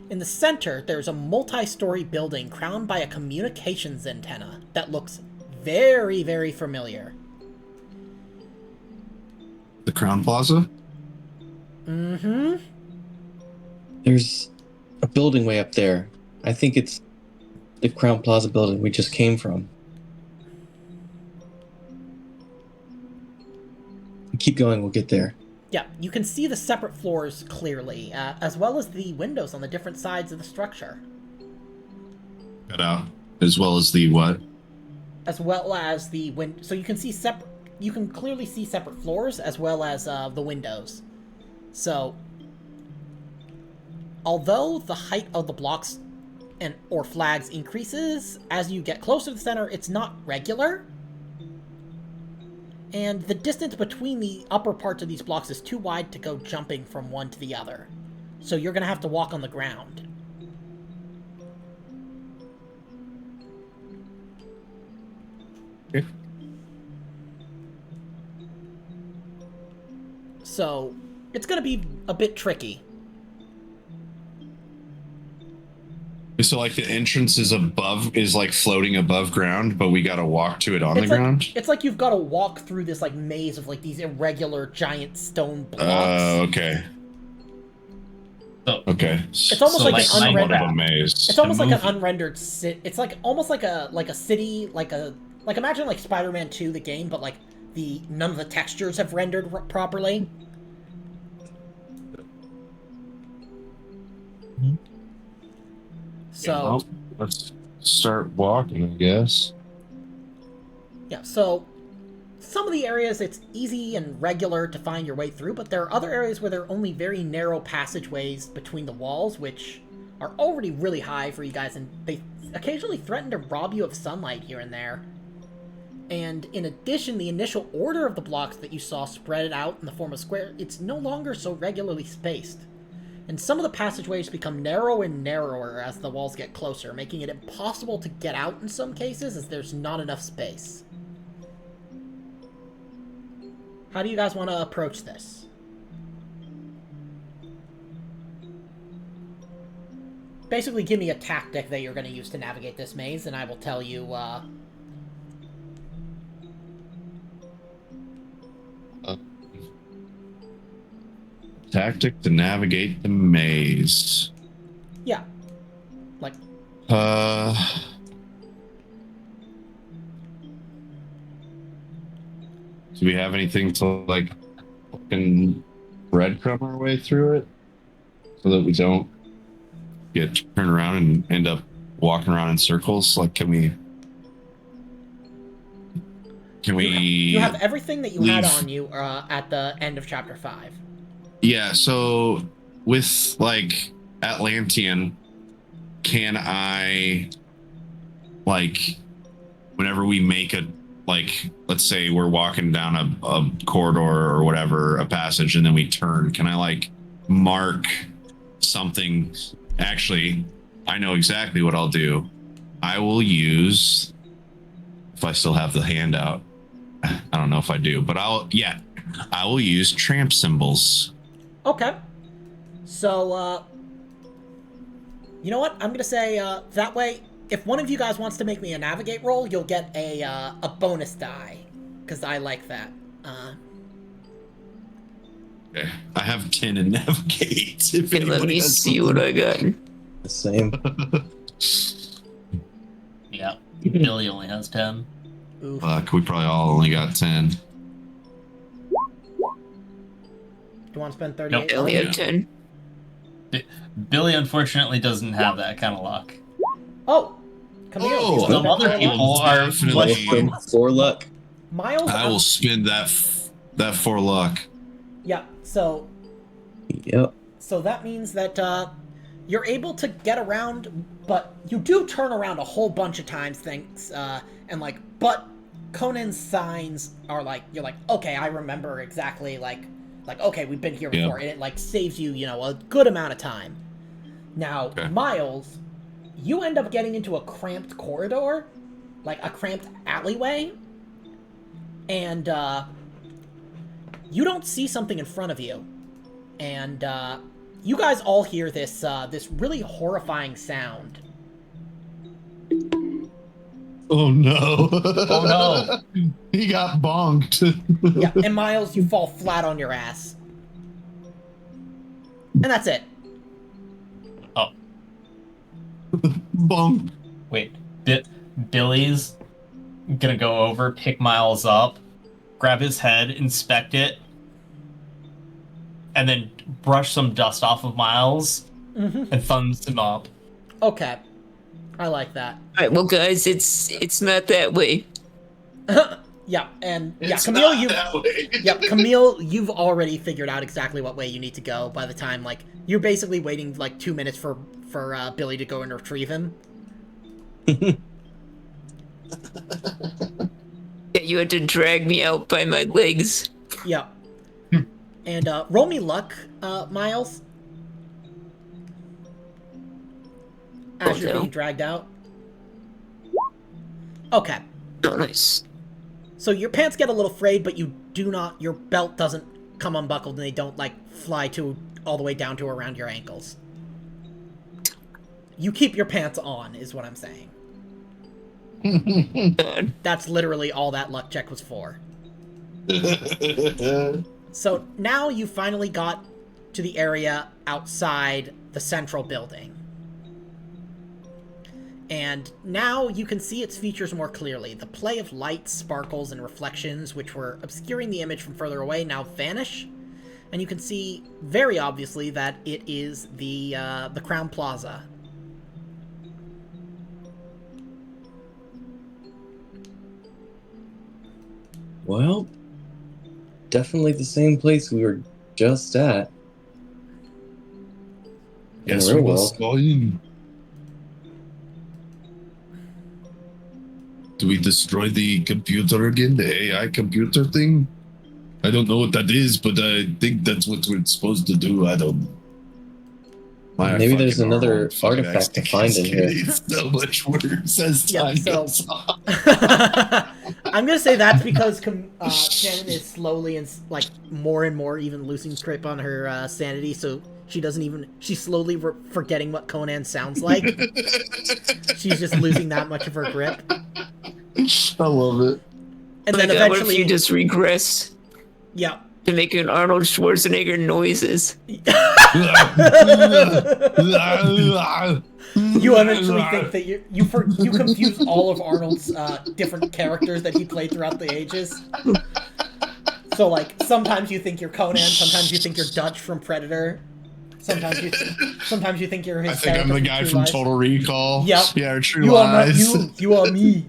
In the center, there's a multi-story building crowned by a communications antenna that looks very, very familiar. The Crown Plaza? Mm-hmm. There's a building way up there. I think it's the Crown Plaza building we just came from. Keep going, we'll get there. Yeah, you can see the separate floors clearly, as well as the windows on the different sides of the structure. Cut out. As well as the what? As well as the so you can see separate. You can clearly see separate floors as well as the windows. So, although the height of the blocks or flags increases as you get closer to the center, it's not regular. And the distance between the upper parts of these blocks is too wide to go jumping from one to the other. So you're going to have to walk on the ground. Okay. So, it's going to be a bit tricky. So like the entrance is like floating above ground, but we gotta walk to it on the ground? It's like you've got to walk through this like maze of like these irregular giant stone blocks. Okay. So, Okay. It's almost So, like like, an like unrendered. Of a maze. It's almost like an movie. unrendered It's like almost like a city, like imagine like Spider-Man 2, the game, but like none of the textures have rendered properly. So Well, let's start walking, I guess. yeah, so some of the areas it's easy and regular to find your way through, but there are other areas where there are only very narrow passageways between the walls, which are already really high for you guys, and they occasionally threaten to rob you of sunlight here and there. And in addition, the initial order of the blocks that you saw spread out in the form of square, it's no longer so regularly spaced. And some of the passageways become narrower and narrower as the walls get closer, making it impossible to get out in some cases as there's not enough space. How do you guys want to approach this? Basically, give me a tactic that you're going to use to navigate this maze, and I will tell you, Tactic to navigate the maze. Yeah. Like, Do we have anything to like fucking breadcrumb our way through it so that we don't get turned around and end up walking around in circles? Like, can we? you have everything that you had leave? on you at the end of chapter 5. Yeah. So with like Atlantean, can I like whenever we make a like let's say we're walking down a corridor or whatever, a passage, and then we turn, can I like mark something? Actually, I know exactly what I'll do. I will use, if I still have the handout, I don't know if I do, but I will use tramp symbols. Okay. So, you know what? I'm gonna say, that way, if one of you guys wants to make me a navigate roll, you'll get a bonus die. Because I like that. Okay. I have 10 in navigate. Okay, let me see what I got. The same. Yeah. Billy only has 10. Oof. Fuck, we probably all only got 10. Do you want to spend 38? Nope. I only have 10. Billy unfortunately doesn't have that kind of luck. Oh! Camille, Oh, you Some spent other 4 people luck? are Definitely. much For luck. Miles, I will spend that 4 luck. yeah, so Yep. that means that, you're able to get around, but you do turn around a whole bunch of times, but Conan's signs are like, you're like, okay, I remember exactly, like, okay, we've been here before, and it, like, saves you, a good amount of time. Now, Okay. Miles, you end up getting into a cramped corridor, like a cramped alleyway, and, you don't see something in front of you, and, you guys all hear this, this really horrifying sound. Oh no. Oh no. He got bonked. Yeah, and Miles, you fall flat on your ass. And that's it. Oh, Bonk. wait. Billy's gonna go over, pick Miles up, grab his head, inspect it, and then brush some dust off of Miles and thumbs him up. Okay. I like that. Alright, well guys, it's not that way. Yeah, and yeah, It's Camille, not that way. Yep, Camille, you've already figured out exactly what way you need to go by the time, like, you're basically waiting, like, 2 minutes for Billy to go and retrieve him. Yeah, you had to drag me out by my legs. Yep. And, roll me luck, Miles. As you're Okay. being dragged out. Okay. Oh, nice. So your pants get a little frayed, but your belt doesn't come unbuckled and they don't, like, fly all the way down to around your ankles. You keep your pants on, is what I'm saying. God. That's literally all that luck check was for. So now you finally got to the area outside the central building. And now you can see its features more clearly. The play of light, sparkles, and reflections, which were obscuring the image from further away, now vanish. And you can see very obviously that it is the Crown Plaza. Well, definitely the same place we were just at. In Yes, the we real must world. go in. Do we destroy the computer again? The AI computer thing? I don't know what that is, but I think that's what we're supposed to do. I don't. Maybe there's another fucking artifact to find in here. It's so much worse as Yeah, time so- goes on. I'm gonna say that's because Shannon is slowly and like more and more even losing grip on her sanity, so she's slowly forgetting what Conan sounds like. She's just losing that much of her grip. I love it. And Oh then my God, what if eventually, you just regress yeah. to make an Arnold Schwarzenegger noises? You eventually think that you confuse all of Arnold's different characters that he played throughout the ages. So, like, sometimes you think you're Conan, sometimes you think you're Dutch from Predator, sometimes you think you're his I think I'm the guy from Lies. Total Recall. Yep. Yeah, True You are not Lies. you are me.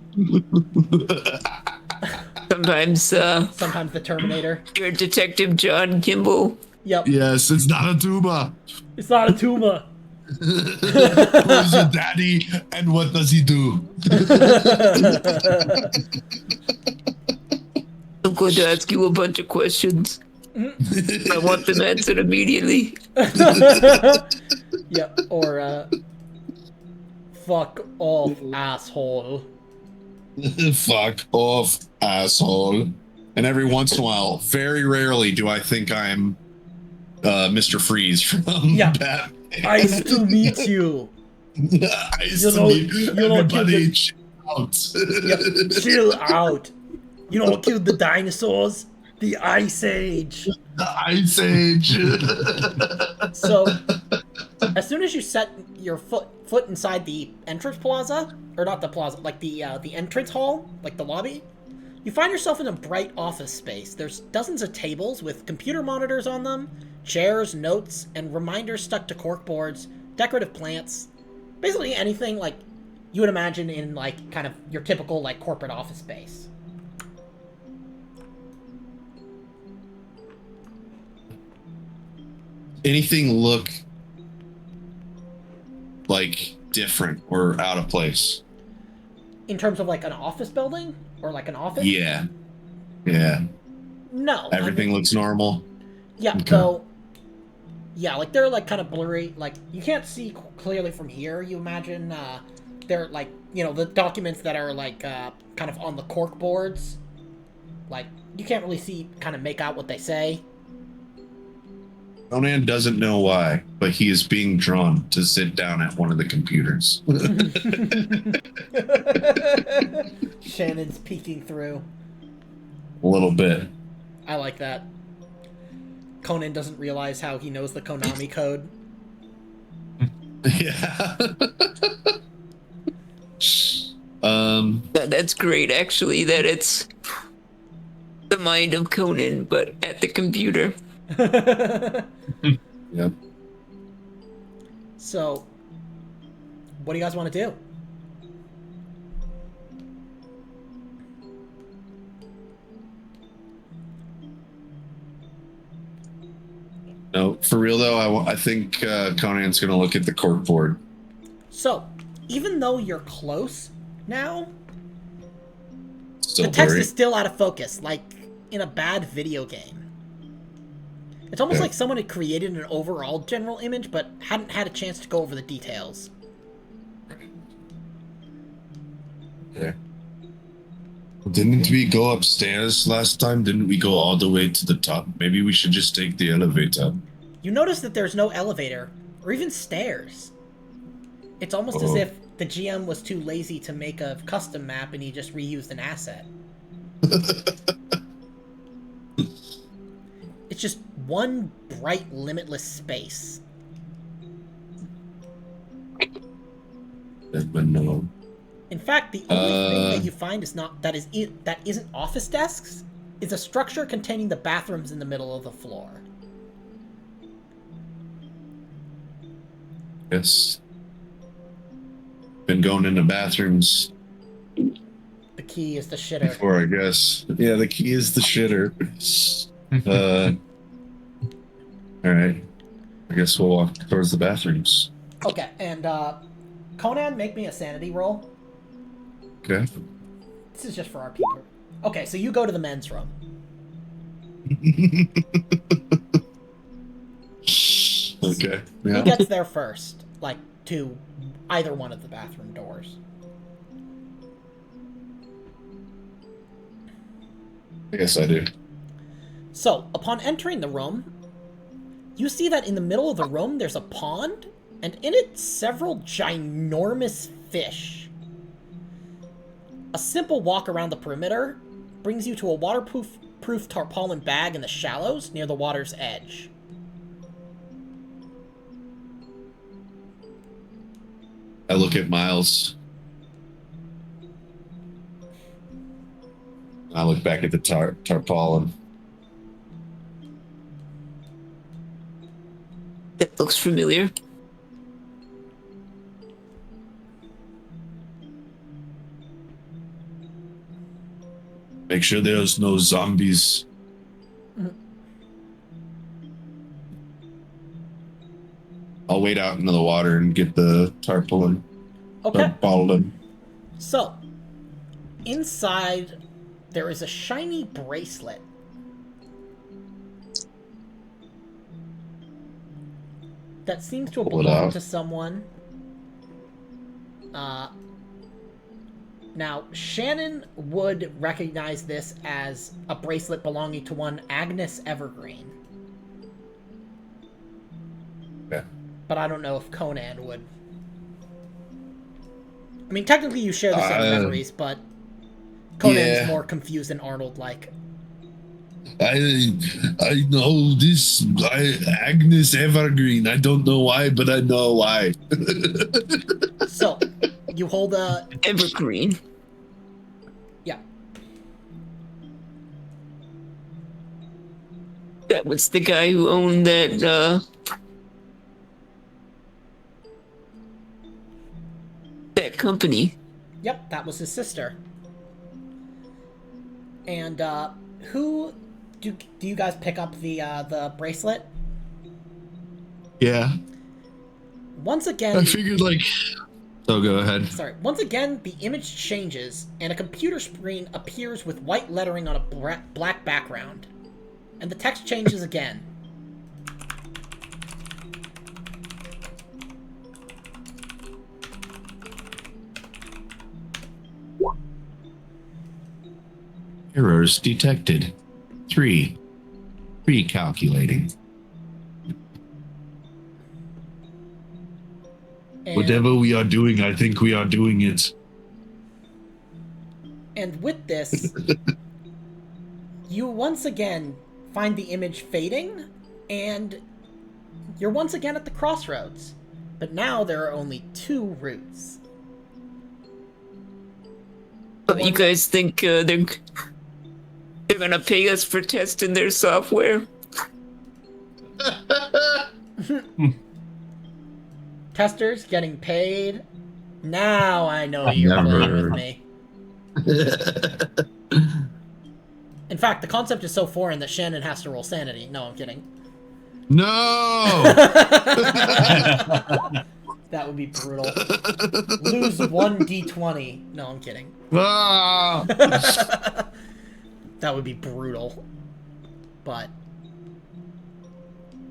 Sometimes Sometimes the Terminator. you're Detective John Kimball. Yep. Yes, it's not a tuba. It's not a tumor. Who's your daddy and what does he do? I'm going to ask you a bunch of questions. I want them answered immediately. Yep. Or fuck off, asshole. Fuck off, asshole. And every once in a while, very rarely do I think I'm Mr. Freeze from Batman. Nice to meet you. Nice You to know- meet you know, everybody. kid, Chill out. Yep. Chill out. You know what killed the dinosaurs? The Ice Age. The Ice Age. So, as soon as you set your foot inside the entrance plaza, or not the plaza, like the entrance hall, like the lobby, you find yourself in a bright office space. There's dozens of tables with computer monitors on them, chairs, notes, and reminders stuck to corkboards, decorative plants, basically anything like you would imagine in like kind of your typical like corporate office space. Anything look like different or out of place? In terms of like an office building or like an office? Yeah. Yeah. No. Everything looks normal. Yeah, Okay. so yeah, like they're like kind of blurry. Like you can't see clearly from here. You imagine they're like, you know, the documents that are like kind of on the cork boards. Like you can't really see, kind of make out what they say. Conan doesn't know why, but he is being drawn to sit down at one of the computers. Shannon's peeking through. A little bit. I like that. Conan doesn't realize how he knows the Konami code. Yeah. That's great, actually, that it's the mind of Conan, but at the computer. Yep. So, what do you guys want to do? No, for real though, I think Conan's gonna look at the corkboard. So, even though you're close now, Still the text blurry. is still out of focus, like in a bad video game. It's almost like someone had created an overall general image, but hadn't had a chance to go over the details. Yeah. Didn't we go upstairs last time? Didn't we go all the way to the top? Maybe we should just take the elevator. You notice that there's no elevator, or even stairs. It's almost as if the GM was too lazy to make a custom map and he just reused an asset. It's just one bright, limitless space. But no. In fact, the only thing that you find is that isn't office desks is a structure containing the bathrooms in the middle of the floor. Yes. Been going into bathrooms The key is the shitter. before, I guess. Yeah, the key is the shitter. All right. I guess we'll walk towards the bathrooms. Okay, and Conan, make me a sanity roll. Okay. This is just for our people. Okay, so you go to the men's room. Okay. He Yeah. gets there first, like to either one of the bathroom doors. I guess I do. So, upon entering the room, you see that in the middle of the room there's a pond, and in it several ginormous fish. A simple walk around the perimeter brings you to a waterproof tarpaulin bag in the shallows near the water's edge. I look at Miles. I look back at the tarpaulin. That looks familiar. Make sure there's no zombies. I'll wade out into the water and get the tarpaulin. Okay. Tarpaulin. So, inside, there is a shiny bracelet. That seems to have Pull it belonged out. to someone. Now, Shannon would recognize this as a bracelet belonging to one Agnes Evergreen. Okay. But I don't know if Conan would. I mean, technically you share the same memories, but Conan's yeah. more confused than Arnold-like. I know this Agnes Evergreen. I don't know why, but I know why. So, you hold a... Evergreen. Yeah. That was the guy who owned that company. Yep, that was his sister. And, who... Do you guys pick up the bracelet? Yeah. Once again... I figured, like... Oh, go ahead. Sorry. Once again, the image changes, and a computer screen appears with white lettering on a black background. And the text changes again. Errors detected. 3. Recalculating. And, Whatever we are doing, I think we are doing it. And with this, you once again find the image fading, and you're once again at the crossroads. But now there are only 2 routes. You guys think they're gonna pay us for testing their software? Testers getting paid. Now I know you're playing with me. In fact, the concept is so foreign that Shannon has to roll sanity. No, I'm kidding. No! That would be brutal. Lose 1d20. No, I'm kidding. Ah! That would be brutal. But...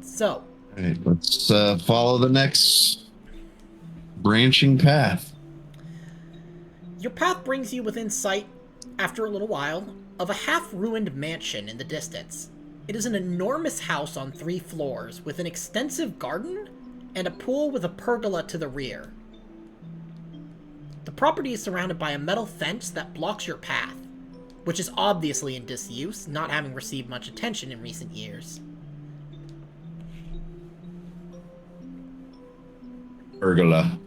So. Alright, let's follow the next branching path. Your path brings you within sight, after a little while, of a half-ruined mansion in the distance. It is an enormous house on 3 floors, with an extensive garden and a pool with a pergola to the rear. The property is surrounded by a metal fence that blocks your path, which is obviously in disuse, not having received much attention in recent years. Pergola.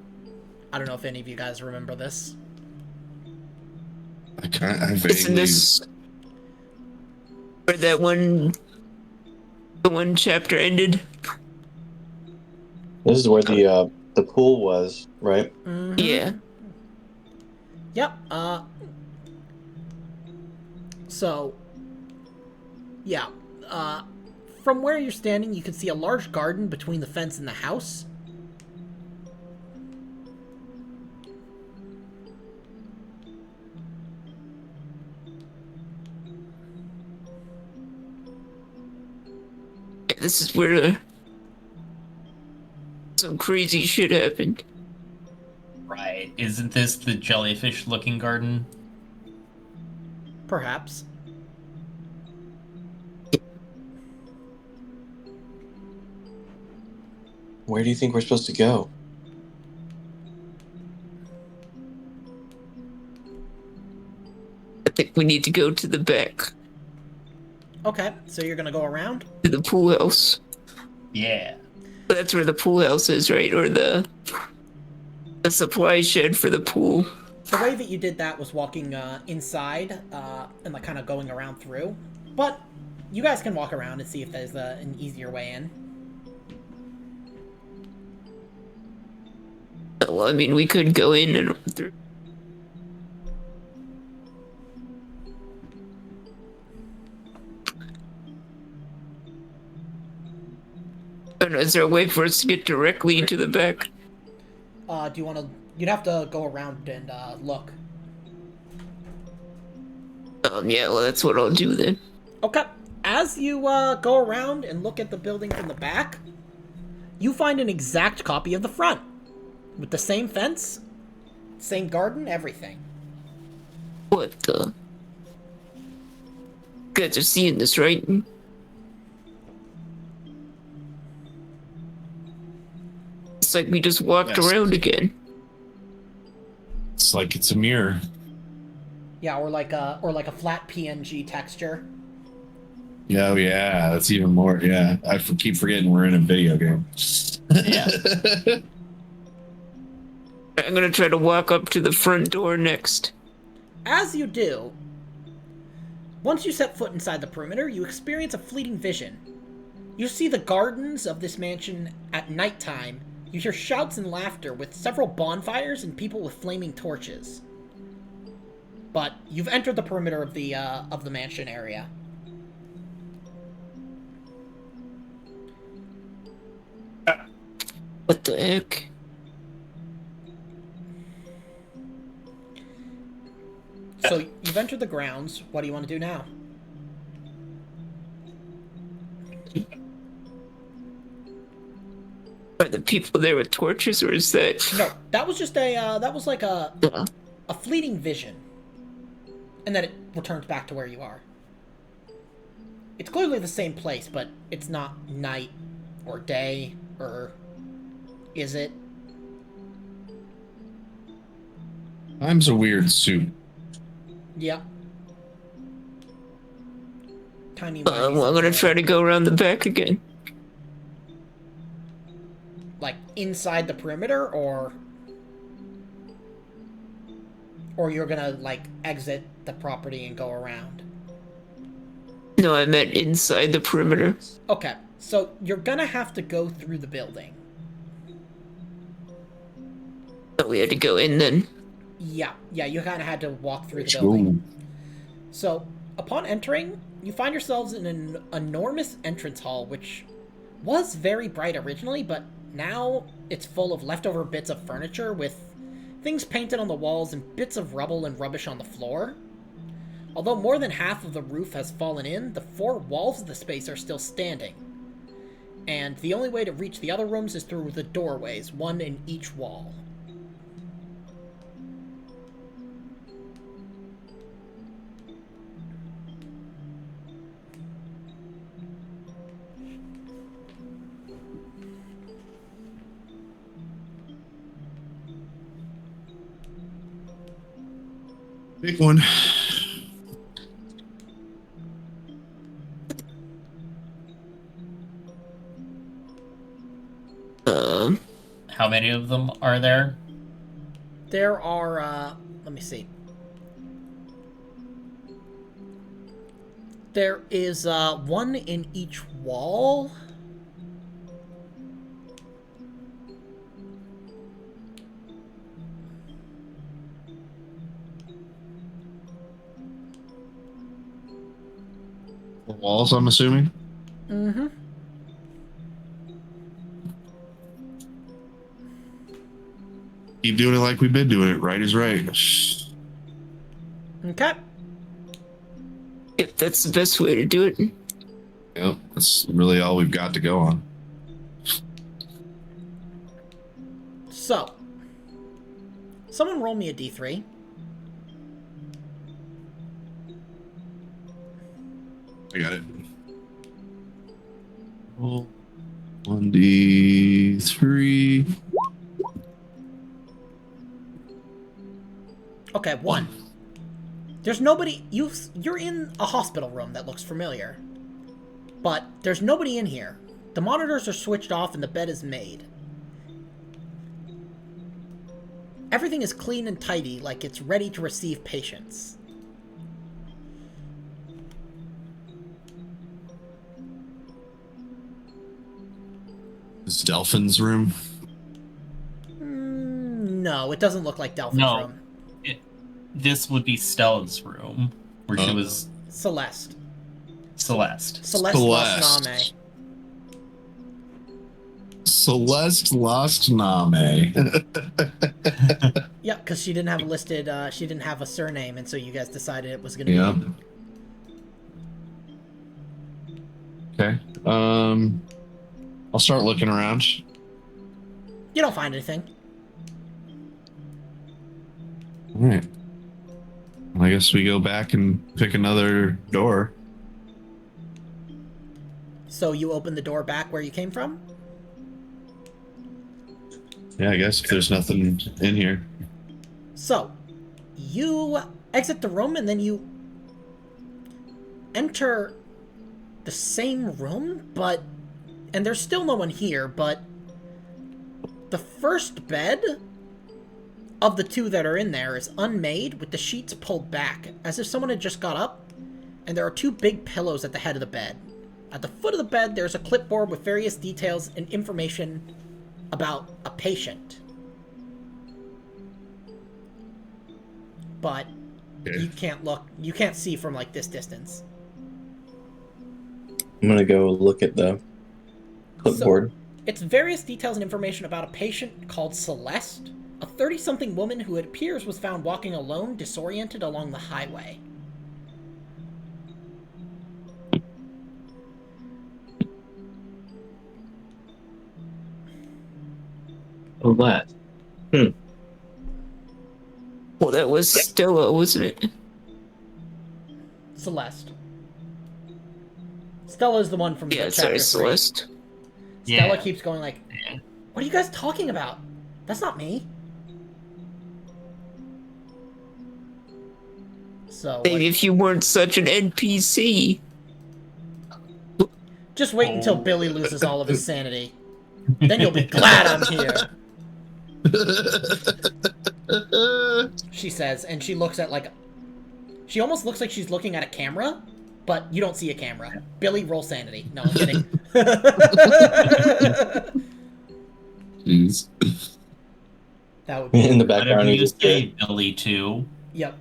I don't know if any of you guys remember this. I Isn't vaguely... this where the one chapter ended? This is where the pool was, right? Mm-hmm. Yeah. Yep, so, yeah, from where you're standing, you can see a large garden between the fence and the house. This is where some crazy shit happened. Right. Isn't this the jellyfish-looking garden? Perhaps. Where do you think we're supposed to go? I think we need to go to the back, Okay, so you're gonna go around? to the pool house. Yeah. That's where the pool house is, right? Or the a supply shed for the pool. The way that you did that was walking inside and like kind of going around through. But you guys can walk around and see if there's an easier way in. Well, I mean, we could go in and through. I don't know, is there a way for us to get directly into the back? Do you want to... You'd have to go around and look. Yeah, well, that's what I'll do then. Okay. As you go around and look at the building from the back, you find an exact copy of the front. With the same fence, same garden, everything. What the? You guys are seeing this, right? It's like we just walked Yes. around again. It's like it's a mirror. Yeah, or like a flat PNG texture. Yeah, oh yeah, that's even more. Yeah, keep forgetting we're in a video game. Yeah. I'm gonna try to walk up to the front door next. As you do, once you set foot inside the perimeter, you experience a fleeting vision. You see the gardens of this mansion at nighttime. You hear shouts and laughter with several bonfires and people with flaming torches. But you've entered the perimeter of the mansion area. What the heck? So you've entered the grounds. What do you want to do now? Are the people there with torches, or is that? No, that was just that was like a fleeting vision. And then it returns back to where you are. It's clearly the same place, but it's not night or day, or is it? Time's a weird soup. Yeah. Tiny. Well, I'm gonna try to go around the back again. Like inside the perimeter, or you're gonna like exit the property and go around. No, I meant inside the perimeter. Okay, so you're gonna have to go through the building. Oh, we had to go in then. Yeah, you kind of had to walk through the Let's building. go. So, upon entering, you find yourselves in an enormous entrance hall, which was very bright originally, but now it's full of leftover bits of furniture with things painted on the walls and bits of rubble and rubbish on the floor. Although more than half of the roof has fallen in, the four walls of the space are still standing. And the only way to reach the other rooms is through the doorways, one in each wall. Big one. How many of them are there? There are, let me see. There is, one in each wall. The walls, I'm assuming. Mm-hmm. Keep doing it like we've been doing it. Right is right. Okay. If that's the best way to do it. Yep, that's really all we've got to go on. So, someone roll me a d3. I got it. Roll 1d3. Okay, 1. There's nobody. You're in a hospital room that looks familiar, but there's nobody in here. The monitors are switched off and the bed is made. everything is clean and tidy, like it's ready to receive patients. Is Delphin's room? No, it doesn't look like Delphin's No. room. This would be Stella's room, where she was Celeste. Celeste. Celeste lost Name. Celeste lost Name. Yeah, because she didn't have listed, she didn't have a surname, and so you guys decided it was gonna Yeah. be... Okay. I'll start looking around. You don't find anything. All right. I guess we go back and pick another door. So you open the door back where you came from? Yeah, I guess if there's nothing in here. So, you exit the room and then you enter the same room, but... And there's still no one here, but... The first bed of the two that are in there is unmade, with the sheets pulled back, as if someone had just got up, and there are two big pillows at the head of the bed. At the foot of the bed, there's a clipboard with various details and information about a patient. But you can't see from, like, this distance. I'm gonna go look at the clipboard. So, it's various details and information about a patient called Celeste, a 30-something woman who it appears was found walking alone, disoriented along the highway. Oh, that. Well, that was Stella, wasn't it? Celeste. Stella's the one from Yeah, chapter sorry, 3. Celeste. Stella Yeah. keeps going like, what are you guys talking about? That's not me. So, Maybe if you weren't such an NPC. just wait until Billy loses all of his sanity. Then you'll be glad I'm here. She says, and she looks at like... She almost looks like she's looking at a camera, but you don't see a camera. Billy, roll sanity. No, I'm kidding. Jeez. That would be... In the background, Whatever you you just hear, say, Billy, too. Yep.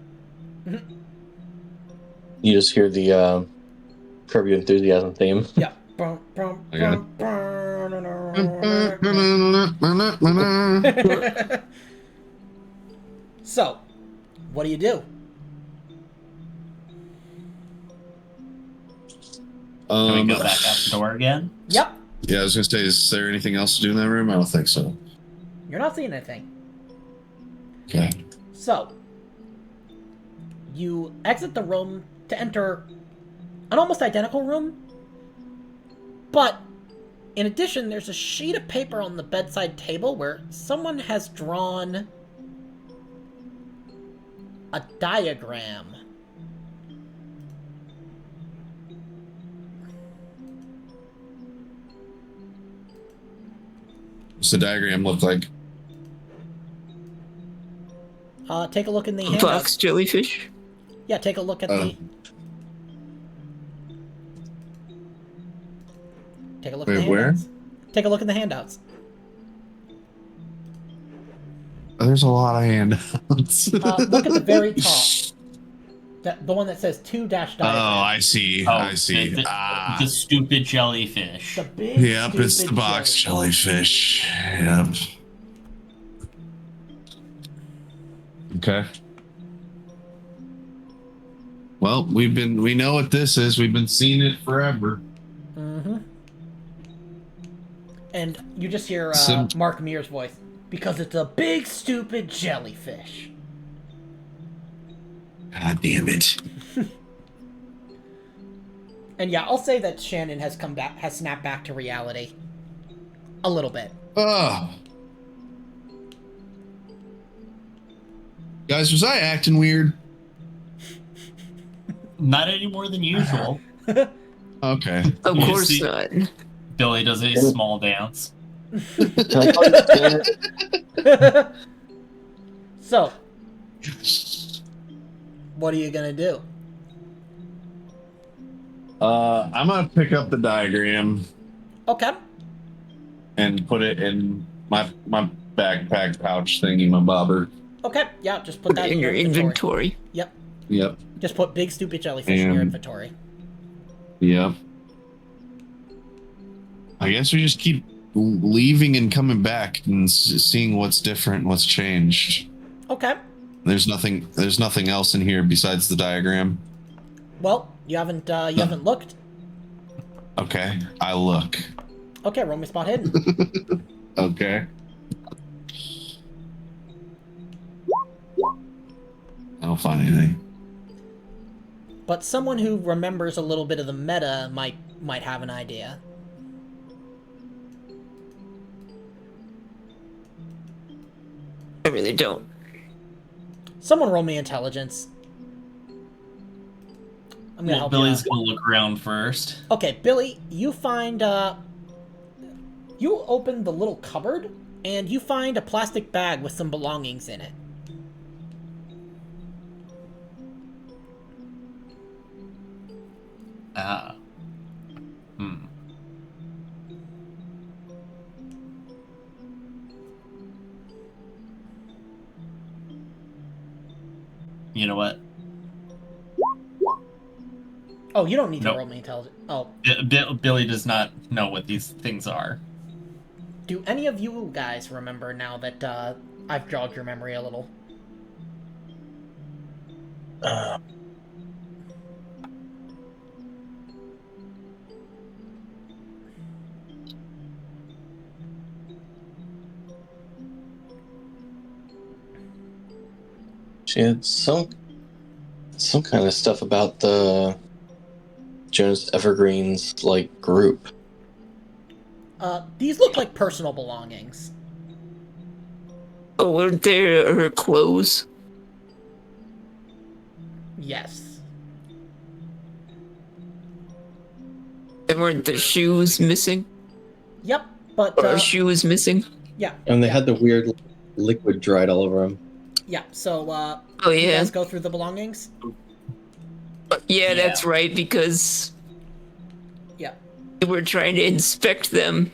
you just hear the Curb Your Enthusiasm theme. Yep. Okay. So, what do you do? Can we go back out the door again? Yep. Yeah, I was gonna say, is there anything else to do in that room? I don't think so. You're not seeing anything. Okay. So, you exit the room to enter an almost identical room, but in addition, there's a sheet of paper on the bedside table where someone has drawn a diagram. What's the diagram look like? Take a look in the handouts. Fox jellyfish. Yeah, take a look at the... Take a look at the Wait, where? handouts. Take a look in the handouts. Oh, there's a lot of handouts. Look at the very top. The one that says 2- Oh, diagram. I see. Oh, I see. The stupid jellyfish. The big, Yep, it's the stupid box jellyfish. jellyfish. Yep. Okay. Well, we know what this is. We've been seeing it forever. Mm-hmm. And you just hear Mark Mear's voice. Because it's a big, stupid jellyfish. God damn it. And yeah, I'll say that Shannon has snapped back to reality. A little bit. Oh. Guys, was I acting weird? Not any more than usual. Okay. Of You course see- not. Billy does a small dance. Can I call you Shannon? So, what are you gonna do? I'm gonna pick up the diagram Okay. and put it in my backpack pouch thingy, my bobber. Okay, yeah, just put that in your inventory. Yep. Yep. Just put big stupid jellyfish in your And- inventory. Yep. I guess we just keep leaving and coming back and seeing what's different, what's changed. Okay. There's nothing else in here besides the diagram. Well, you haven't looked. Okay, I look. Okay, roll me spot hidden. Okay. I don't find anything. But someone who remembers a little bit of the meta might have an idea. I really don't. Someone roll me intelligence. I'm gonna help Billy's you out. gonna look around first. Okay, Billy, you find you open the little cupboard and you find a plastic bag with some belongings in it. Ah. You know what? Oh, you don't need to Nope. roll me intelligence. Oh, Billy does not know what these things are. do any of you guys remember now that I've jogged your memory a little? She had some kind of stuff about the Jonas Evergreen's like group. These look like personal belongings. Oh, weren't there her clothes? Yes. And weren't the shoes missing? Yep, but Or a shoe was missing? yeah. And they had the weird liquid dried all over them. Yeah, so Oh you yeah. guys go through the belongings? Yeah, that's right, because Yeah. we were trying to inspect them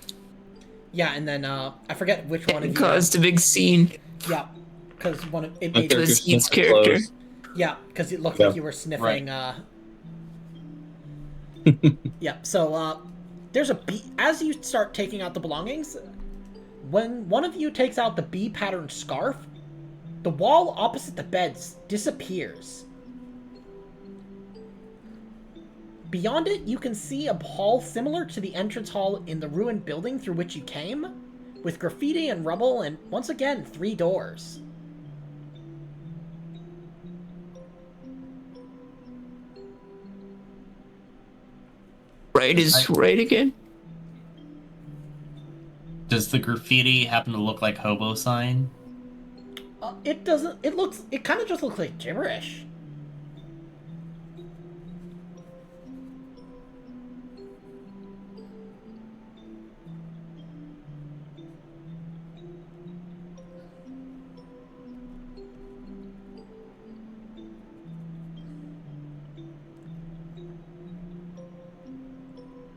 Yeah, and then I forget which one of and you caused a big scene. Yeah. Because one of it My made It was character's Heath's sniffing character. clothes. Yeah, because it looked Yeah. like you were sniffing. Yeah. So there's a bee. As you start taking out the belongings, when one of you takes out the bee patterned scarf, the wall opposite the beds disappears. Beyond it, you can see a hall similar to the entrance hall in the ruined building through which you came, with graffiti and rubble, and once again 3 doors. Right is right again? Does the graffiti happen to look like hobo sign? It doesn't. It looks. It kind of just looks like gibberish.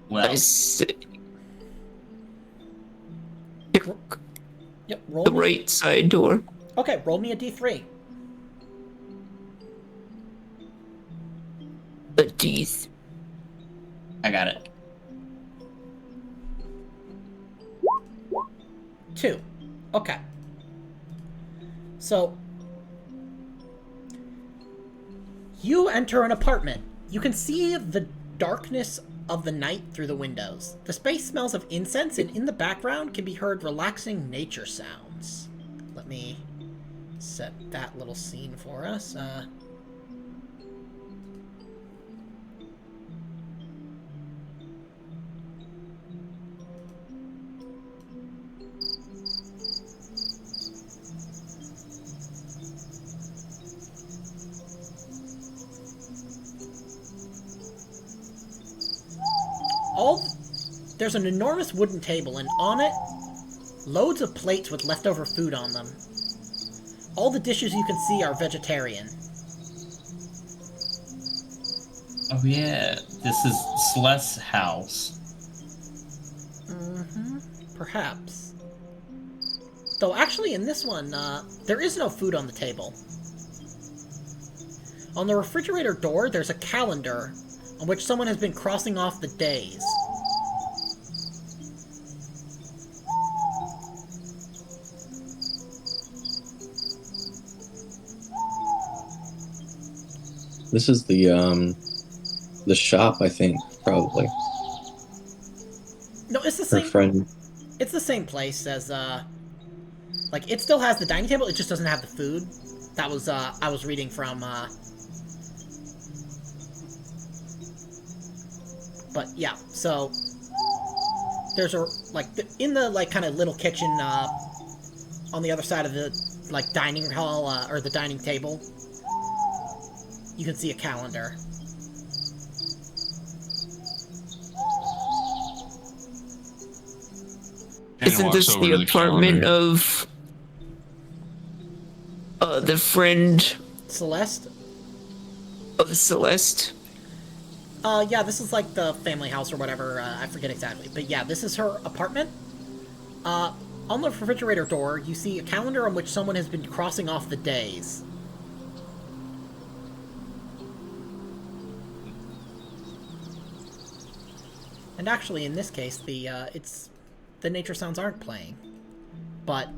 Well, I see. Yep. Roll The me. right side door. Okay. Roll me a d3. The teeth. I got it. 2. Okay. So you enter an apartment. You can see the darkness of the night through the windows. The space smells of incense, and in the background can be heard relaxing nature sounds. Let me set that little scene for us. There's an enormous wooden table, and on it, loads of plates with leftover food on them. all the dishes you can see are vegetarian. Oh yeah, this is Celeste's house. Perhaps. Though actually in this one, there is no food on the table. On the refrigerator door, there's a calendar on which someone has been crossing off the days. This is the shop, I think, probably. No, it's the Her same. friend. It's the same place as like it still has the dining table. It just doesn't have the food. That was I was reading from. But yeah, so there's a in the kind of little kitchen on the other side of the dining hall or the dining table. You can see a calendar. Isn't this the apartment of the friend Celeste? of Celeste? Yeah, this is like the family house or whatever. I forget exactly. But yeah, this is her apartment. On the refrigerator door, you see a calendar on which someone has been crossing off the days. And actually, in this case, the nature sounds aren't playing. But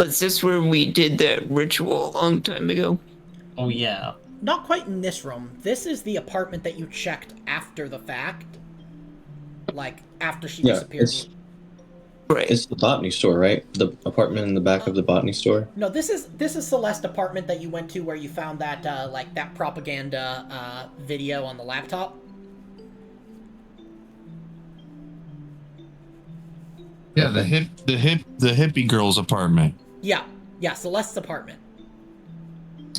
Is this where we did that ritual a long time ago? Oh yeah. not quite in this room. This is the apartment that you checked after the fact. Like, after she disappeared. Right. It's the botany store, right? The apartment in the back of the botany store. No, this is Celeste's apartment that you went to where you found that that propaganda video on the laptop. Yeah, the hippie girl's apartment. Yeah, Celeste's apartment.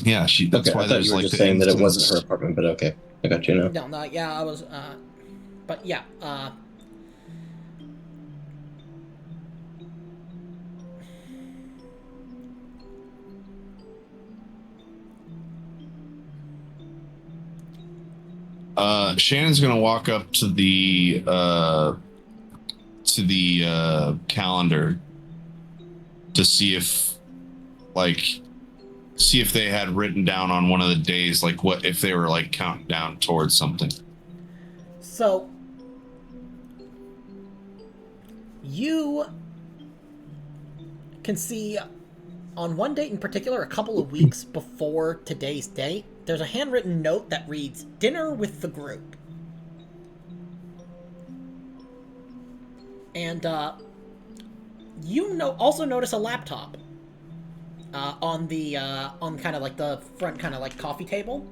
Yeah, that's Okay, why I thought there's you were like just the saying that it instance- wasn't her apartment, but okay, I got you now. No, yeah, I was, but yeah, Shannon's gonna walk up to the calendar to see if they had written down on one of the days what if they were counting down towards something. So you can see on one date in particular, a couple of weeks before today's date, there's a handwritten note that reads, "Dinner with the group." And you also notice a laptop on the on kind of like the front kind of like coffee table.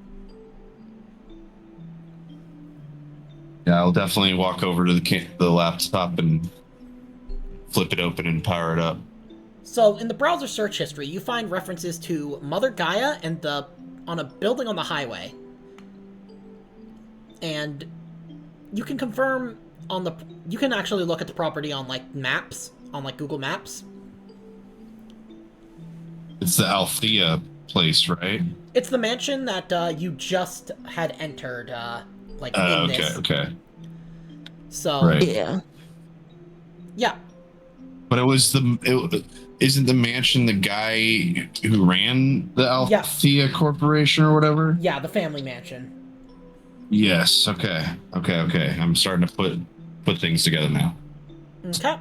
Yeah, I'll definitely walk over to the laptop and flip it open and power it up. So in the browser search history, you find references to Mother Gaia and on a building on the highway. And you can confirm you can actually look at the property on maps, on Google Maps. It's the Althea place, right? It's the mansion that you just had entered in this. Okay. So Right. Yeah. Yeah. But isn't the mansion the guy who ran the Althea Corporation or whatever? Yeah, the family mansion. Yes. Okay. I'm starting to put things together now. Okay.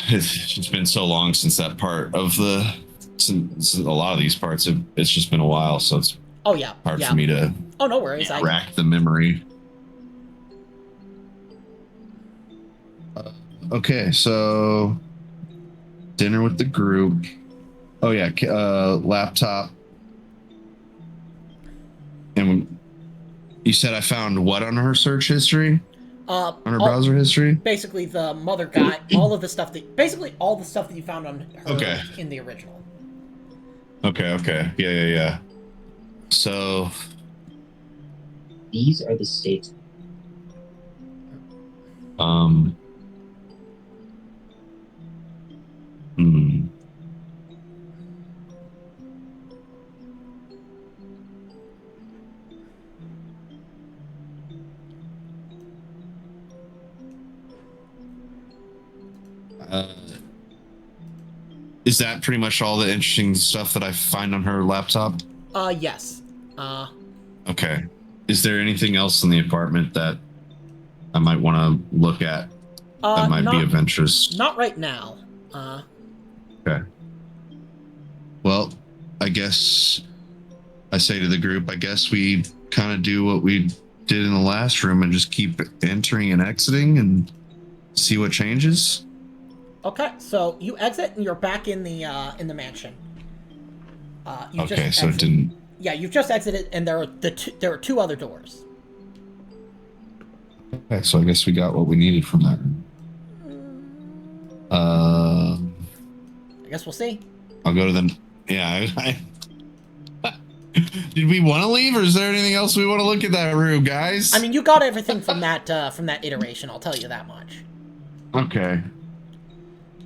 It's been so long since that part of since a lot of these parts it's just been a while, so it's hard for me to no worries. rack the memory. Okay, so dinner with the group. Oh yeah, laptop. And you said I found what on her search history? On her browser history? Basically, the Mother Gaia, all the stuff that you found on her in the original. Okay. Yeah. So these are the states. Hmm. Is that pretty much all the interesting stuff that I find on her laptop? Yes. Okay. Is there anything else in the apartment that I might want to look at that might be of interest? Not right now. Okay. Well, I guess I say to the group, I guess we kind of do what we did in the last room and just keep entering and exiting and see what changes. Okay, so you exit and you're back in the mansion. Okay, so it didn't. Yeah, you've just exited, and there are two other doors. Okay, so I guess we got what we needed from that. I guess we'll see. I'll go to the. Yeah. Did we want to leave, or is there anything else we want to look at that room, guys? I mean, you got everything from that iteration. I'll tell you that much. Okay.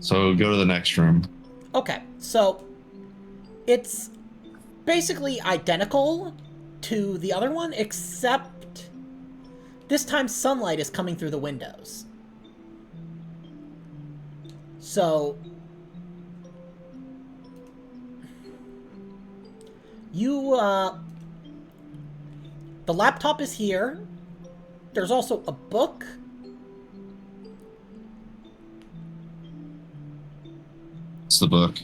So go to the next room. Okay, so it's basically identical to the other one, except this time sunlight is coming through the windows. So the laptop is here. There's also a book. What's the book?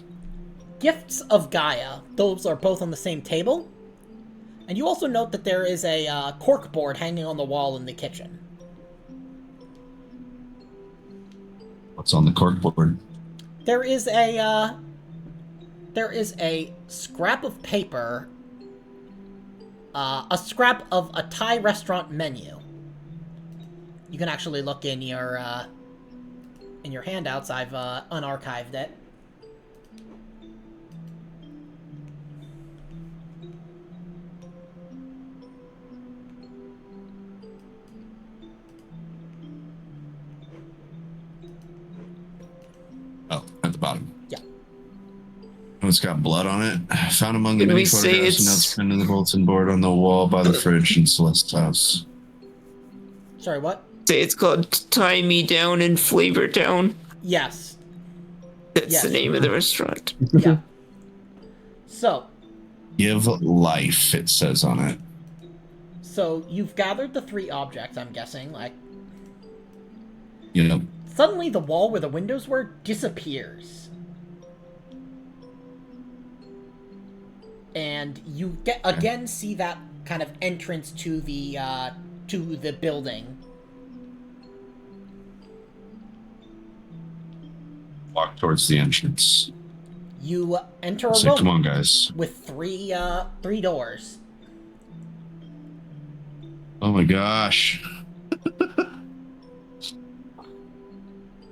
Gifts of Gaia. Those are both on the same table. And you also note that there is a cork board hanging on the wall in the kitchen. What's on the cork board? There is a scrap of paper, a scrap of a Thai restaurant menu. You can actually look in your handouts. I've unarchived it. Oh, at the bottom. Yeah. Oh, it's got blood on it. Found among the Can many we say photographs and it's- notes pinned to the bulletin board on the wall by the fridge in Celeste's house. Sorry, what? Say it's called Tie Me Down in Flavor Town. Yes. That's Yes. the name of the restaurant. Yeah. So, Give life, it says on it. so you've gathered the three objects, I'm guessing. Like, You know, suddenly the wall where the windows were disappears. And you again see that kind of entrance to the building. walk towards the entrance. You enter a Say, come room on, guys. with three doors. Oh my gosh.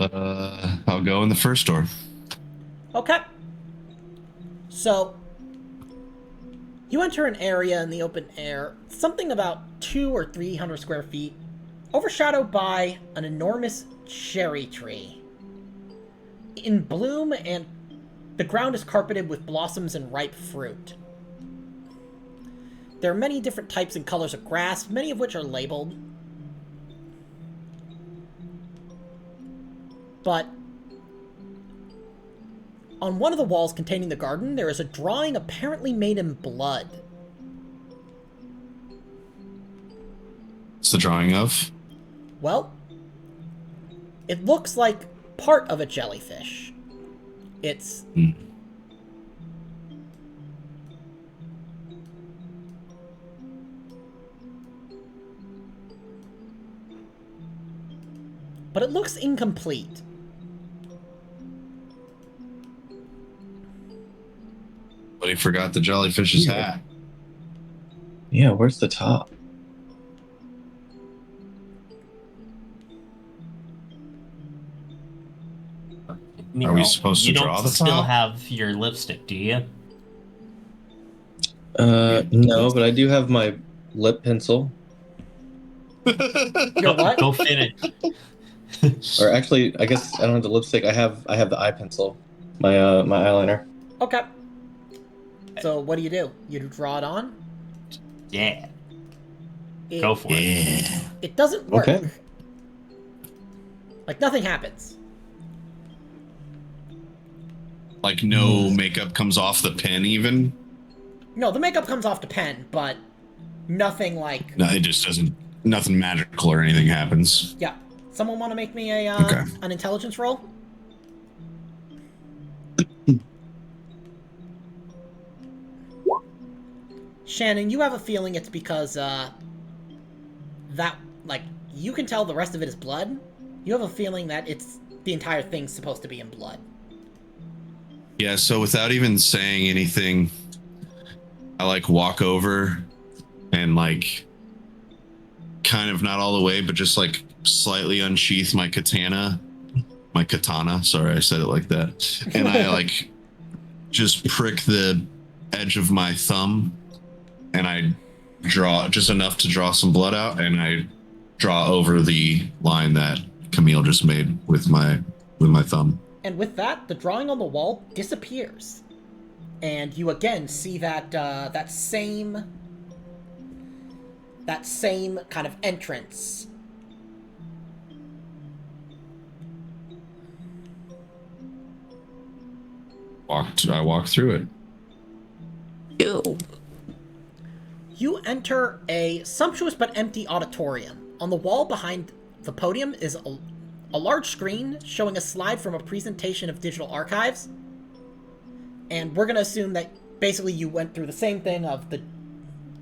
I'll go in the first door. Okay. So, you enter an area in the open air, something about 200 or 300 square feet, overshadowed by an enormous cherry tree. In bloom, and the ground is carpeted with blossoms and ripe fruit. There are many different types and colors of grass, many of which are labeled. But on one of the walls containing the garden, there is a drawing apparently made in blood. What's the drawing of? Well, it looks like part of a jellyfish. It's... But it looks incomplete. But he forgot the jellyfish's hat. Yeah, where's the top? You Are we know, supposed to you draw don't the still top? have your lipstick, do you? No, but I do have my lip pencil. Your what? Go finish. Or actually, I guess I don't have the lipstick. I have the eye pencil. my eyeliner. Okay. So what do? You draw it on? Yeah. It, Go for it. Yeah. It doesn't work. Okay. Like, nothing happens. Like no makeup comes off the pen even? No, the makeup comes off the pen, but nothing like... No, it just doesn't, nothing magical or anything happens. Yeah. Someone want to make me Okay. an intelligence roll? Shannon, you have a feeling it's because, that, like, you can tell the rest of it is blood. You have a feeling that the entire thing's supposed to be in blood. Yeah, so without even saying anything, I like walk over and like kind of not all the way, but just like slightly unsheath my katana. Sorry, I said it like that. And I like just prick the edge of my thumb and I draw just enough to draw some blood out, and I draw over the line that Camille just made with my thumb. And with that, the drawing on the wall disappears. And you again see that that same kind of entrance. I walked through it. Yo. You enter a sumptuous but empty auditorium. On the wall behind the podium is a large screen showing a slide from a presentation of digital archives. And we're going to assume that basically you went through the same thing of the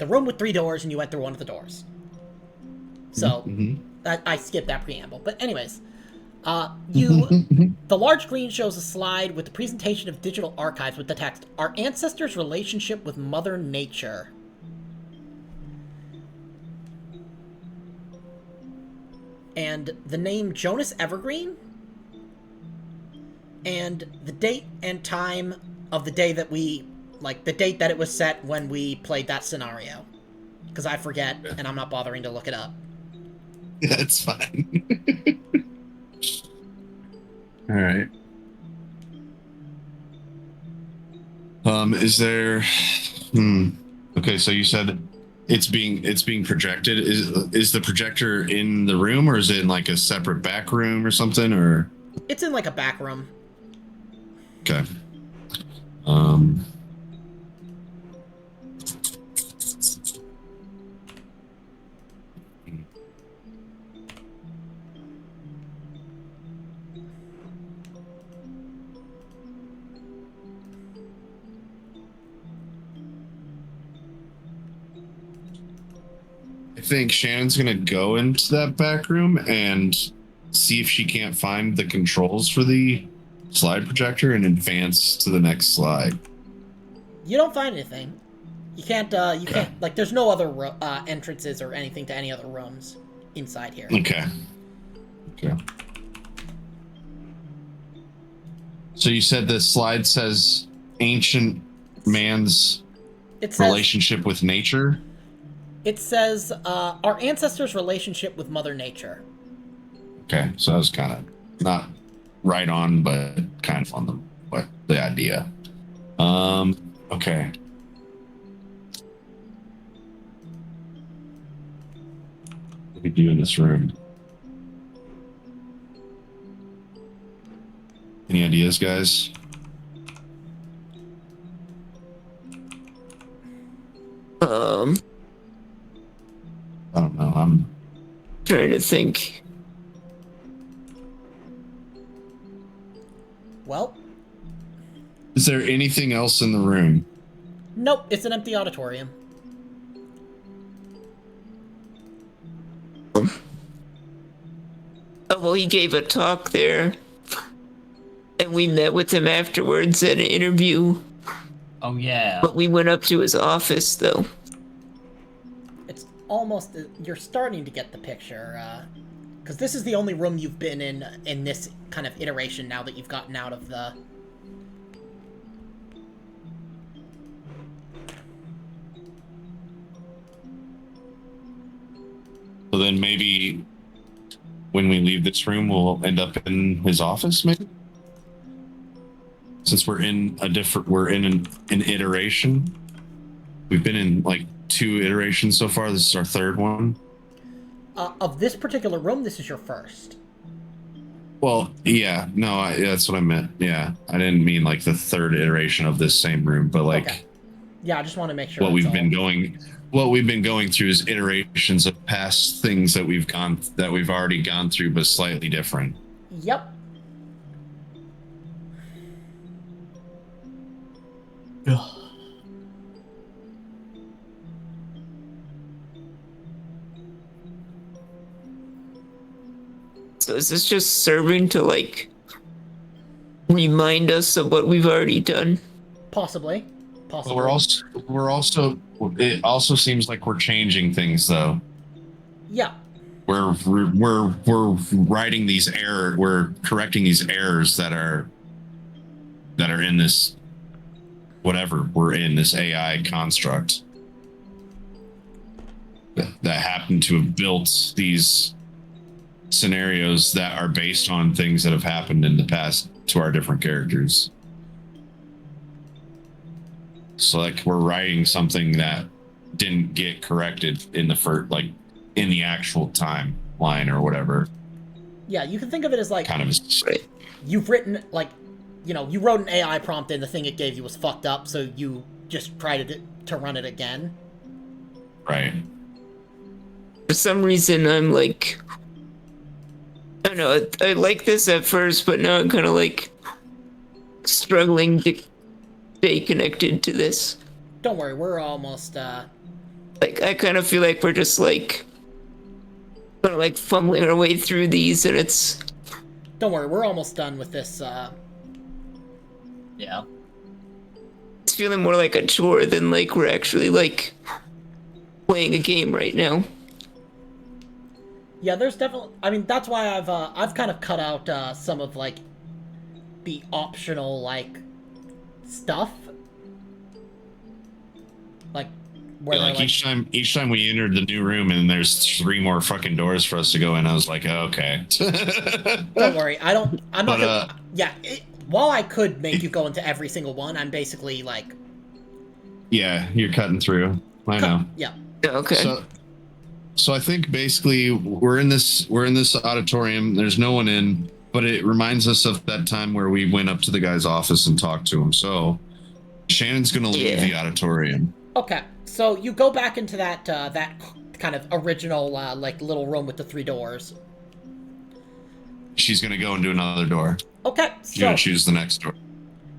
room with 3 doors and you went through one of the doors. So, I skipped that preamble. But anyways, the large screen shows a slide with the presentation of digital archives with the text, "Our ancestors' relationship with Mother Nature." And the name Jonas Evergreen, and the date and time of the day that the date that it was set when we played that scenario. Because I forget, and I'm not bothering to look it up. That's fine. All right. Is there? Okay, so you said it's being projected. Is the projector in the room, or is it in like a separate back room or something? Or It's in like a back room. okay. I think Shannon's gonna go into that back room and see if she can't find the controls for the slide projector and advance to the next slide. You don't find anything. You can't, like, there's no other entrances or anything to any other rooms inside here. Okay. So you said the slide says ancient man's It says, relationship with nature? It says, our ancestors' relationship with Mother Nature. Okay, so that was kind of not right on, but kind of on the idea. Okay. What do we do in this room? Any ideas, guys? I don't know. I'm Trying to think. Well, Is there anything else in the room? nope, it's an empty auditorium. Oh, well, he gave a talk there. And we met with him afterwards at an interview. Oh yeah. But we went up to his office, though. It's almost, you're starting to get the picture, because this is the only room you've been in this kind of iteration now that you've gotten out of the... So then maybe when we leave this room, we'll end up in his office, maybe? since we're in an iteration. We've been in like 2 iterations so far. This is our 3rd one. Of this particular room, this is your first. Well, yeah, no, that's what I meant. Yeah, I didn't mean like the 3rd iteration of this same room, but like, Okay. Yeah, I just want to make sure. what we've been going through is iterations of past things that we've already gone through, but slightly different. Yep. So is this just serving to like remind us of what we've already done? Possibly. But it also seems like we're changing things though. Yeah. We're writing these we're correcting these errors that are in this, whatever we're in, this AI construct that happen to have built these scenarios that are based on things that have happened in the past to our different characters. So like we're writing something that didn't get corrected in the first, like in the actual timeline or whatever. Yeah, you can think of it as like kind of you've written like, you wrote an AI prompt and the thing it gave you was fucked up, so you just tried to run it again. Right. For some reason, I'm like, I don't know, I like this at first, but now I'm kind of like struggling to stay connected to this. Don't worry, we're almost, like, I kind of feel like we're just like, kind of like fumbling our way through these, and it's... Don't worry, we're almost done with this, Yeah. It's feeling more like a chore than like we're actually like playing a game right now. Yeah, there's definitely... I mean, that's why I've kind of cut out, some of, like, the optional, like, stuff. Like, where like each time we entered the new room and there's 3 more fucking doors for us to go in, I was like, oh, okay. Don't worry, I'm not gonna... Yeah, while I could make you go into every single one, I'm basically, like... Yeah, you're cutting through. I know. Yeah. Okay. So I think basically we're in this auditorium. There's no one in, but it reminds us of that time where we went up to the guy's office and talked to him. So Shannon's gonna leave the auditorium. Okay, so you go back into that that kind of original like little room with the 3 doors. She's gonna go and do another door. Okay, She's gonna choose the next door.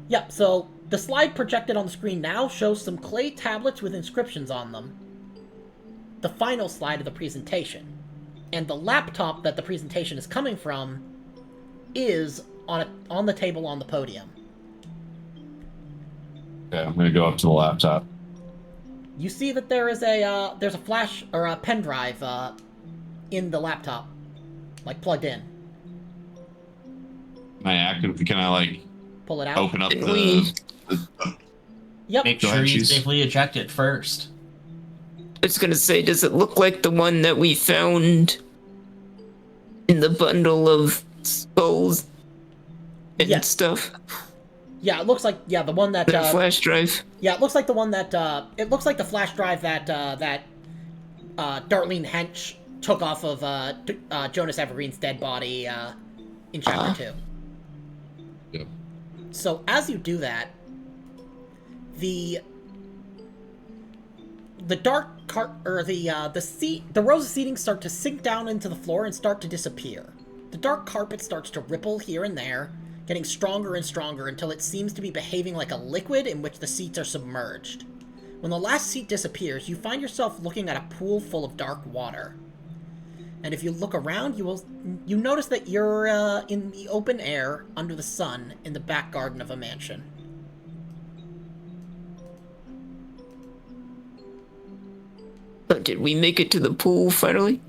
Yep. So the slide projected on the screen now shows some clay tablets with inscriptions on them. The final slide of the presentation, and the laptop that the presentation is coming from is on the table on the podium. Okay, I'm gonna go up to the laptop. You see that there's a flash or a pen drive in the laptop, like plugged in. Can I like Pull it out. open up the Yep. Make Go sure ahead, you Cheese. safely eject it first. I was gonna say, does it look like the one that we found in the bundle of skulls and stuff? Yeah, it looks like the one that The flash drive. Yeah, it looks like the one that it looks like the flash drive that Darlene Hench took off of Jonas Evergreen's dead body in chapter 2. Yep. So as you do that, the dark the rows of seating start to sink down into the floor and start to disappear. The dark carpet starts to ripple here and there, getting stronger and stronger until it seems to be behaving like a liquid in which the seats are submerged. When the last seat disappears, you find yourself looking at a pool full of dark water. And if you look around, you notice that you're in the open air under the sun in the back garden of a mansion. Oh, did we make it to the pool finally?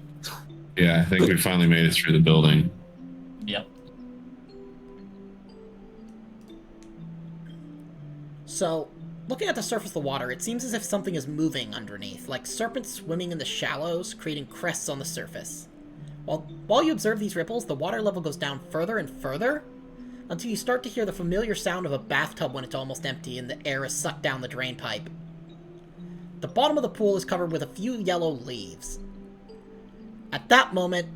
Yeah, I think we finally made it through the building. Yep. So, looking at the surface of the water, it seems as if something is moving underneath, like serpents swimming in the shallows, creating crests on the surface. While you observe these ripples, the water level goes down further and further, until you start to hear the familiar sound of a bathtub when it's almost empty and the air is sucked down the drain pipe. The bottom of the pool is covered with a few yellow leaves. At that moment,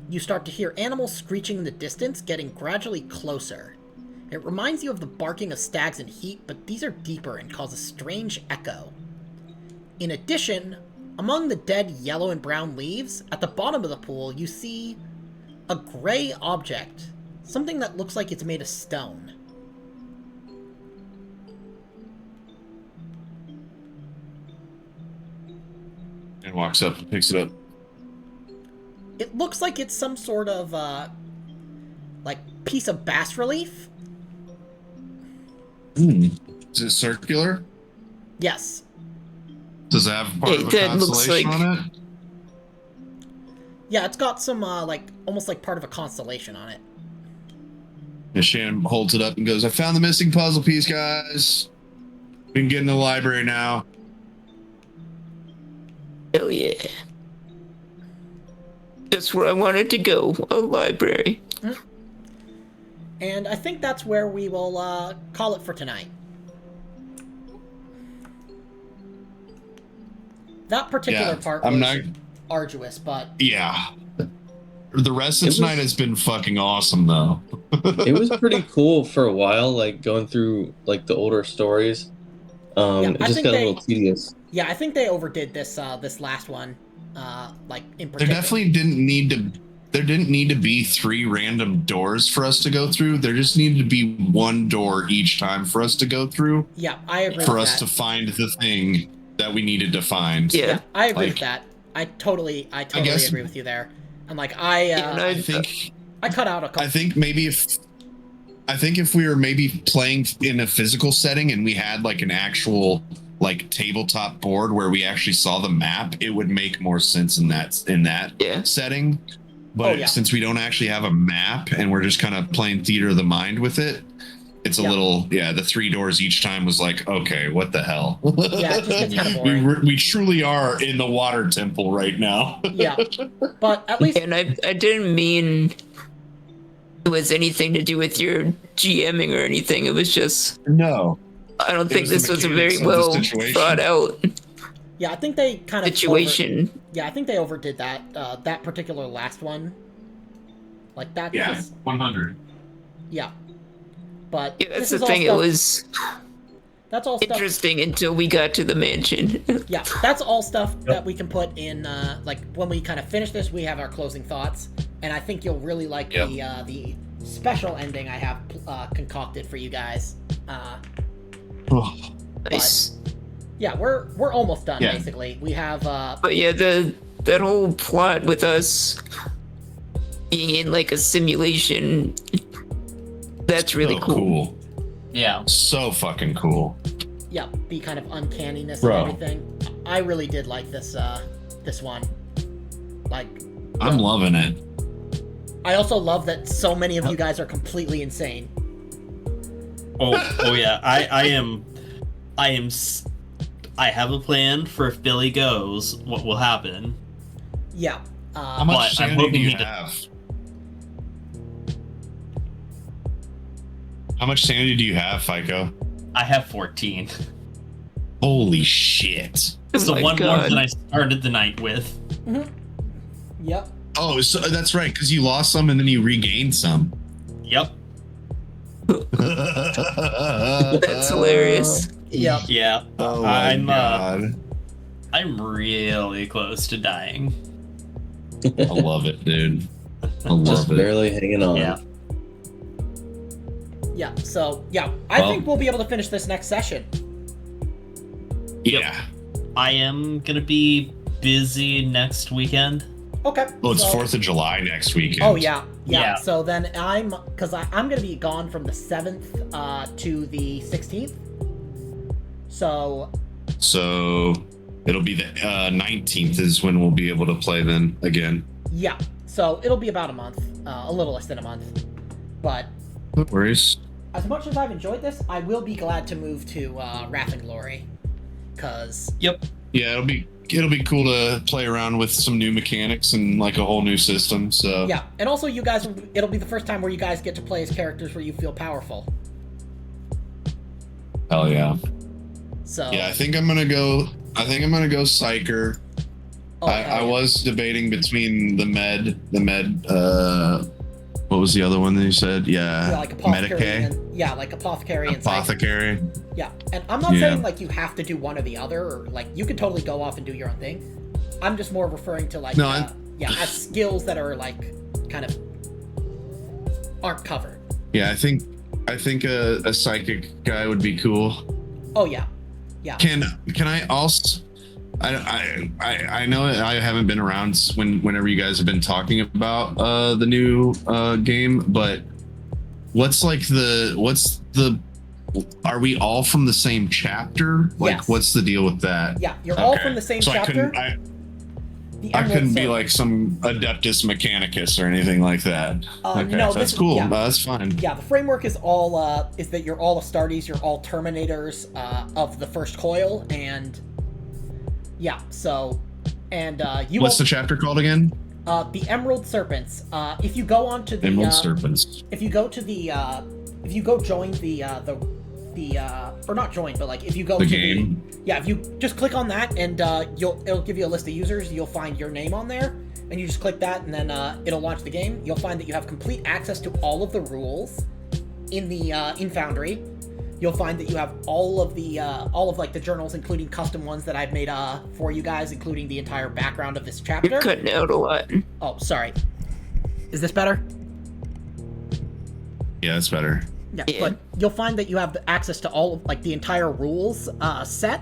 you start to hear animals screeching in the distance, getting gradually closer. It reminds you of the barking of stags in heat, but these are deeper and cause a strange echo. In addition, among the dead yellow and brown leaves, at the bottom of the pool, you see a gray object. Something that looks like it's made of stone. And walks up and picks it up. It looks like it's some sort of, like, piece of bas relief. Is it circular? Yes. Does it have part of a that looks constellation like- on it? Yeah, it's got some, like, almost like part of a constellation on it. And Shannon holds it up and goes, I found the missing puzzle piece, guys. We can get in the library now. Hell yeah. That's where I wanted to go, a library. And I think that's where we will, call it for tonight. That particular Yeah, part I'm was not- arduous, but Yeah. The rest of It was- tonight has been fucking awesome, though. It was pretty cool for a while, like going through like the older stories. It I just think got a they- little tedious. yeah, I think they overdid this, this last one, like, in There particular. definitely didn't need to. There didn't need to be 3 random doors for us to go through. There just needed to be 1 door each time for us to go through, Yeah, I agree for with us that. to find the thing that we needed to find. Yeah. I agree like- with that. I totally guess- agree with you there. And, like, And I think. I cut out a couple. I think maybe if we were maybe playing in a physical setting and we had like an actual like tabletop board where we actually saw the map, it would make more sense in that Yeah. setting. But Oh, yeah. since we don't actually have a map and we're just kind of playing theater of the mind with it, it's a Yeah. little the 3 doors each time was like, okay, what the hell? Yeah, it just gets kind of boring. we truly are in the water temple right now. Yeah, but at least And I didn't mean it was anything to do with your GMing or anything. It was just, No. I don't It think was the this was a mechanics very of the well situation. thought out yeah, I think they kind of situation. I think they overdid that. That particular last one, like that. Yeah, was- 100. yeah. But Yeah, that's this the is all thing. It stuff- was That's all stuff. interesting until we got to the mansion. Yeah, that's all stuff that we can put in. Like when we kind of finish this, we have our closing thoughts, and I think you'll really like the special ending I have concocted for you guys. Nice. Yeah, we're almost done. Yeah. Basically, we have. But yeah, that whole plot with us being in like a simulation, that's really So cool. Yeah. So fucking cool. Yeah, the kind of uncanniness Bro. and everything. I really did like this this one. Like, I'm loving it. I also love that so many of you guys are completely insane. Oh yeah. I have a plan for if Billy goes, what will happen. Yeah. How But much I'm sanity do hoping you he does- have? How much sanity do you have, FICO? I have 14. Holy shit. Oh So my one more God. than I started the night with. Yep. Oh, so that's right, because you lost some and then you regained some. Yep. That's hilarious. Yep. Yeah. Oh my God. I'm really close to dying. I love it, dude. I Just love it. barely hanging on. Yeah. Yeah. So yeah, I Well- think we'll be able to finish this next session. Yeah. I am gonna be busy next weekend. Okay. Well, it's so- 4th of July next weekend. Oh yeah. Yeah. So then I'm gonna be gone from the 7th to the 16th. So So it'll be the 19th is when we'll be able to play then again. yeah. So it'll be about a month, a little less than a month. But No worries. as much as I've enjoyed this, I will be glad to move to Wrath and Glory, cause Yep. Yeah, it'll be cool to play around with some new mechanics and like a whole new system. So Yeah, and also you guys, it'll be the first time where you guys get to play as characters where you feel powerful. hell yeah. So Yeah, I think I'm gonna go Psyker. oh, I hell yeah. was debating between the med. What was the other one that you said? Yeah, Yeah, like apothecary Medicae. and like apothecary and psych. Apothecary. Yeah, and I'm not Yeah. saying like you have to do one or the other, or like you could totally go off and do your own thing. I'm just more referring to like No, as skills that are like kind of aren't covered. Yeah, I think a psychic guy would be cool. Oh yeah, Can I also? I know I haven't been around whenever you guys have been talking about the new game, but what's the are we all from the same chapter? Like, Yes. what's the deal with that? yeah. You're all Okay. from the same So chapter. The I Emerald couldn't be Serpent. like some Adeptus Mechanicus or anything like that. Okay, no, that's this- cool. yeah. That's fine. Yeah, the framework is all is that you're all Astartes, you're all Terminators of the first coil, and yeah. So, and you. What's the chapter called again? The Emerald Serpents. If you go onto the Emerald Serpents. if you go to the if you go join the or not join, but like if you go The to game. if you just click on that and it'll give you a list of users. You'll find your name on there, and you just click that, and then it'll launch the game. You'll find that you have complete access to all of the rules in the in Foundry. You'll find that you have all of like the journals, including custom ones that I've made for you guys, including the entire background of this chapter. You're cutting out a lot. Oh, sorry. Is this better? Yeah, that's better. Yeah, Yeah. but you'll find that you have the access to all of like the entire rules set.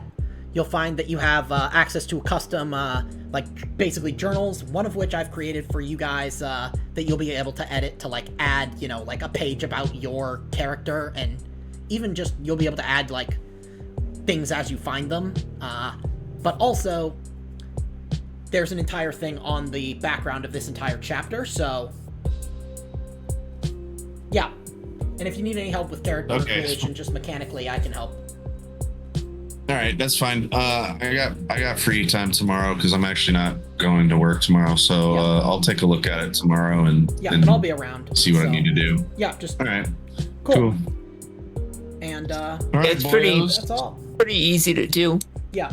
You'll find that you have access to a custom like basically journals, one of which I've created for you guys that you'll be able to edit to like add, like a page about your character, and even just you'll be able to add like things as you find them. But also there's an entire thing on the background of this entire chapter, so yeah. And if you need any help with character creation, just mechanically, I can help. All right, that's fine. I got free time tomorrow because I'm actually not going to work tomorrow, so Yeah. I'll take a look at it tomorrow and And I'll be around. see what I so, need to do. Yeah, just All right, cool. cool. And All right, It's pretty- boyos. that's all. Pretty easy to do. Yeah.